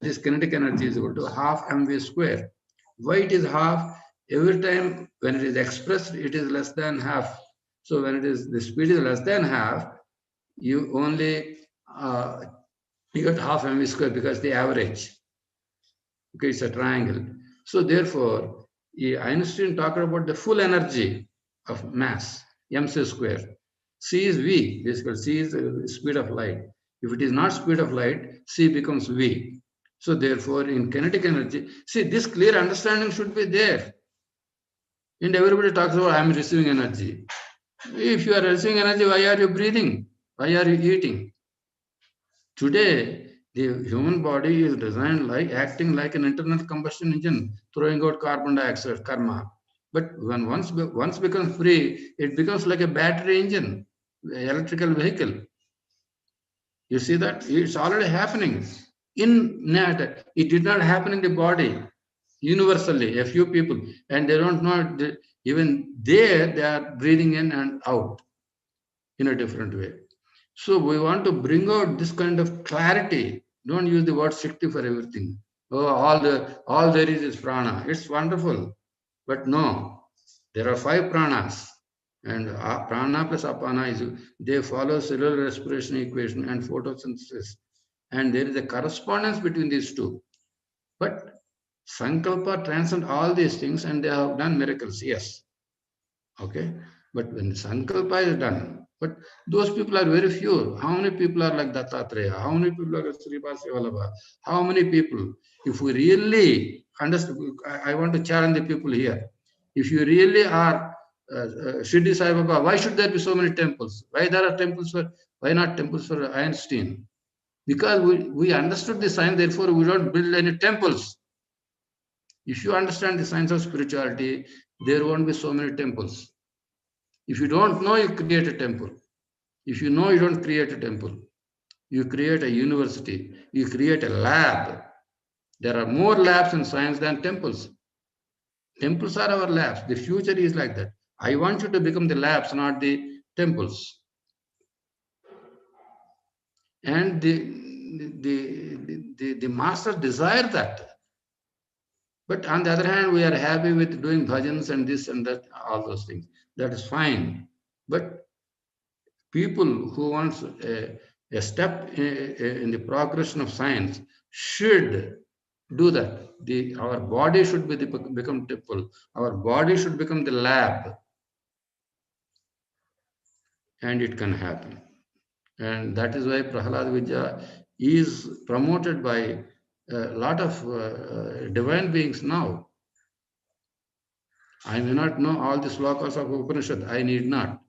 this kinetic energy is equal to half mv square. Why it is half? Every time when it is expressed, it is less than half. So when it is, the speed is less than half, you only you get half mv square because the average. Okay, it's a triangle. So therefore, Einstein talked about the full energy of mass, mc square. C is V, basically C is the speed of light. If it is not speed of light, C becomes V. So therefore, in kinetic energy, see, this clear understanding should be there. And everybody talks about, I am receiving energy. If you are receiving energy, why are you breathing? Why are you eating? Today, the human body is designed like acting like an internal combustion engine, throwing out carbon dioxide, karma. But when once becomes free, it becomes like a battery engine, electrical vehicle. You see that? It's already happening. It did not happen in the body universally, a few people, and they don't know, even there they are breathing in and out in a different way. So we want to bring out this kind of clarity. Don't use the word Shakti for everything. Oh, all there is prana. It's wonderful. But no, there are 5 pranas. And prana plus apana they follow cellular respiration equation and photosynthesis. And there is a correspondence between these two. But Sankalpa transcends all these things, and they have done miracles, yes. Okay. But when Sankalpa is done, but those people are very few. How many people are like Dattatreya? How many people are like Srivasa Vallabha? How many people? If we really understand, I want to challenge the people here. If you really are Shirdi Sai Baba, why should there be so many temples? Why there are temples for? Why not temples for Einstein? Because we understood the science, therefore we don't build any temples. If you understand the science of spirituality, there won't be so many temples. If you don't know, you create a temple. If you know, you don't create a temple. You create a university. You create a lab. There are more labs in science than temples. Temples are our labs. The future is like that. I want you to become the labs, not the temples. And the masters desire that. But on the other hand, we are happy with doing bhajans and this and that, all those things. That is fine. But people who wants a step in the progression of science should do that. Our body should become temple. Our body should become the lab. And it can happen. And that is why Prahlada Vidya is promoted by a lot of divine beings now. I may not know all the slokas of Upanishad. I need not.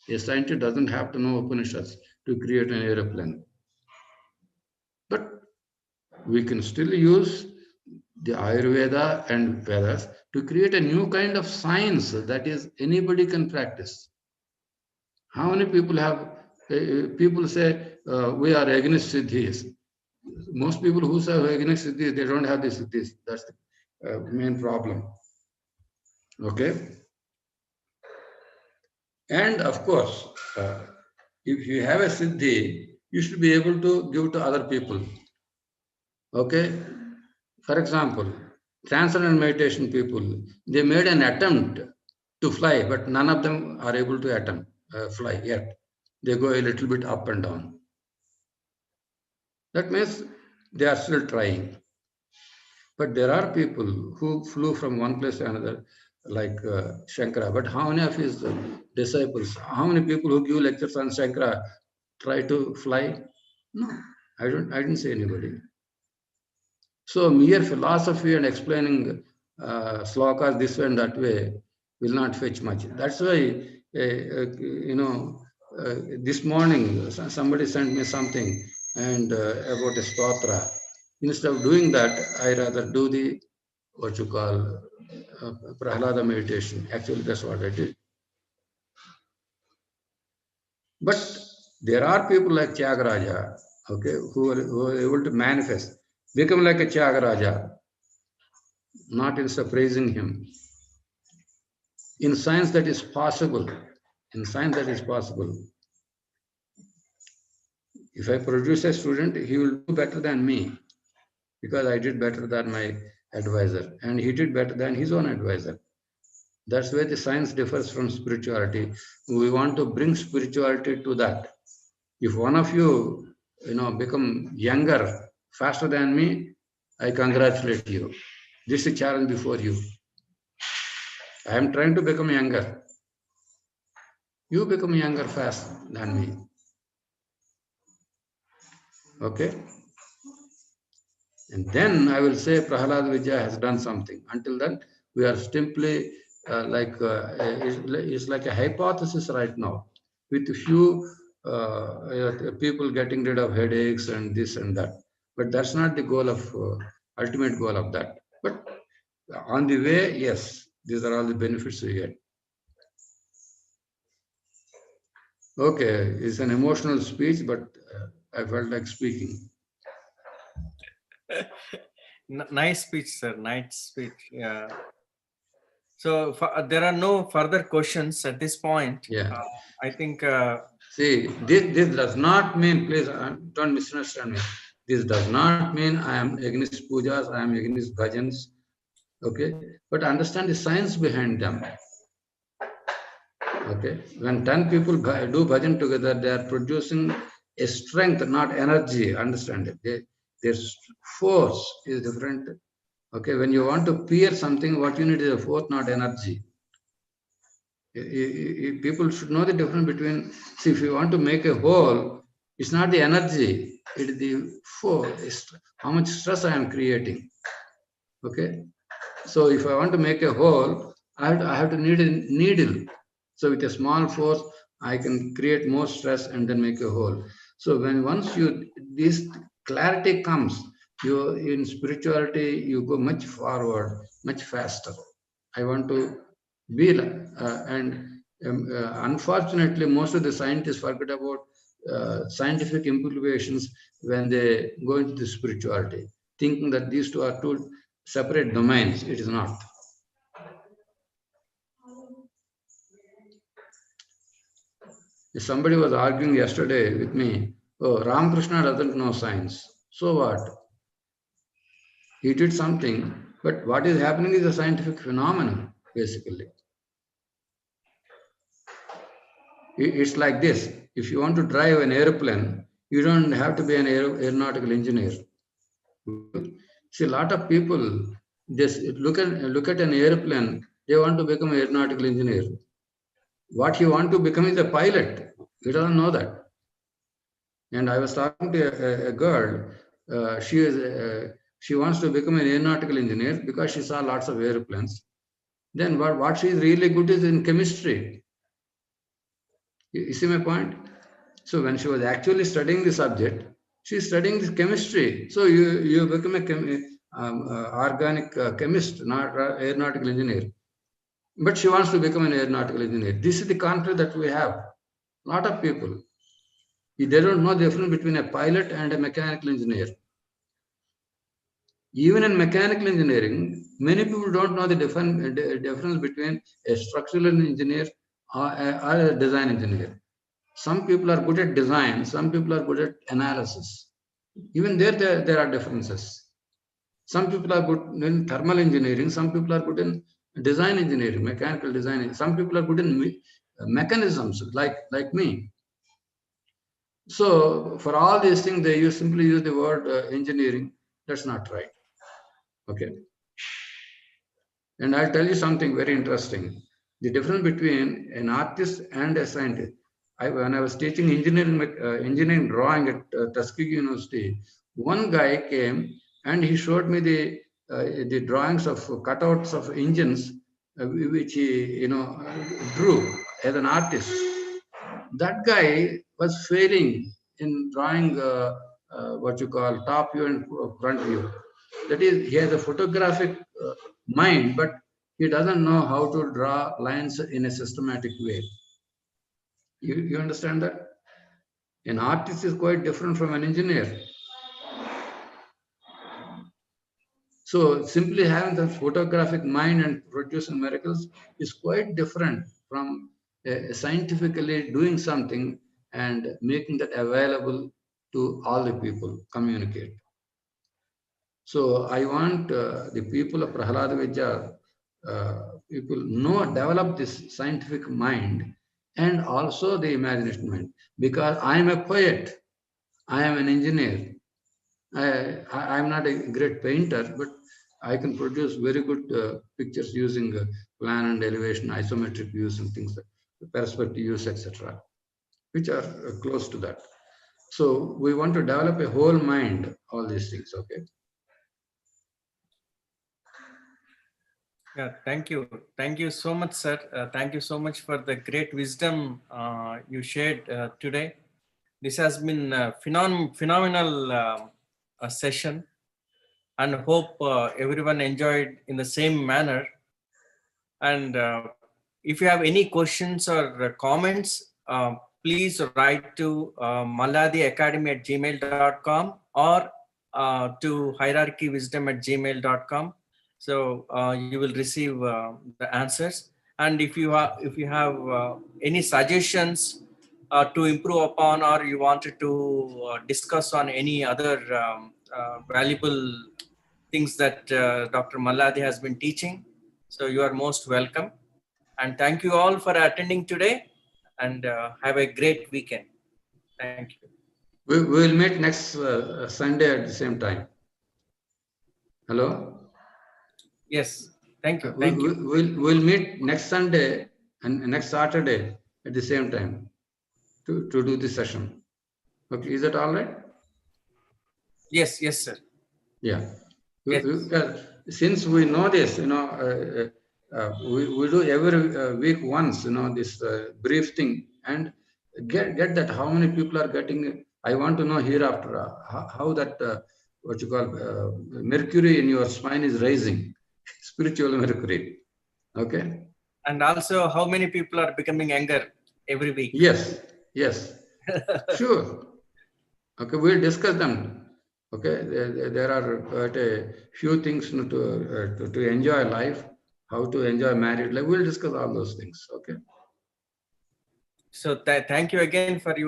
A scientist doesn't have to know Upanishads to create an aeroplane. But we can still use the Ayurveda and Vedas to create a new kind of science that is anybody can practice. How many people have, people say, we are against siddhis. Most people who say against siddhis, they don't have the siddhis. That's the main problem. Okay? And of course, if you have a siddhi, you should be able to give to other people. Okay? For example, transcendental meditation people, they made an attempt to fly, but none of them are able to fly yet. They go a little bit up and down. That means they are still trying. But there are people who flew from one place to another, like Shankara. But how many of his disciples, how many people who give lectures on Shankara try to fly? No, I didn't say anybody. So mere philosophy and explaining slokas this way and that way will not fetch much. That's why, this morning somebody sent me something and about a stotra. Instead of doing that, I rather do the what you call Prahlada meditation. Actually, that's what I did. But there are people like Tyagaraja, okay, who are able to manifest, become like a Tyagaraja, not instead of praising him. In science, that is possible. In science, that is possible. If I produce a student, he will do better than me because I did better than my advisor, and he did better than his own advisor. That's where the science differs from spirituality. We want to bring spirituality to that. If one of you, become younger faster than me, I congratulate you. This is a challenge before you. I am trying to become younger. You become younger fast than me. Okay? And then I will say Prahlada Vidya has done something. Until then, we are simply it's like a hypothesis right now, with a few people getting rid of headaches and this and that. But that's not the goal of ultimate goal of that. But on the way, yes, these are all the benefits we get. Okay, it's an emotional speech, but I felt like speaking. Nice speech, sir. Nice speech. Yeah. So there are no further questions at this point. Yeah. I think. See, this does not mean, please don't misunderstand me. This does not mean I am against pujas, I am against bhajans. Okay, but understand the science behind them. Okay, when 10 people do bhajan together, they are producing a strength, not energy. Understand it? Their force is different. Okay, when you want to peer something, what you need is a force, not energy. People should know the difference between. See, if you want to make a hole, it's not the energy; it is the force. How much stress I am creating. Okay, so if I want to make a hole, I have to need a needle. So with a small force, I can create more stress and then make a hole. So when once this clarity comes, you in spirituality, you go much forward, much faster. I want to be, unfortunately, most of the scientists forget about scientific implications when they go into the spirituality, thinking that these two are two separate domains. It is not. Somebody was arguing yesterday with me, oh, Ramakrishna doesn't know science. So what? He did something, but what is happening is a scientific phenomenon, basically. It's like this. If you want to drive an airplane, you don't have to be an aeronautical engineer. See, a lot of people just look at an airplane, they want to become an aeronautical engineer. What he want to become is a pilot. He doesn't know that. And I was talking to a girl. She wants to become an aeronautical engineer because she saw lots of airplanes. Then what she is really good is in chemistry. You see my point? So when she was actually studying the subject, she's studying this chemistry. So you become organic chemist, not aeronautical engineer. But she wants to become an aeronautical engineer. This is the conflict that we have. A lot of people. They don't know the difference between a pilot and a mechanical engineer. Even in mechanical engineering, many people don't know the difference between a structural engineer or a design engineer. Some people are good at design, some people are good at analysis. Even there are differences. Some people are good in thermal engineering, some people are good in design engineering, mechanical design. Some people are good in mechanisms, like me. So for all these things, they simply use the word engineering. That's not right. Okay. And I'll tell you something very interesting. The difference between an artist and a scientist. When I was teaching engineering drawing at Tuskegee University, one guy came and he showed me the drawings of cutouts of engines, which he drew as an artist. That guy was failing in drawing what you call top view and front view. That is, he has a photographic mind, but he doesn't know how to draw lines in a systematic way. You understand that? An artist is quite different from an engineer. So simply having the photographic mind and producing miracles is quite different from scientifically doing something and making that available to all the people, communicate. So I want the people of Prahlada Vidya, people develop this scientific mind and also the imagination mind. Because I am a poet, I am an engineer. I am not a great painter, but I can produce very good pictures using plan and elevation, isometric views and things like perspective views, etc., which are close to that. So we want to develop a whole mind, all these things, okay? Yeah, thank you. Thank you so much, sir. Thank you so much for the great wisdom you shared today. This has been a phenomenal session, and hope everyone enjoyed in the same manner. And if you have any questions or comments, please write to malladiacademy@gmail.com or to hierarchywisdom@gmail.com. So you will receive the answers. And if you have any suggestions to improve upon, or you wanted to discuss on any other valuable things that Dr. Malladi has been teaching, so you are most welcome. And thank you all for attending today, and have a great weekend. Thank you. We will meet next Sunday at the same time. Hello? Yes, thank you. Thank you. We'll meet next Sunday and next Saturday at the same time to do this session. Okay, is that all right? Yes, sir. Yeah. Yes. Since we know this, we do every week once, this brief thing, and get that how many people are getting I want to know hereafter how that what you call mercury in your spine is rising, spiritual mercury. Okay. And also, how many people are becoming younger every week? Yes. Yes. Sure. Okay, we'll discuss them. Okay, there are quite a few things to enjoy life, how to enjoy married life. We'll discuss all those things. Okay. So thank you again for your